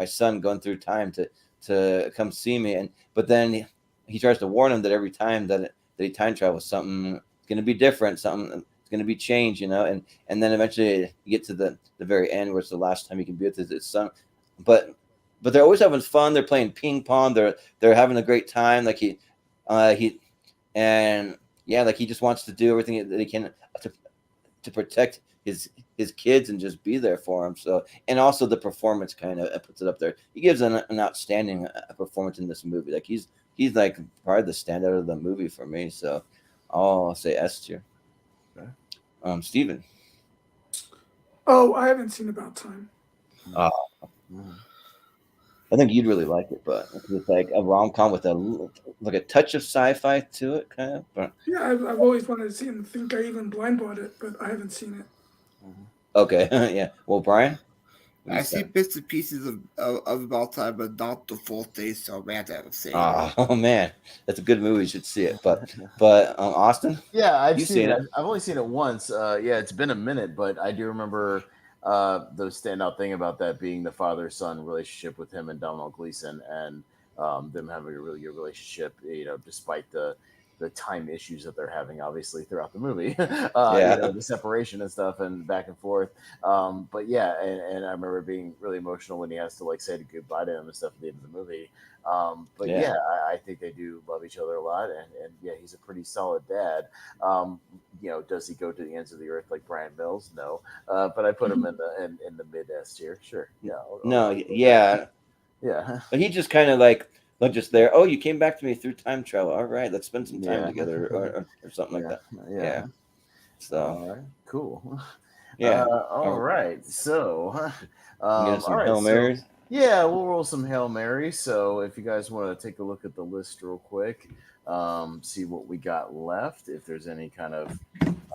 son going through time to come see me, but then he tries to warn him that every time that he time travels, something is going to be different, something it's going to be change, and then eventually you get to the very end where it's the last time he can be with his son, but they're always having fun. They're playing ping pong. They're having a great time. Like he and yeah, like he just wants to do everything that he can to protect his kids and just be there for him. So, and also the performance kind of puts it up there. He gives an outstanding performance in this movie. Like he's like probably the standout of the movie for me. So I'll say S tier. Okay. Steven. Oh, I haven't seen About Time. I think you'd really like it, but it's like a rom-com with a touch of sci-fi to it, kind of. But yeah, I've always wanted to see it. And I think I even blind bought it, but I haven't seen it. Okay, yeah. Well, Brian, I see bits and pieces of About Time, but not the full thing. So man, I haven't seen it. Oh man, that's a good movie. You should see it. But Austin. Yeah, I've You've seen it. I've only seen it once. Yeah, it's been a minute, but I do remember the standout thing about that being the father-son relationship with him and Domhnall Gleeson, and them having a really good relationship. Despite the time issues that they're having, obviously throughout the movie, the separation and stuff, and back and forth. But yeah, and I remember being really emotional when he has to like say goodbye to him and stuff at the end of the movie. But yeah, I think they do love each other a lot, and yeah, he's a pretty solid dad. Does he go to the ends of the earth like Brian Mills? No, but I put him in the mid S tier. Sure, yeah. Yeah, but he just kind of like just there. Oh, you came back to me through time travel. All right, let's spend some time together, or something like that. Yeah. So all right, cool. Yeah. All right. So, some all right. Hail Marys. Yeah, we'll roll some Hail Mary. So if you guys want to take a look at the list real quick, see what we got left. If there's any kind of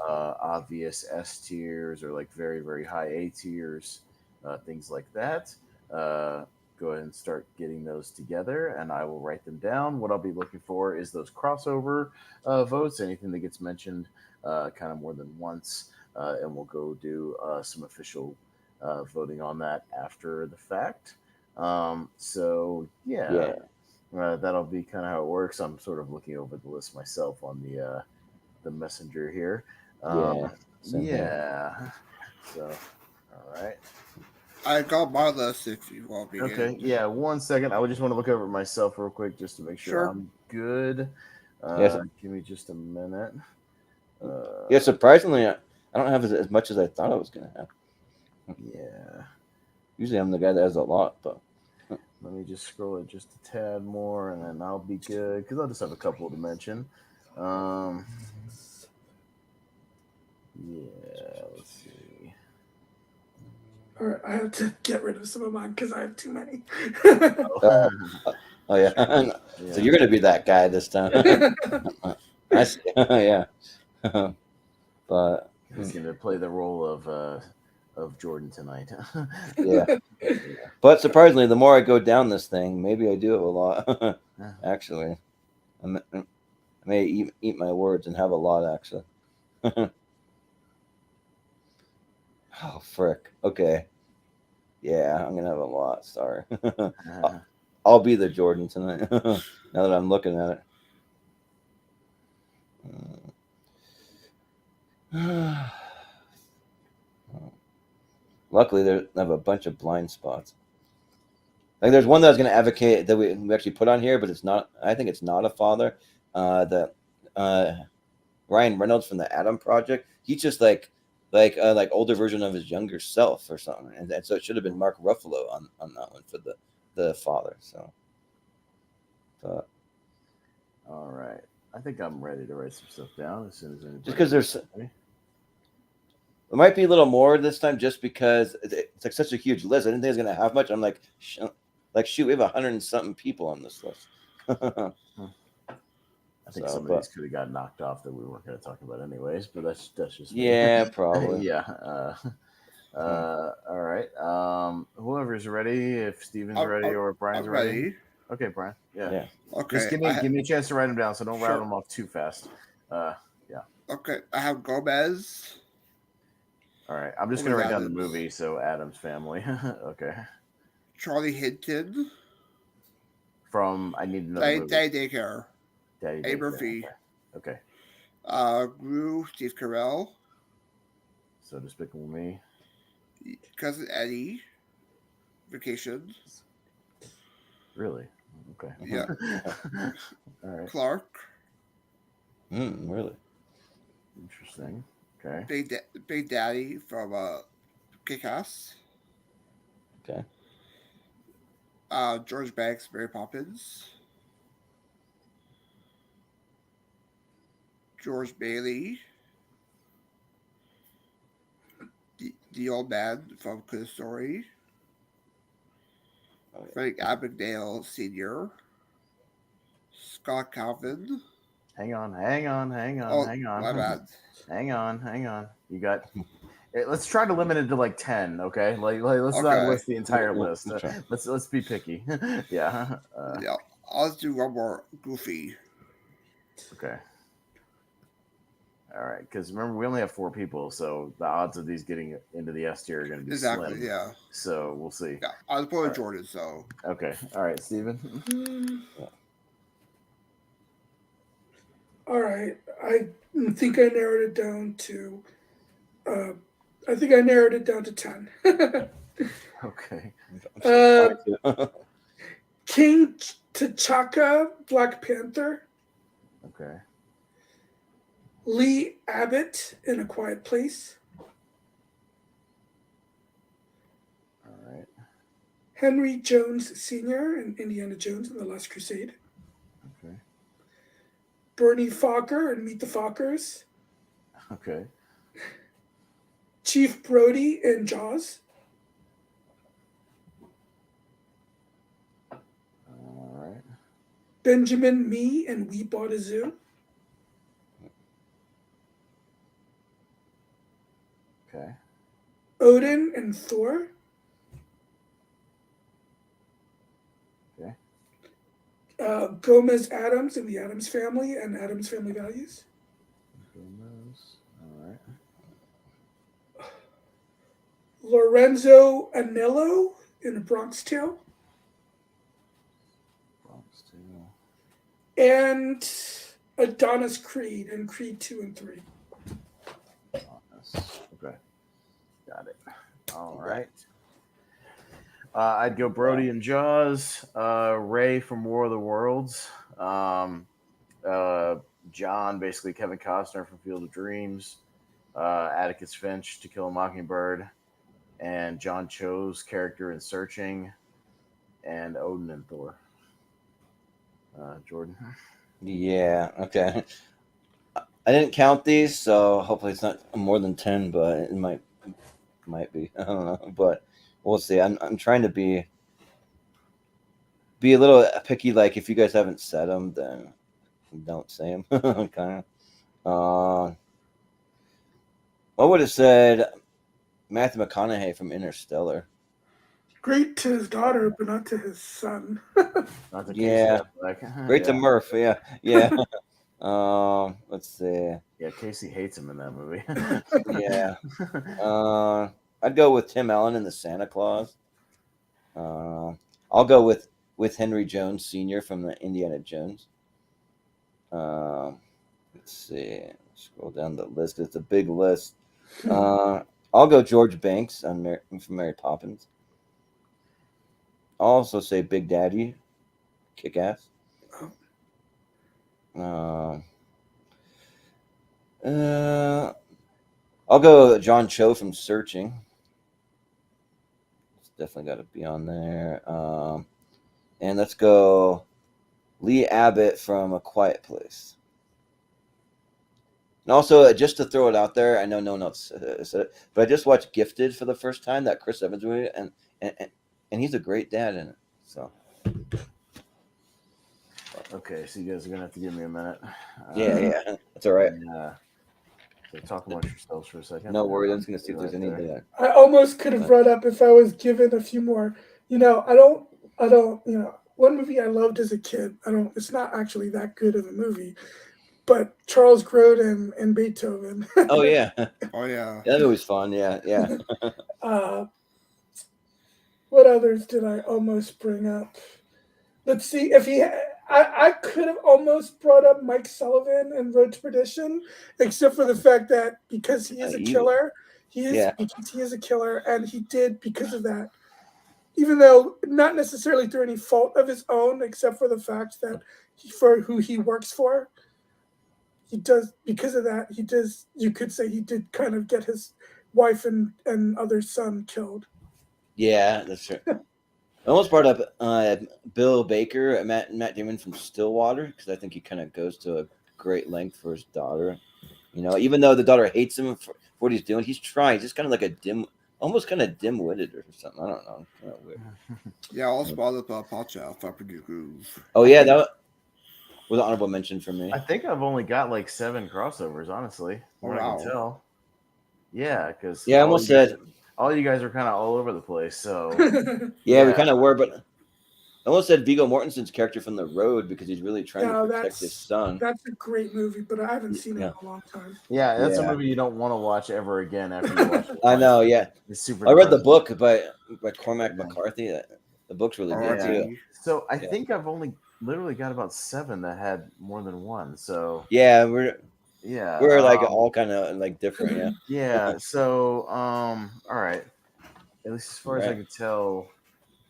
obvious S tiers or like very, very high A tiers, things like that, go ahead and start getting those together and I will write them down. What I'll be looking for is those crossover votes, anything that gets mentioned kind of more than once, and we'll go do some official voting on that after the fact. So that'll be kind of how it works. I'm sort of looking over the list myself on the messenger here. Yeah. So, all right. I got my list if you want me. Okay. Yeah. 1 second. I just want to look over it myself real quick just to make sure I'm good. Give me just a minute. Surprisingly, I don't have as much as I thought I was going to have. Yeah. Usually I'm the guy that has a lot, but let me just scroll it just a tad more, and then I'll be good because I'll just have a couple to mention. Yeah, let's see. All right, I have to get rid of some of mine because I have too many. Oh yeah. So you're going to be that guy this time. I see. Yeah. But he's going to play the role of Jordan tonight. Yeah. But surprisingly, the more I go down this thing, maybe I do have a lot. Actually, I may eat my words and have a lot. Actually. Oh frick. Okay. Yeah, I'm gonna have a lot. Sorry. I'll be the Jordan tonight. Now that I'm looking at it. Luckily, I have a bunch of blind spots. Like, there's one that I was going to advocate that we actually put on here, but it's not. I think it's not a father. Ryan Reynolds from the Adam Project. He's just like older version of his younger self or something, and so it should have been Mark Ruffalo on that one for the father. So, but all right, I think I'm ready to write some stuff down as soon as just because there's. It might be a little more this time, just because it's like such a huge list. I didn't think it was gonna have much. I'm like, shoot, we have 100 and something people on this list. I think some of these could have got knocked off that we weren't going to talk about anyways, but that's just me. Probably. Yeah. All right. Whoever's ready, if Steven's ready or Brian's ready. Okay, Brian. Yeah. Okay. Just give me a chance to write them down, so don't rattle them off too fast. Yeah. Okay, I have Gomez. All right, I'm just going to write down the movie, so Adam's Family. Okay. Charlie Hinton. From I Need Another Movie. Daddy Daycare. Daddy Murphy. Okay. Gru, Steve Carell. So Despicable Me. Cousin Eddie. Vacation. Really? Okay. Yeah. All right. Clark. Really? Interesting. Okay. Big Daddy from Kick-Ass. Okay. George Banks, Mary Poppins. George Bailey. The Old Man from Good Story. Oh, yeah. Frank Abagnale Sr. Scott Calvin. Hang on. Oh, Hang my bad. hang on. You got. Let's try to limit it to like 10. Okay. Let's not Okay. list the entire list. Okay. Let's be picky. Yeah. Yeah, I'll do one more. Goofy. Okay. All right, because remember we only have 4 people, so the odds of these getting into the S tier are going to be Exactly. slim. Yeah. So we'll see. Yeah. I was born All right. Jordan, so. Okay. All right, Steven. All right. I think I narrowed it down to. I think I narrowed it down to 10. Okay. King T'Chaka, Black Panther. Okay. Lee Abbott in A Quiet Place. All right. Henry Jones Sr. in Indiana Jones and the Last Crusade. Okay. Bernie Fokker in Meet the Fockers. Okay. Chief Brody in Jaws. All right. Benjamin Mee in We Bought a Zoo. Okay. Odin and Thor. Okay. Gomez Adams in The Addams Family and Addams Family Values. All right. Lorenzo Anello in A Bronx Tale. Bronx Tale. And Adonis Creed in Creed 2 and 3. Okay. Got it. All right. I'd go Brody and Jaws, Ray from War of the Worlds, John, basically Kevin Costner from Field of Dreams, Atticus Finch, To Kill a Mockingbird, and John Cho's character in Searching, and Odin and Thor. Jordan. Yeah. Okay. I didn't count these, so hopefully it's not more than 10, but it might be. I don't know, but we'll see. I'm trying to be a little picky. Like if you guys haven't said them, then don't say them. Kind of. I would have said Matthew McConaughey from Interstellar. Great to his daughter, but not to his son. Not the Yeah. Casey Affleck. Great to Murph. Yeah. Let's see. Yeah, Casey hates him in that movie. Yeah. I'd go with Tim Allen in The Santa Claus. I'll go with Henry Jones Sr. from the Indiana Jones. Let's see. Scroll down the list. It's a big list. I'll go George Banks from Mary Poppins. I'll also say Big Daddy, Kick-Ass. I'll go John Cho from Searching. It's definitely got to be on there. And let's go Lee Abbott from A Quiet Place. And also, just to throw it out there, I know no one else said it, but I just watched Gifted for the first time, that Chris Evans movie, and he's a great dad in it. So. Okay, so you guys are gonna have to give me a minute. Yeah, that's all right. So talk amongst yourselves for a second. No worries. I'm just gonna see if there's any there. I almost could have brought up if I was given a few more. I don't. One movie I loved as a kid. It's not actually that good of a movie, but Charles Grodin and Beethoven. Oh yeah. Oh yeah. That movie's fun. Yeah. What others did I almost bring up? Let's see if I could have almost brought up Mike Sullivan and Road to Perdition, except for the fact that because he is a killer, He is Yeah. because he is a killer, and he did because of that. Even though not necessarily through any fault of his own, except for the fact that for who he works for, he does because of that. He does. You could say he did kind of get his wife and other son killed. Yeah, that's true. I almost brought up Bill Baker, Matt Damon from Stillwater, because I think he kind of goes to a great length for his daughter. You know, even though the daughter hates him for what he's doing, he's trying. He's just kind of like almost kind of dim-witted or something. I don't know. Kind of weird. Yeah, I'll spot up Pacha, Flapper Groove. Oh yeah, that was an honorable mention for me. I think I've only got like 7 crossovers, honestly. Oh, What I wow. can tell. Yeah, because Yeah, I almost said. all you guys are kind of all over the place. So Yeah, we kind of were, but I almost said Viggo Mortensen's character from The Road because he's really trying to protect his son. That's a great movie, but I haven't seen it in a long time. Yeah, that's a Yeah. movie you don't want to watch ever again after you watch it. I know, yeah. It's super. I read the depressing. book by Cormac McCarthy. The book's really good Yeah. too. So I Yeah. think I've only literally got about 7 that had more than one. So Yeah, we're like all all kind of like different. Yeah. yeah. So all right. At least as far as I Right. could tell,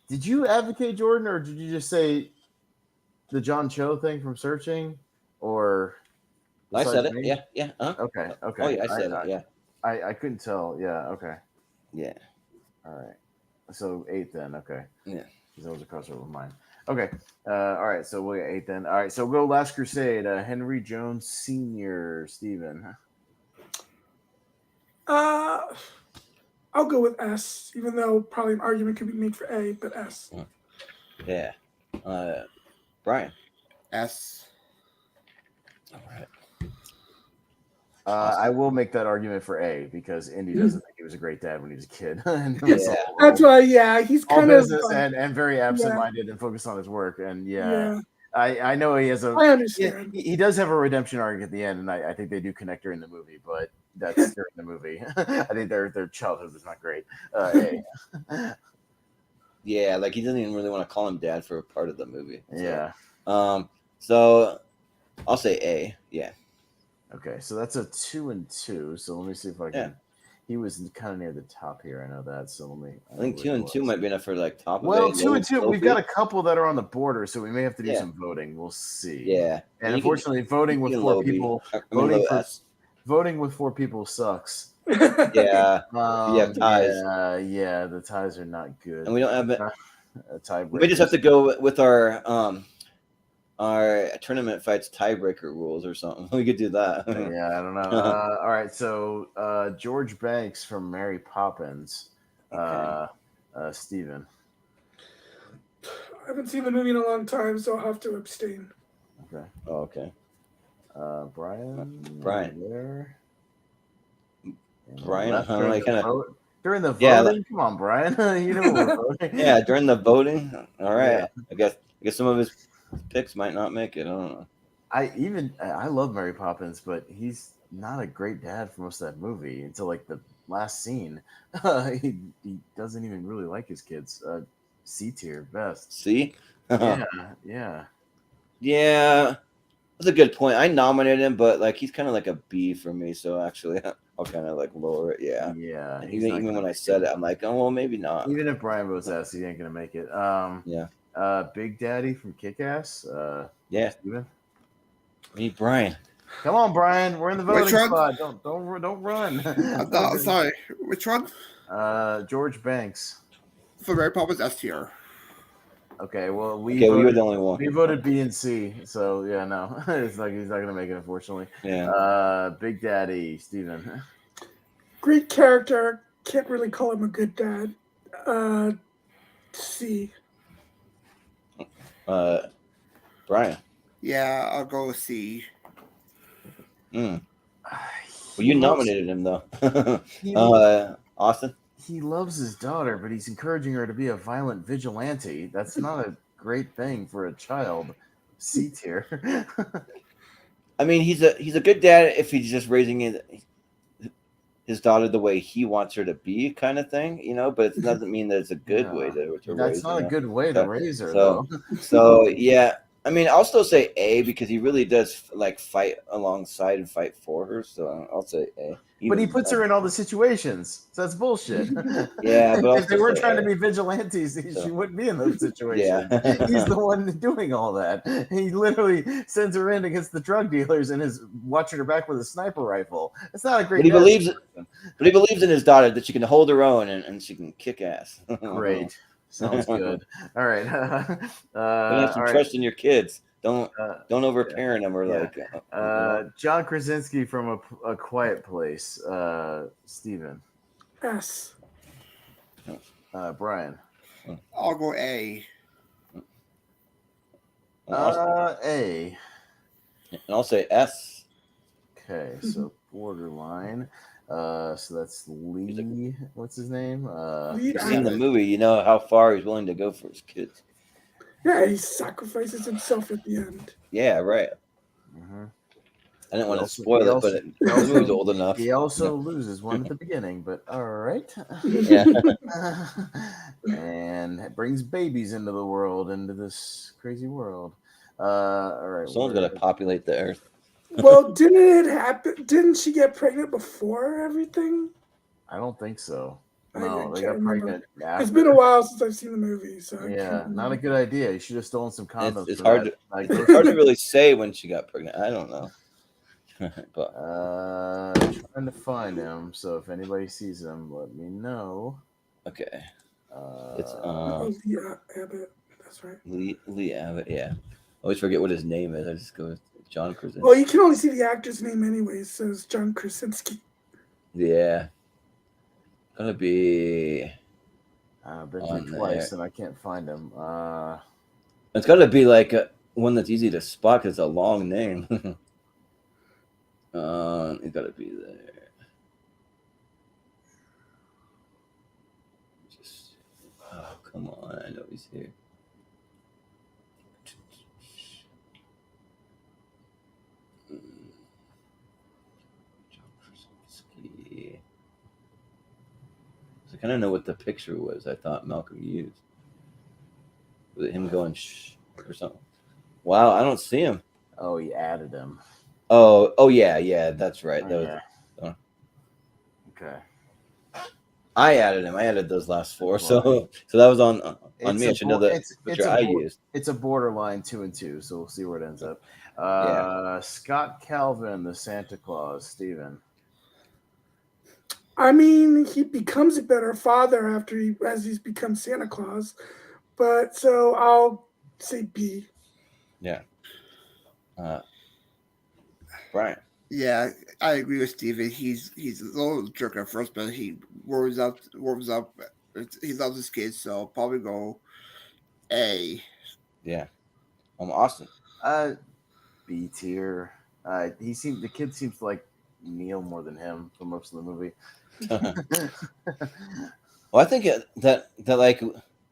did you advocate Jordan, or did you just say the John Cho thing from Searching, or I said besides it. me? Yeah. Okay. Oh yeah, I said it. Yeah. I couldn't tell. Yeah. Okay. Yeah. All right. So 8 then. Okay. Yeah. Because that was a crossover with mine. Okay. All right. So we'll get 8 then. All right. So we'll go Last Crusade. Henry Jones Sr. Steven. I'll go with S, even though probably an argument could be made for A, but S. Yeah. Brian. S. All right. I will make that argument for A because Indy doesn't think he was a great dad when he was a kid. And Yeah. That's why, yeah, he's all kind of business and very absent-minded and focused on his work. And yeah. I know he has a. I understand. He does have a redemption arc at the end, and I think they do connect during the movie, but that's during the movie. I think their childhood was not great. A. Yeah, like he doesn't even really want to call him dad for a part of the movie. So, Yeah. So I'll say A. Yeah. Okay, so that's a 2 and 2. So let me see if I can. Yeah. He was kind of near the top here. I know that. So let me. I think 2 and 2 might be enough for like top. Well, of A, 2 and 2. low We've got a couple that are on the border, so we may have to do Yeah. some voting. We'll see. Yeah. And unfortunately, voting with 4 people, voting with 4 people sucks. Yeah. Yeah, ties. Yeah, the ties are not good. And we don't have it. A tiebreaker. We just have to go with our tournament fights tiebreaker rules or something. We could do that. Yeah, I don't know. All right, so George Banks from Mary Poppins. Steven. I haven't seen the movie in a long time, so I'll have to abstain. Okay. Oh, okay. Brian. Brian. There. Brian. During the voting, Yeah, come on, Brian. You know we're voting. Yeah, during the voting. All right. Yeah. I guess some of his picks might not make it. I don't know. I love Mary Poppins, but he's not a great dad for most of that movie until like the last scene. He doesn't even really like his kids. C tier best. See? Yeah. Yeah. That's a good point. I nominated him, but like he's kind of like a B for me. So actually, I'll kind of like lower it. Yeah. Yeah. Even when I said it, I'm like, oh well, maybe not. Even if Brian votes S, he ain't gonna make it. Yeah. Big Daddy from Kick-Ass. Yeah. Steven? Me, Brian. Come on, Brian. We're in the voting Which one? spot. Don't run. No, sorry. Which one? George Banks. For Mary Poppins, S tier. Okay, well We were the only one. We voted B and C, so yeah, no, it's like he's not gonna make it, unfortunately. Yeah. Big Daddy, Steven. Great character. Can't really call him a good dad. C. Brian. Yeah, I'll go with C. Well, you nominated him though. Austin. He loves his daughter, but he's encouraging her to be a violent vigilante. That's not a great thing for a child. C tier. I mean, he's a good dad if he's just raising his daughter the way he wants her to be, kind of thing, you know. But it doesn't mean that it's a good way to raise. That's not a good way to raise her. So yeah, I mean, I'll still say A because he really does like fight alongside and fight for her. So I'll say A. But he puts her in all the situations, so that's bullshit. Yeah, but I'll if they still weren't say trying to A. be vigilantes, So- she wouldn't be in those situations. Yeah. He's the one doing all that. He literally sends her in against the drug dealers and is watching her back with a sniper rifle. It's not a great. But he believes in his daughter that she can hold her own and she can kick ass. Great, sounds good. All right, But have some all right. trust in your kids. Don't overparent them or yeah. like. John Krasinski from a Quiet Place. Steven. S. Brian. I'll go A. A. And I'll say S. Okay, so borderline. So that's Lee. What's his name? Lee You've seen the Abbott. movie, you know how far he's willing to go for his kids. Yeah, he sacrifices himself at the end. Yeah, right. mhm. I didn't want to also- spoil he it, also- but he the also- movie's old enough. He also loses one at the beginning, but all right. Yeah. And it brings babies into the world, into this crazy world. All right. Someone's got to populate the earth. Well, didn't it happen? Didn't she get pregnant before everything? I don't think so. I No, can't they got remember. pregnant. It's After. been a while since I've seen the movie, so I Yeah, can't not a remember. good idea. You should have stolen some condoms. It's for hard that. Like, It's hard to really say when she got pregnant. I don't know. But trying to find him. So if anybody sees him, let me know. okay, it's Oh, yeah, Abbott. That's right. Lee Abbott. Yeah, I always forget what his name is. I just go with John Krasinski. Well, you can only see the actor's name anyway, so it's John Krasinski. Yeah, gonna be. I've been On through twice there. and I can't find him. It's gotta be like one that's easy to spot because it's a long name. It's gotta be there. Just, oh come on! I know he's here. John Krasinski. So I kind of know what the picture was. I thought Malcolm used. Was it him going shh or something? Wow, I don't see him. Oh, he added him. Oh yeah, that's right. That was, Yeah. Okay. I added him. I added those last four. So that was on It's me. I a should know bo- the it's picture a I bo- used. It's a borderline 2 and 2, so we'll see where it ends up. Scott Calvin, the Santa Claus, Steven. I mean, he becomes a better father as he's become Santa Claus, but so I'll say B. Yeah. Brian. Yeah, I agree with Steven. He's a little jerk at first, but he warms up. He loves his kids, so I'll probably go A. Yeah. Austin. B tier. The kid seems to like Neil more than him for most of the movie. Well, I think that like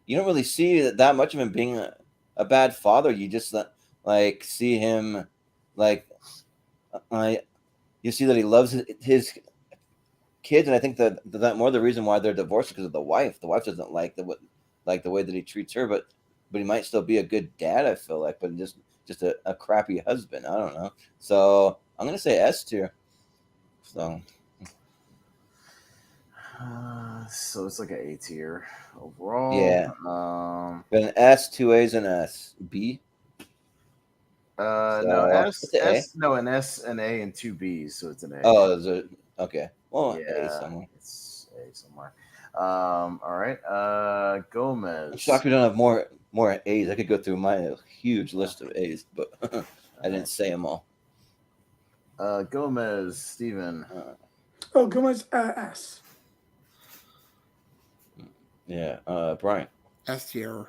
you don't really see that much of him being a bad father. You just like see him like you see that he loves his kids, and I think that more the reason why they're divorced because of the wife. The wife doesn't like the way that he treats her, but he might still be a good dad. I feel like, but just a crappy husband. I don't know. So I'm gonna say S tier. So. So it's like an A tier overall. Yeah. But an S, 2 A's, and S. B. No, it's an A. no, an S, an A, and 2 B's, so it's an A. Oh, okay. Well, yeah, A somewhere. it's A somewhere. All right. Gomez. I'm shocked we don't have more A's. I could go through my huge list of A's, but I didn't say them all. Gomez, Steven. Oh, Gomez, S. Yeah. Brian. S tier.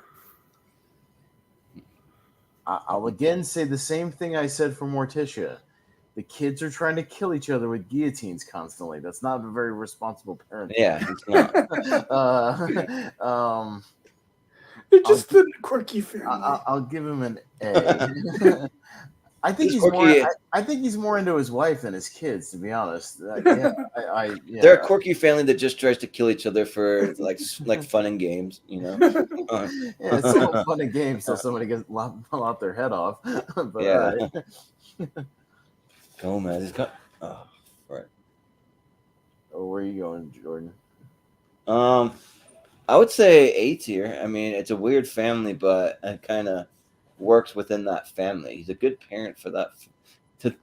I'll again say the same thing I said for Morticia. The kids are trying to kill each other with guillotines constantly. That's not a very responsible parent. Yeah, it's not. They're just the quirky family. I'll give him an A. I think He's he's quirky. more. I think he's more into his wife than his kids, to be honest. Yeah, yeah. They're a quirky family that just tries to kill each other for like fun and games, you know. Yeah, it's all fun and games till somebody gets lop their head off. But Yeah. all right. Gomez. He's got. Oh, right. Oh, where are you going, Jordan? I would say A tier. I mean, it's a weird family, but it kind of works within that family. He's a good parent for that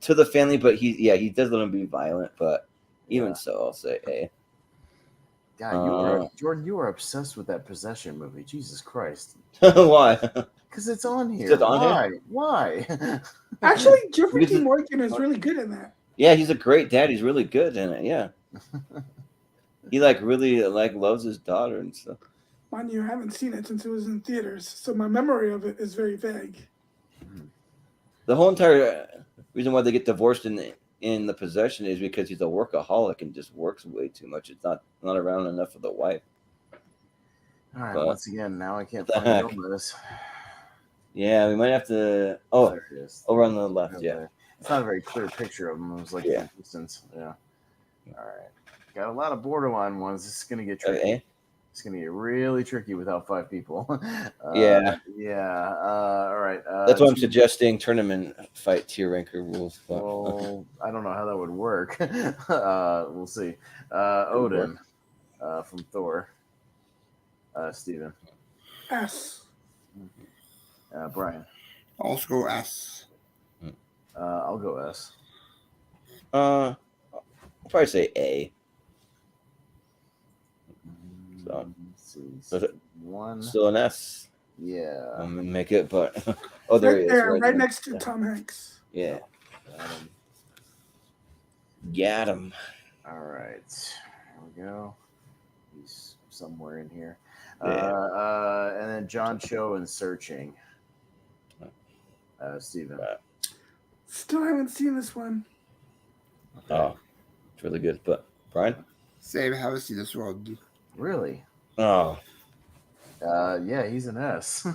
to the family, but he does let him be violent, but even so, I'll say A. God, Jordan, you are obsessed with that Possession movie. Jesus Christ. Why? Because it's on here. It's on Why? here? Why? Actually, Jeffrey Because D. Morgan is really good in that. Yeah, he's a great dad. He's really good in it. Yeah. He really loves his daughter and stuff. Mind you, I haven't seen it since it was in theaters, so my memory of it is very vague. The whole entire reason why they get divorced in the Possession is because he's a workaholic and just works way too much. It's not around enough for the wife. All right, But- once again, now I can't the find heck? Gomez. Yeah, we might have to. Oh, There it is. over on the left. Right Yeah. there. It's not a very clear picture of him. It was like Yeah. from distance. Yeah. All right. Got a lot of borderline ones. This is gonna get tricky. Okay. It's gonna get really tricky without 5 people. Yeah. Yeah. All right. That's why I'm suggesting tournament fight tier ranker rules. But, Well, I don't know how that would work. We'll see. Odin from Thor. Steven. S. Brian. Also go S. I'll go S. I'll probably say A. So, Let's see. Was it One. still an S. Yeah. I'm gonna make it, but there Right he is. there, right there. next to Tom Hanks. Yeah. Got him. All right. Here we go. He's somewhere in here. Yeah. And then John Cho in Searching. Steven. Still haven't seen this one. Oh, it's really good. But Brian? Same, haven't seen this one. Really? Oh, Yeah, he's an S.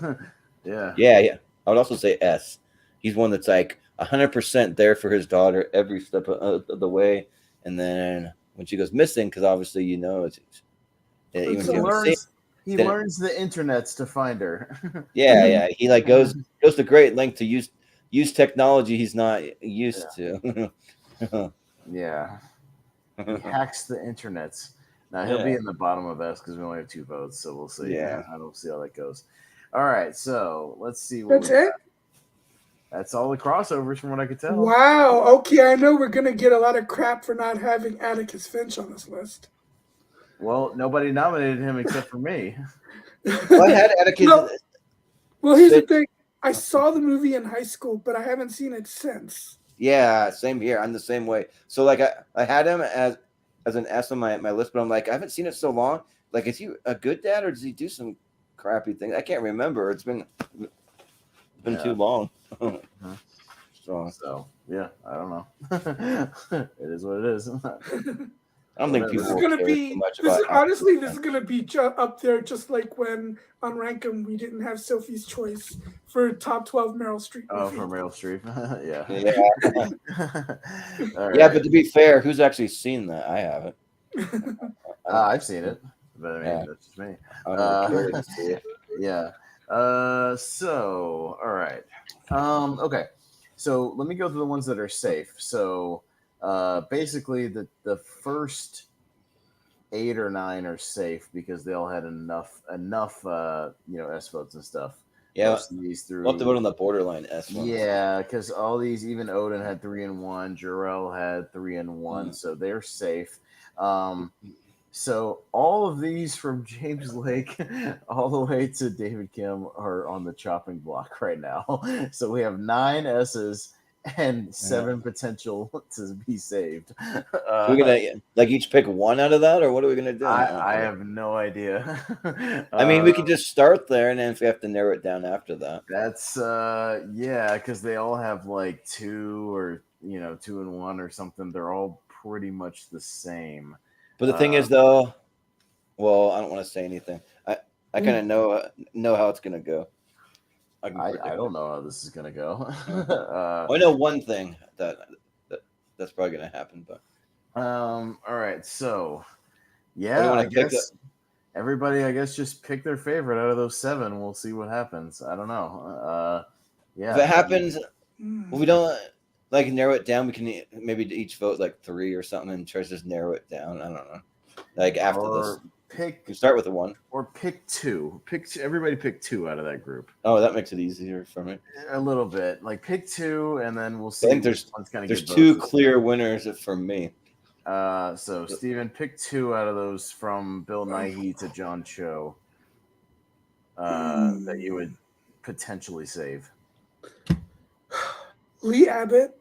Yeah. yeah. I would also say S. He's one that's 100% there for his daughter every step of the way. And then when she goes missing, because obviously it's even if you haven't seen. He then- learns the internets to find her. Yeah. He goes to great length to use technology he's not used to. Yeah. He hacks the internets. Now he'll be Yeah. in the bottom of S because we only have 2 votes, so we'll see. Yeah. I don't see how that goes. All right, so let's see. That's it? That's all the crossovers from what I could tell. Wow. Okay, I know we're going to get a lot of crap for not having Atticus Finch on this list. Well, nobody nominated him except for me. Well, I had Atticus. Well, here's the thing. I saw the movie in high school, but I haven't seen it since. Yeah, same here. I'm the same way. So I had him as an S on my list, but I'm I haven't seen it so long. Is he a good dad or does he do some crappy things? I can't remember. It's been too long. So yeah, I don't know. It is what it is. I don't think This people This is will gonna care be too much this about honestly. This is gonna be up there, just like when on Rankum we didn't have Sophie's Choice for top 12 Meryl Streep. Oh, movie. from Meryl Streep. Yeah. Yeah. All Yeah, right. but to be fair, who's actually seen that? I haven't. I've seen it, but I mean Yeah. that's just me. I don't really care to see it. Yeah. So all right. Okay. So let me go through the ones that are safe. So basically the first 8 or 9 are safe because they all had enough S votes and stuff. Yeah, Most of these through. we'll have to vote on the borderline S one. Yeah, because all these, even Odin had 3 and 1, Jarrell had 3 and 1, so they're safe. So all of these from James Lake all the way to David Kim are on the chopping block right now. So we have 9 S's and 7 potential to be saved. So we're gonna each pick one out of that, or what are we gonna do? I have no idea. I mean, we could just start there, and then if we have to narrow it down after that. That's yeah, because they all have 2 or 2 and 1 or something. They're all pretty much the same. But the thing is, though, well, I don't want to say anything. I kind of know how it's gonna go. I can I predict don't it. know how this is gonna go. I know one thing that's probably gonna happen, but All right, so I don't yeah, want I to pick guess everybody, just pick their favorite out of those 7. We'll see what happens. I don't know. Yeah, If it happens, Hmm. well, we don't like narrow it down. We can maybe each vote like 3 or something, and try to just narrow it down. I don't know. Like after this, or pick you start with the 1. or pick 2. Everybody pick 2 out of that group. Oh, that makes it easier for me. A little bit, like pick 2, and then we'll I see. think Which one's gonna there's get 2 votes. clear winners for me. So Steven, pick 2 out of those from Bill Nighy to John Cho that you would potentially save. Lee Abbott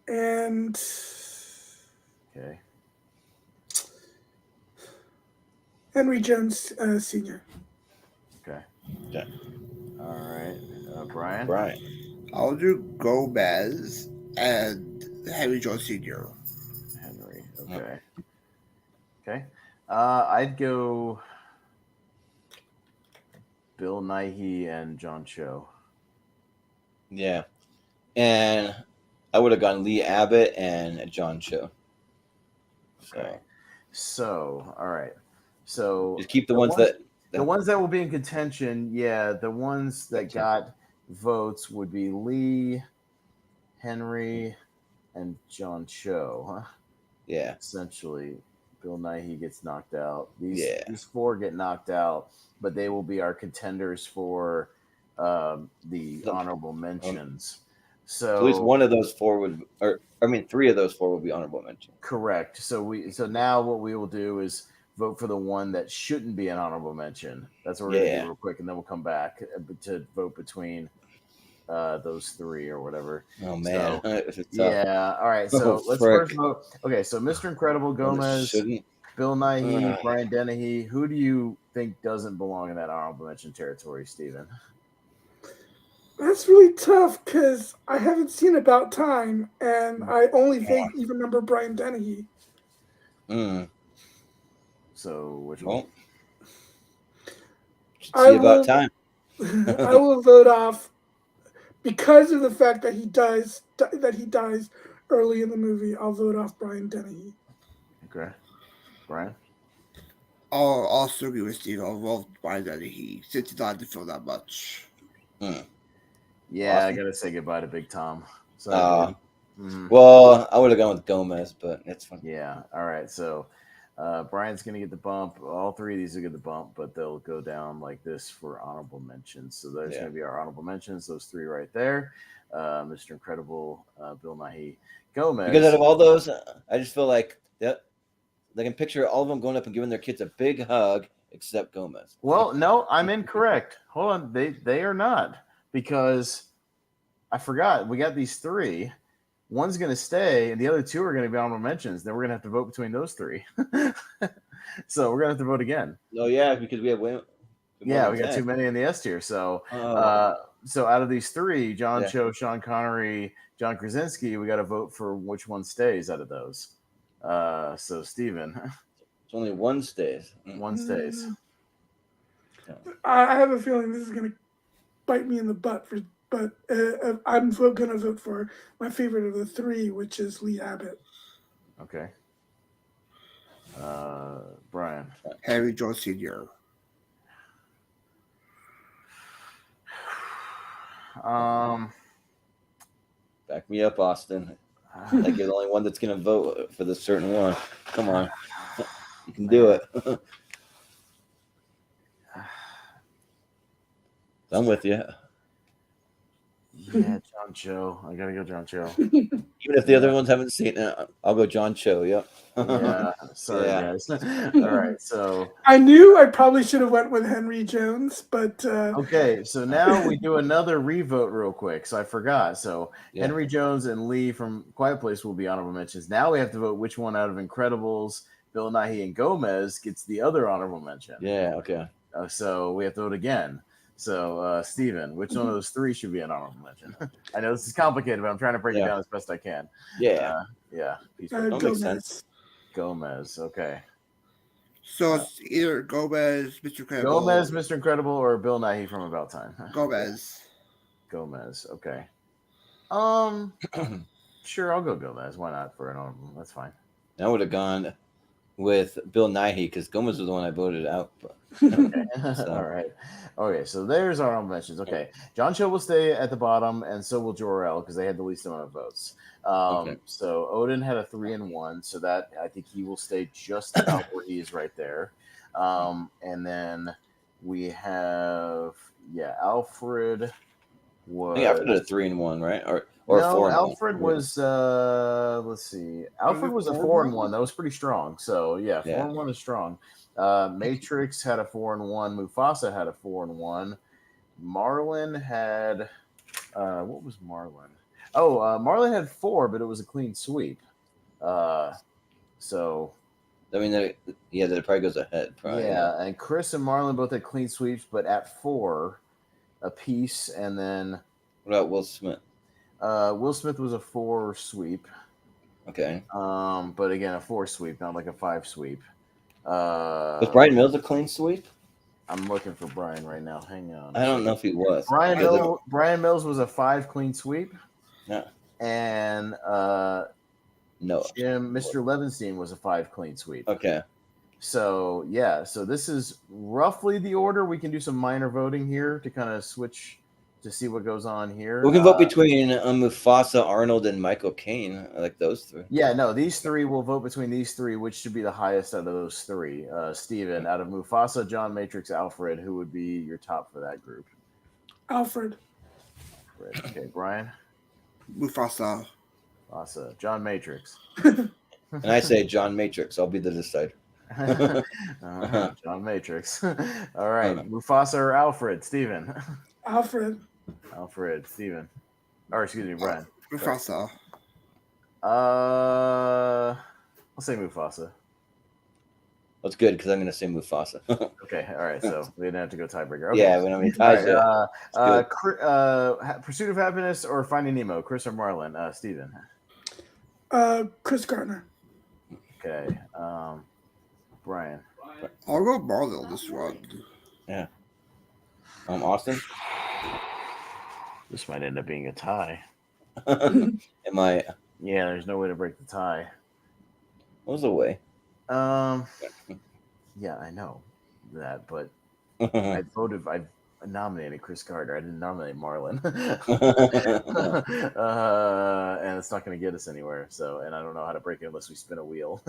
and Okay. Henry Jones Sr. Okay. Okay. All right. Brian. Brian. I'll do Gomez and Henry Jones Sr. Henry. Okay. Okay. I'd go Bill Nighy and John Cho. Yeah, and I would have gone Lee Abbott and John Cho. Okay. So, all right. So just keep the ones that the ones that will be in contention. Yeah, the ones that got votes would be Lee, Henry, and John Cho. Huh? Yeah. Essentially, Bill Nighy gets knocked out. These 4 get knocked out, but they will be our contenders for the honorable mentions. So at least one of those 4 would, or I mean, 3 of those 4 would be honorable mention. Correct. So now what we will do is vote for the one that shouldn't be an honorable mention. That's what we're going to do real quick, and then we'll come back to vote between those 3 or whatever. Oh man, so, yeah. All right. So let's first vote. Okay. So Mr. Incredible, Gomez, Bill Nighy, Brian Dennehy. Who do you think doesn't belong in that honorable mention territory, Steven? That's really tough because I haven't seen About Time, and I only vaguely remember Brian Dennehy. So which one? See About Time. I will vote off because of the fact that he dies early in the movie. I'll vote off Brian Dennehy. Okay, Brian. I'll also agree with Steve. I'll vote Brian Dennehy since he's not to feel that much. Yeah, awesome. I gotta say goodbye to Big Tom. Well, I would have gone with Gomez, but it's fun. Yeah. All right. So Brian's gonna get the bump. All 3 of these will get the bump, but they'll go down like this for honorable mentions. So there's gonna be our honorable mentions. Those 3 right there. Mr. Incredible, Bill Nighy, Gomez. Because out of all those, I just feel like they can picture all of them going up and giving their kids a big hug, except Gomez. Well, no, I'm incorrect. Hold on, they are not, because I forgot we got these 3. One's going to stay, and the other 2 are going to be honorable mentions. Then we're going to have to vote between those 3. So we're going to have to vote again. Oh yeah, because we have women. Yeah, we got too many in the S tier. So, so out of these 3, John Cho, Sean Connery, John Krasinski, we got to vote for which one stays out of those. So Steven. It's only one stays. One stays. I have a feeling this is going to bite me in the butt, but I'm going to vote for my favorite of the 3, which is Lee Abbott. Okay. Brian. Henry Jones Sr. Back me up, Austin. Like you're the only one that's gonna vote for this certain one. Come on, you can do it. I'm with you. Yeah, John Cho. I gotta go John Cho. Even if the other ones haven't seen it, I'll go John Cho. Yep. Yeah. Sorry, guys. All right. So I knew I probably should have went with Henry Jones, but okay. So now we do another revote real quick. So I forgot. So Henry Jones and Lee from Quiet Place will be honorable mentions. Now we have to vote which one out of Incredibles, Bill Nighy, and Gomez gets the other honorable mention. Yeah. Okay. So we have to vote again. So, Steven, which one of those 3 should be an honorable mention? I know this is complicated, but I'm trying to break it down as best I can. Yeah. Yeah. That makes sense. Gomez. Okay. So it's either Gomez, Mr. Incredible. Gomez, Mr. Incredible, or Bill Nighy from About Time. Gomez. Gomez. Okay. Sure, I'll go Gomez. Why not for an honorable? That's fine. I would have gone with Bill Nighy because Gomez was the one I voted out. Okay. So- All right. Okay, so there's our honorable mentions. Okay, John Cho will stay at the bottom, and so will Jor-El because they had the least amount of votes. Okay. So Odin had a 3-1, so that I think he will stay just about where he is right there. And then we have Alfred was. Yeah, Alfred had a 3-1, right? Or no, 4-1. Alfred was let's see. Alfred was a 4-1. That was pretty strong. So yeah, 4-1 is strong. Matrix had a 4-1. Mufasa had a 4-1. Marlon had what was Marlon? Oh, Marlon had 4, but it was a clean sweep. So I mean, that probably goes ahead. Probably. yeah, and Chris and Marlon both had clean sweeps, but at 4 apiece. And then What about Will Smith? Will Smith was a 4 sweep. Okay. But again, a 4 sweep, not like a 5 sweep. Was Brian Mills a clean sweep? I'm looking for Brian right now. Hang on. I don't know if he was. Brian Mills was a 5 clean sweep. Yeah. And No. Mr. Levinstein was a 5 clean sweep. Okay. So yeah, so this is roughly the order. We can do some minor voting here to kind of switch to see what goes on here. We can vote between Mufasa, Arnold, and Michael Caine. I like those 3. Yeah, no, these 3 will vote between these 3, which should be the highest out of those 3. Steven, out of Mufasa, John, Matrix, Alfred, who would be your top for that group? Alfred. Okay, Brian? Mufasa. Mufasa. John, Matrix. And I say John Matrix. I'll be the decider. John Matrix. All right, Mufasa or Alfred? Steven? Alfred. Alfred, Steven. Or excuse me, Brian. Mufasa. I'll say Mufasa. That's good because I'm going to say Mufasa. Okay, all right. So we didn't have to go tiebreaker. Okay. Yeah, we don't need ties. Pursuit of Happiness or Finding Nemo? Chris or Marlon? Steven. Chris Gardner. Okay. Brian. I'll go Marlon this one. Yeah. Austin. This might end up being a tie. Am I? Yeah, there's no way to break the tie. What was the way? Yeah, I know that, but I nominated Chris Gardner. I didn't nominate Marlon. And it's not going to get us anywhere. So, and I don't know how to break it unless we spin a wheel,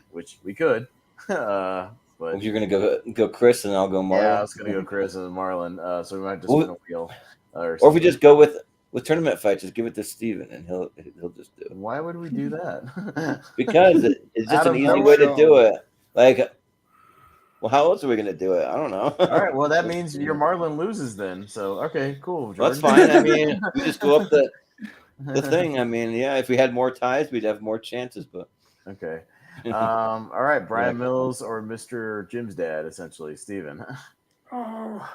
which we could. But If you're going to go Chris and I'll go Marlon. yeah, I was going to go Chris and Marlon. So we might just spin a wheel. Or if we just go with tournament fight, just give it to Steven and he'll just do it. Why would we do that? Because it's just an easy way to do it. Like, well, how else are we going to do it? I don't know. All right. Well, that means your Marlon loses then. So, okay, cool. Well, that's Jordan. fine. I mean, we just go up the thing. I mean, yeah, if we had more ties, we'd have more chances. But Okay. All right. Brian Mills or Mr. Jim's dad, essentially. Steven. Oh,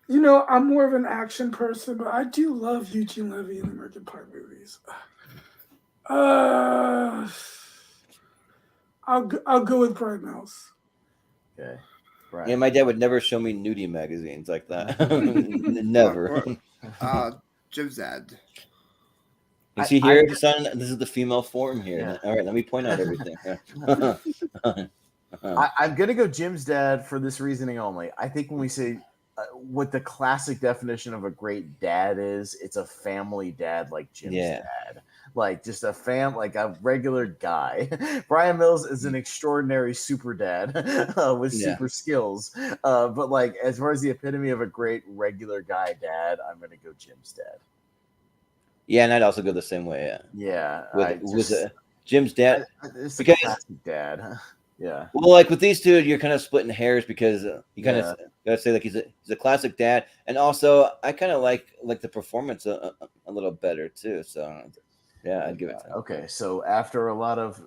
I'm more of an action person, but I do love Eugene Levy in American Pie movies. I'll go with Brian Mills. Okay. Brian. yeah, my dad would never show me nudie magazines like that. Never. Jim's dad. You see here, son, this is the female form here. Yeah. All right, let me point out everything. I'm going to go Jim's dad for this reasoning only. I think when we say what the classic definition of a great dad is, it's a family dad like Jim's dad. Like just like a regular guy. Brian Mills is an extraordinary super dad with super skills. But like as far as the epitome of a great regular guy dad, I'm going to go Jim's dad. Yeah, and I'd also go the same way. Yeah. With Jim's dad. It's because a classic dad. Yeah. Well, like with these two, you're kind of splitting hairs because you kind of gotta say like he's a classic dad, and also I kind of like the performance a little better too. So yeah, I'd give it to him. Okay, so after a lot of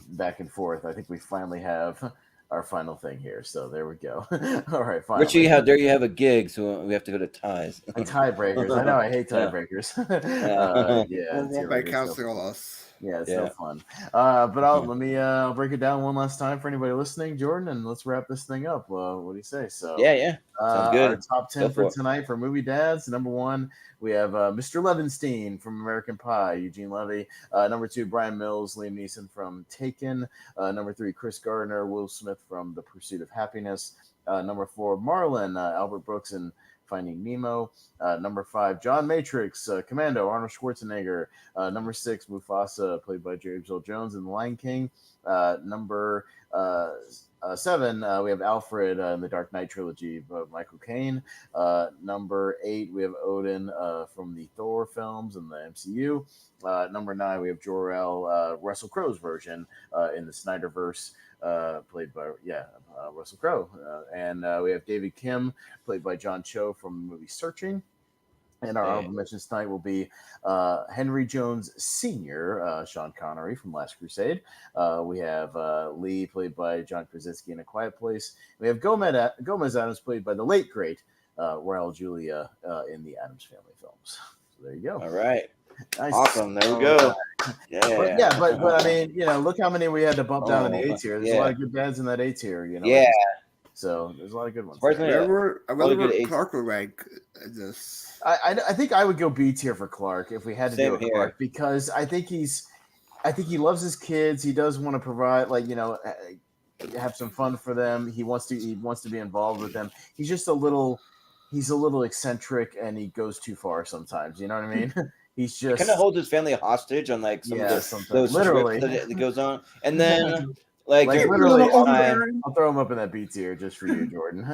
back and forth, I think we finally have our final thing here. So there we go. All right, fine. Richie, how dare you have a gig? So we have to go to ties. Tiebreakers. I know I hate tiebreakers. By counseling on us. Yeah, it's Yeah. so fun. But I'll break it down one last time for anybody listening, Jordan, and let's wrap this thing up. What do you say? So Yeah. Sounds good. Our top 10 Go for for it. tonight for movie dads. Number 1, we have Mr. Levinstein from American Pie, Eugene Levy. Number 2, Brian Mills, Liam Neeson from Taken. Number 3, Chris Gardner, Will Smith from The Pursuit of Happiness. Number 4, Marlon, Albert Brooks and Finding Nemo. Number 5, John Matrix, Commando, Arnold Schwarzenegger. Number 6, Mufasa, played by James Earl Jones in The Lion King. Number 7, we have Alfred in the Dark Knight trilogy by Michael Caine. Number 8, we have Odin from the Thor films in the MCU. Number 9, we have Jor-El, Russell Crowe's version in the Snyderverse, played by Russell Crowe. And we have David Kim, played by John Cho from the movie Searching. And our honorable mentions tonight will be Henry Jones Sr., Sean Connery from Last Crusade. We have Lee, played by John Krasinski in A Quiet Place. We have Gomez Adams, played by the late, great Raul Julia in the Addams Family films. So there you go. All right. Nice. Awesome. There we go. Yeah. But I mean, look how many we had to bump down in the A tier. There's a lot of good dads in that A tier, Yeah. So there's a lot of good ones. I remember Clark would rank this. I think I would go B tier for Clark if we had to do it, Clark, because I think he loves his kids. He does want to provide, have some fun for them. He wants to be involved with them. He's just a little eccentric, and he goes too far sometimes. You know what I mean? He's just kind of holds his family hostage on some of those literally trips that goes on, and then literally, I'll throw him up in that B tier just for you, Jordan.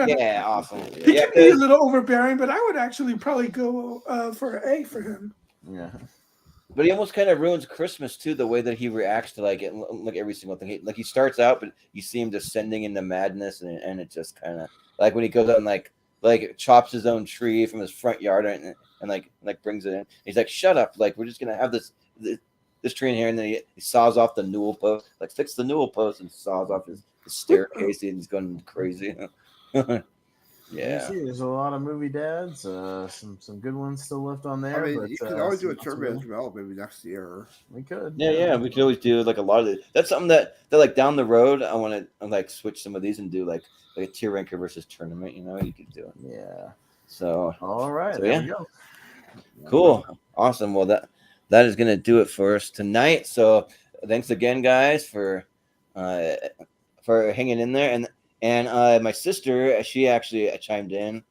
Yeah, awesome. He can be a little overbearing, but I would actually probably go for an A for him. Yeah. But he almost kind of ruins Christmas too, the way that he reacts to every single thing. He starts out, but you see him descending into madness, and it just kind of when he goes out and like chops his own tree from his front yard and brings it in. He's like, "Shut up! We're just gonna have this tree in here," and then he saws off the newel post, fix the newel post, and saws off his staircase, and he's going crazy. Yeah, there's a lot of movie dads. Some good ones still left on there. I mean, but, you could always do a tournament as well, maybe next year. We could. Yeah. We could always do a lot of it. That's something that down the road I want to switch some of these and do like a tier ranker versus tournament. You could do it. Yeah. So all right, there we go. Cool, awesome. Well, that is gonna do it for us tonight. So thanks again, guys, for hanging in there. And my sister, she actually chimed in.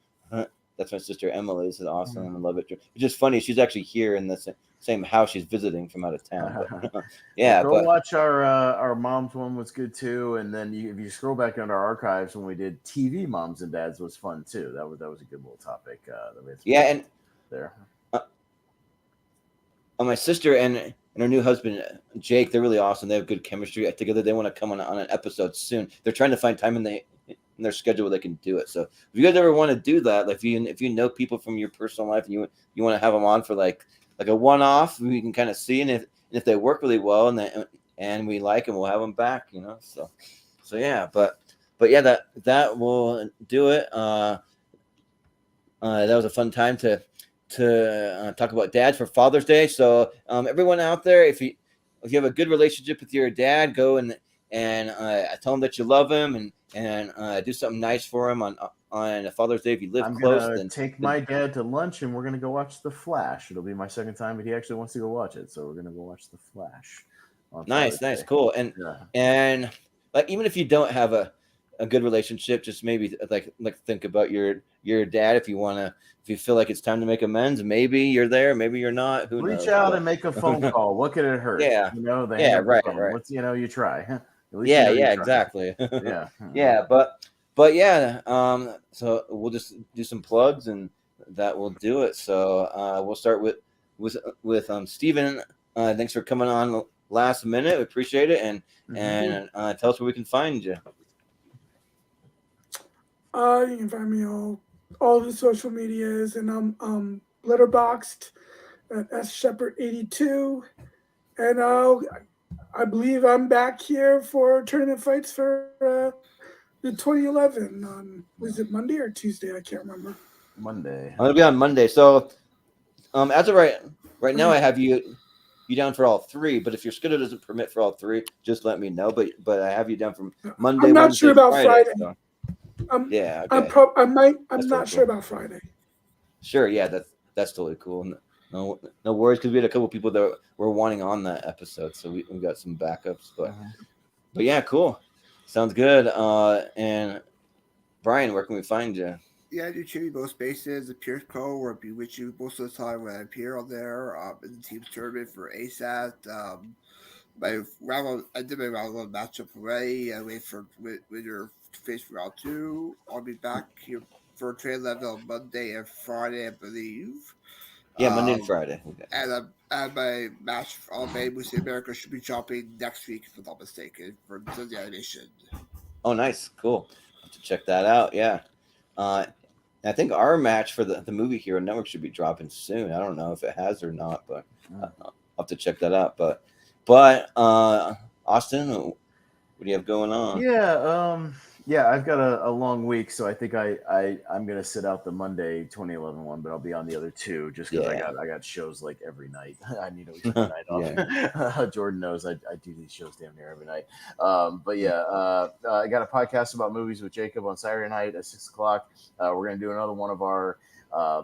That's my sister Emily. This is awesome. I love it. It's just funny. She's actually here in the same house. She's visiting from out of town. But, yeah, go watch our mom's one was good too. And then if you scroll back into our archives when we did TV moms and dads was fun too. That was a good little topic. And there. My sister and her new husband Jake, they're really awesome. They have good chemistry together. They want to come on an episode soon. They're trying to find time in their schedule where they can do it. So if you guys ever want to do that, if you know people from your personal life and you want to have them on for like a one-off, we can kind of see, and if they work really well and we like them, we'll have them back. So yeah, but yeah, that will do it. That was a fun time to talk about dads for Father's Day. So everyone out there, if you have a good relationship with your dad, go and tell him that you love him and do something nice for him on Father's Day if you live close. I'm gonna take my dad to lunch and we're gonna go watch The Flash. It'll be my second time, but he actually wants to go watch it, so we're gonna go watch The Flash. Nice, cool. And even if you don't have a good relationship, just maybe think about your dad if you feel like it's time to make amends. Maybe you're there, maybe you're not. Who knows? Reach out and make a phone call. What could it hurt? Yeah. Right. What's you try. Exactly. Yeah. But yeah, so we'll just do some plugs and that will do it. So we'll start with Steven. Thanks for coming on last minute. We appreciate it, and tell us where we can find you. You can find me on all the social medias, and I'm letterboxed at Shepard82, and I believe I'm back here for tournament fights for the 2011 was it Monday or Tuesday? I can't remember. Monday. I'm gonna be on Monday. So as of right now, I have you you down for all three. But if your schedule doesn't permit for all three, just let me know. But I have you down from Monday, I'm not Wednesday, sure about Friday. Friday. So. I'm, Yeah, I'm okay. I'm That's not totally sure cool. about Friday. Sure, yeah, that's totally cool. No worries, because we had a couple people that were wanting on that episode, so we got some backups. But yeah, cool. Sounds good. And Brian, where can we find you? Yeah, I do Chimmy both spaces, the Pierce Co. or be with you most of the time when I appear on there. In the team's tournament for ASAT. I did my round one matchup already. I wait for winner to face round two. I'll be back here for trade level on Monday and Friday, I believe. Yeah, Monday and Friday. Okay. And my match on May with America should be dropping next week, if I'm not mistaken, for the animation. Oh, nice, cool. I'll have to check that out. Yeah. I think our match for the movie Hero Network should be dropping soon. I don't know if it has or not, but I'll have to check that out. But Austin, what do you have going on? Yeah, I've got a long week, so I think I'm gonna sit out the Monday 2011 one, but I'll be on the other two just because I got shows like every night. I need a weekend night off. Jordan knows I do these shows damn near every night. But yeah, I got a podcast about movies with Jacob on Saturday night at 6:00. We're gonna do another one of our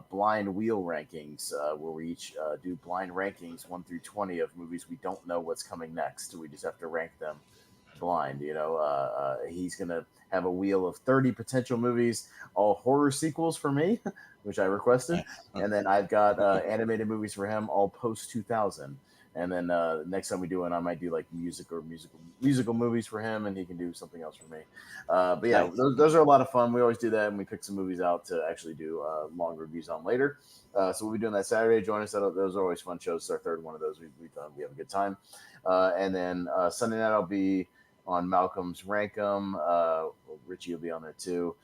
blind wheel rankings, where we each do blind rankings 1 through 20 of movies we don't know what's coming next. We just have to rank them blind. He's gonna have a wheel of 30 potential movies, all horror sequels for me, which I requested, and then I've got animated movies for him, all post 2000. And then next time we do it, I might do like musical movies for him, and he can do something else for me. But yeah, Nice. those are a lot of fun. We always do that, and we pick some movies out to actually do long reviews on later. So we'll be doing that Saturday. Join us. Those are always fun shows. It's our third one of those we've done. We have a good time. And then Sunday night I'll be on Malcolm's Rankum. Richie will be on there too.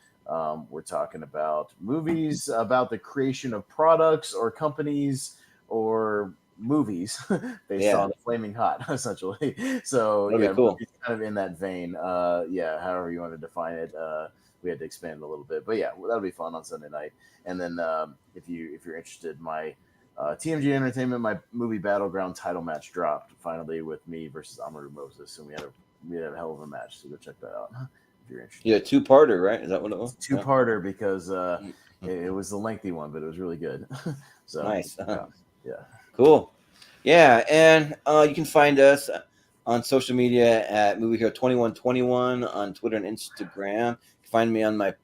We're talking about movies, about the creation of products or companies or movies based on Flaming Hot, essentially. So That'd be cool. It's kind of in that vein. However you want to define it. We had to expand a little bit, but yeah, that'll be fun on Sunday night. And then if you're interested, my TMG Entertainment, my movie Battleground title match dropped finally with me versus Amaru Moses, and we had a hell of a match. So go check that out if you're interested. Yeah, two-parter, right? Is that what it was? Two-parter because it was the lengthy one, but it was really good. So nice. Yeah. Cool. Yeah, and you can find us on social media at Movie Hero 2121 on Twitter and Instagram. You can find me on my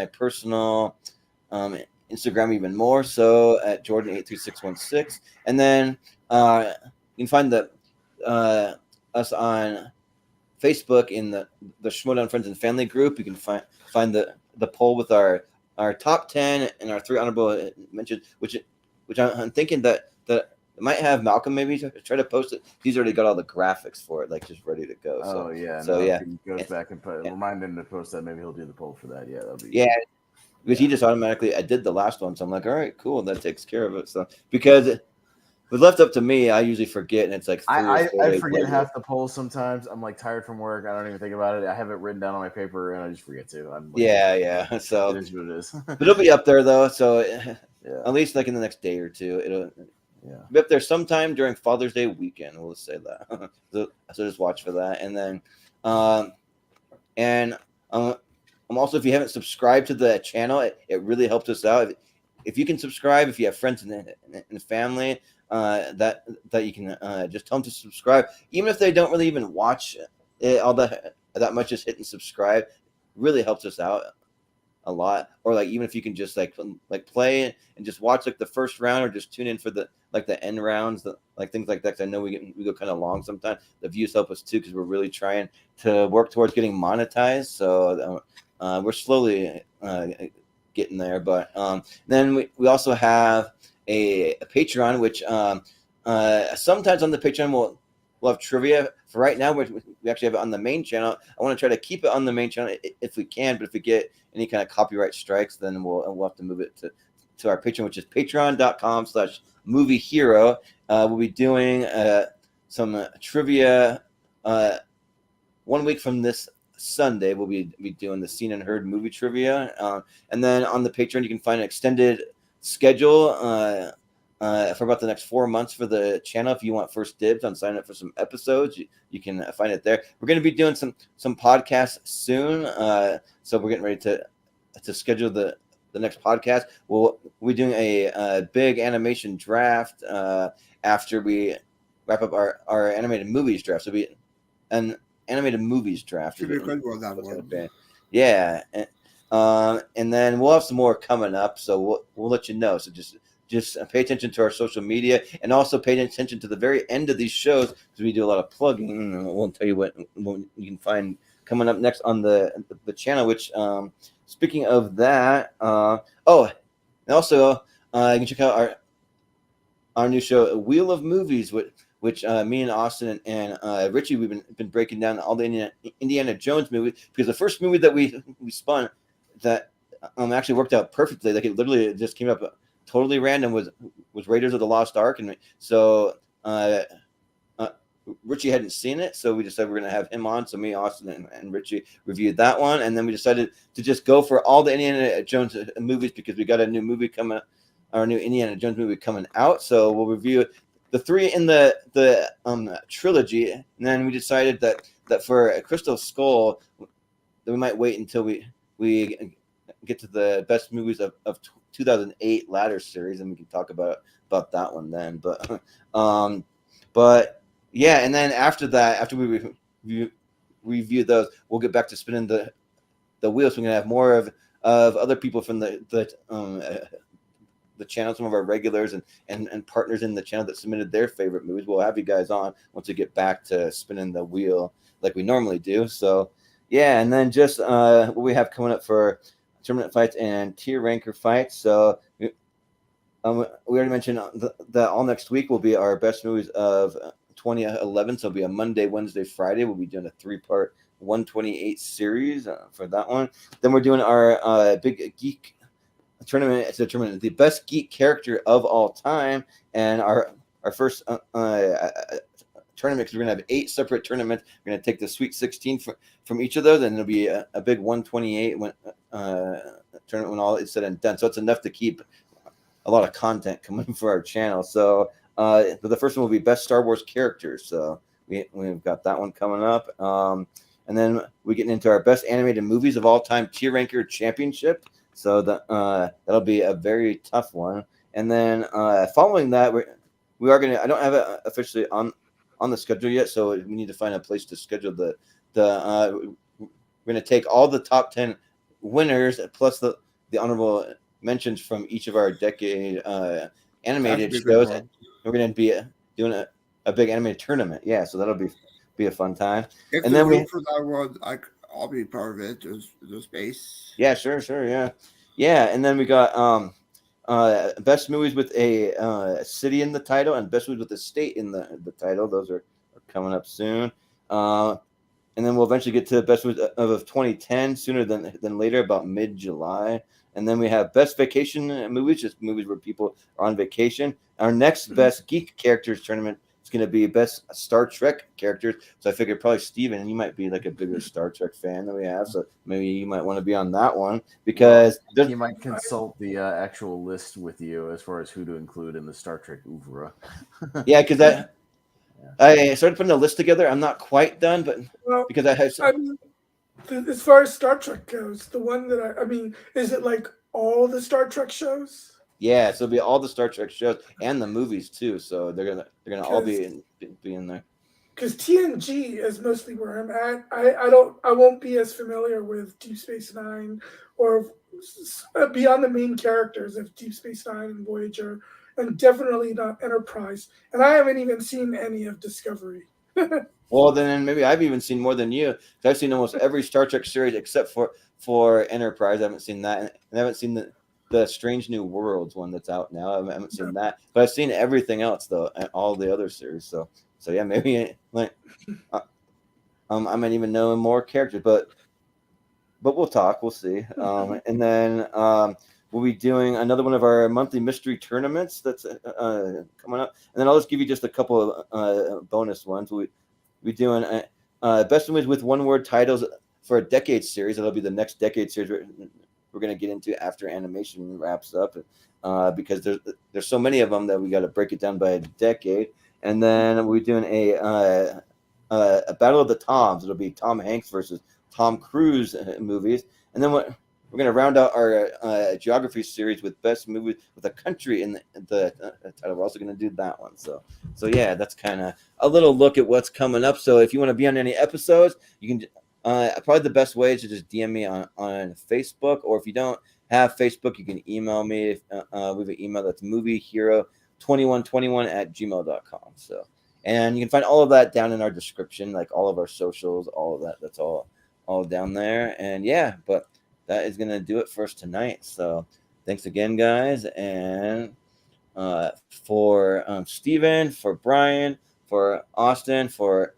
personal Instagram even more so at Jordan83616, and then you can find us on Facebook in the Schmodown Friends and Family group. You can find the poll with our top 10 and our 3 honorable mentions, which I'm thinking that it might have Malcolm maybe try to post it. He's already got all the graphics for it, like just ready to go. So, he goes back and remind him to post that. Maybe he'll do the poll for that. Yeah, that'll be because he just automatically. I did the last one, so I'm like, all right, cool, that takes care of it. So because it was left up to me, I usually forget, and it's like I forget half the polls sometimes. I'm like tired from work. I don't even think about it. I have it written down on my paper, and I just forget to. So it is what it is. But it'll be up there though. So at least like in the next day or two, it'll be up there sometime during Father's Day weekend. We'll say that. so just watch for that, and then I'm also, if you haven't subscribed to the channel, it really helps us out. If you can subscribe, if you have friends and family that you can just tell them to subscribe, even if they don't really even watch it all that much, just hitting subscribe really helps us out a lot. Or like even if you can just like play and just watch like the first round, or just tune in for the end rounds, like things like that. 'Cause I know we go kind of long sometimes. The views help us too, because we're really trying to work towards getting monetized. So we're slowly getting there. But then we also have a Patreon, which sometimes on the Patreon we'll have trivia. For right now, we actually have it on the main channel. I want to try to keep it on the main channel if we can, but if we get any kind of copyright strikes, then we'll have to move it to our Patreon, which is patreon.com/moviehero. We'll be doing some trivia 1 week from this Sunday. We'll be doing the Seen and Heard movie trivia, and then on the Patreon you can find an extended schedule for about the next 4 months for the channel. If you want first dibs on signing up for some episodes, you can find it there. We're going to be doing some podcasts soon, so we're getting ready to schedule the next podcast. We'll be doing a big animation draft after we wrap up our animated movies draft. So we an animated movies draft. Should be a good one, that one. Yeah, and then we'll have some more coming up. So we'll let you know. So just pay attention to our social media, and also pay attention to the very end of these shows because we do a lot of plugging. And we'll tell you what you can find coming up next on the channel. Which, speaking of that, and also you can check out our new show, Wheel of Movies, which me and Austin and Richie, we've been breaking down all the Indiana Jones movies, because the first movie that we spun that actually worked out perfectly. Like, it literally just came up totally random was Raiders of the Lost Ark, and so Richie hadn't seen it, so we decided we're going to have him on. So me, Austin, and Richie reviewed that one, and then we decided to just go for all the Indiana Jones movies because we got a new movie coming, our new Indiana Jones movie coming out. So we'll review the 3 in the trilogy, and then we decided that for a Crystal Skull, that we might wait until we get to the best movies of 2008 ladder series, and we can talk about that one then. But yeah, and then after that, after we review those, we'll get back to spinning the wheels. So we're gonna have more of other people from the channel, some of our regulars and partners in the channel that submitted their favorite movies. We'll have you guys on once we get back to spinning the wheel like we normally do. So yeah, and then just what we have coming up for tournament fights and tier ranker fights. So we already mentioned that all next week will be our best movies of 2011. So it'll be a Monday, Wednesday, Friday. We'll be doing a 3-part 128 series for that one. Then we're doing our big geek tournament. It's a tournament, the best geek character of all time, and our first tournament, because we're gonna have 8 separate tournaments. We're gonna take the Sweet 16 from each of those, and it'll be a big 128 tournament when all is said and done. So it's enough to keep a lot of content coming for our channel. So but the first one will be best Star Wars characters. So we've got that one coming up. And then we're getting into our best animated movies of all time tier ranker championship. So that'll be a very tough one. And then following that, we are gonna. I don't have it officially on the schedule yet, so we need to find a place to schedule we're gonna take all the top 10 winners plus the honorable mentions from each of our decade animated shows. We're gonna be doing a big animated tournament. Yeah, so that'll be a fun time. If and then for that one, I'll be part of it. There's space. Yeah, sure, yeah. And then we got best movies with a city in the title, and best movies with a state in the title. Those are coming up soon. And then we'll eventually get to best movies of 2010 sooner than later, about mid-July. And then we have best vacation movies, just movies where people are on vacation. Our next best geek characters tournament is going to be best Star Trek characters. So I figured probably Steven, and you might be like a bigger Star Trek fan than we have. So maybe you might want to be on that one, because he might consult the actual list with you as far as who to include in the Star Trek oeuvre. Yeah, because I started putting a list together. I'm not quite done, but because I have. As far as Star Trek goes, the one that I mean, is it like all the Star Trek shows? Yeah, so it'll be all the Star Trek shows and the movies too. So they're gonna all be in there. Because TNG is mostly where I'm at. I won't be as familiar with Deep Space Nine or beyond the main characters of Deep Space Nine and Voyager, and definitely not Enterprise. And I haven't even seen any of Discovery. Well, then maybe I've even seen more than you. I've seen almost every Star Trek series except for Enterprise. I haven't seen that, and I haven't seen the Strange New Worlds one that's out now. I haven't seen that, but I've seen everything else though, and all the other series. So yeah, maybe I might even know more characters, but we'll talk. We'll see. And then we'll be doing another one of our monthly mystery tournaments that's coming up, and then I'll just give you just a couple of bonus ones. We're doing best movies with one-word titles for a decade series. That'll be the next decade series. we're gonna get into after animation wraps up, because there's so many of them that we got to break it down by a decade, and then we're doing a battle of the Toms. It'll be Tom Hanks versus Tom Cruise movies, and then we're going to round out our geography series with best movies with a country in the title. We're also going to do that one. So yeah, that's kind of a little look at what's coming up. So if you want to be on any episodes, you can probably the best way is to just DM me on Facebook, or if you don't have Facebook, you can email me. We have an email that's moviehero2121@gmail.com. So, and you can find all of that down in our description, like all of our socials, all of that. That's all down there. And yeah, but that is going to do it for us tonight. So thanks again, guys. And for Steven, for Brian, for Austin, for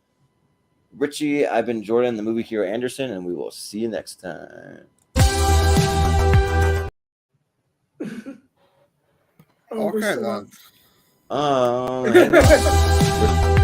Richie, I've been Jordan, the movie hero Anderson, and we will see you next time. Oh, we're Okay, still then. on. Hang on.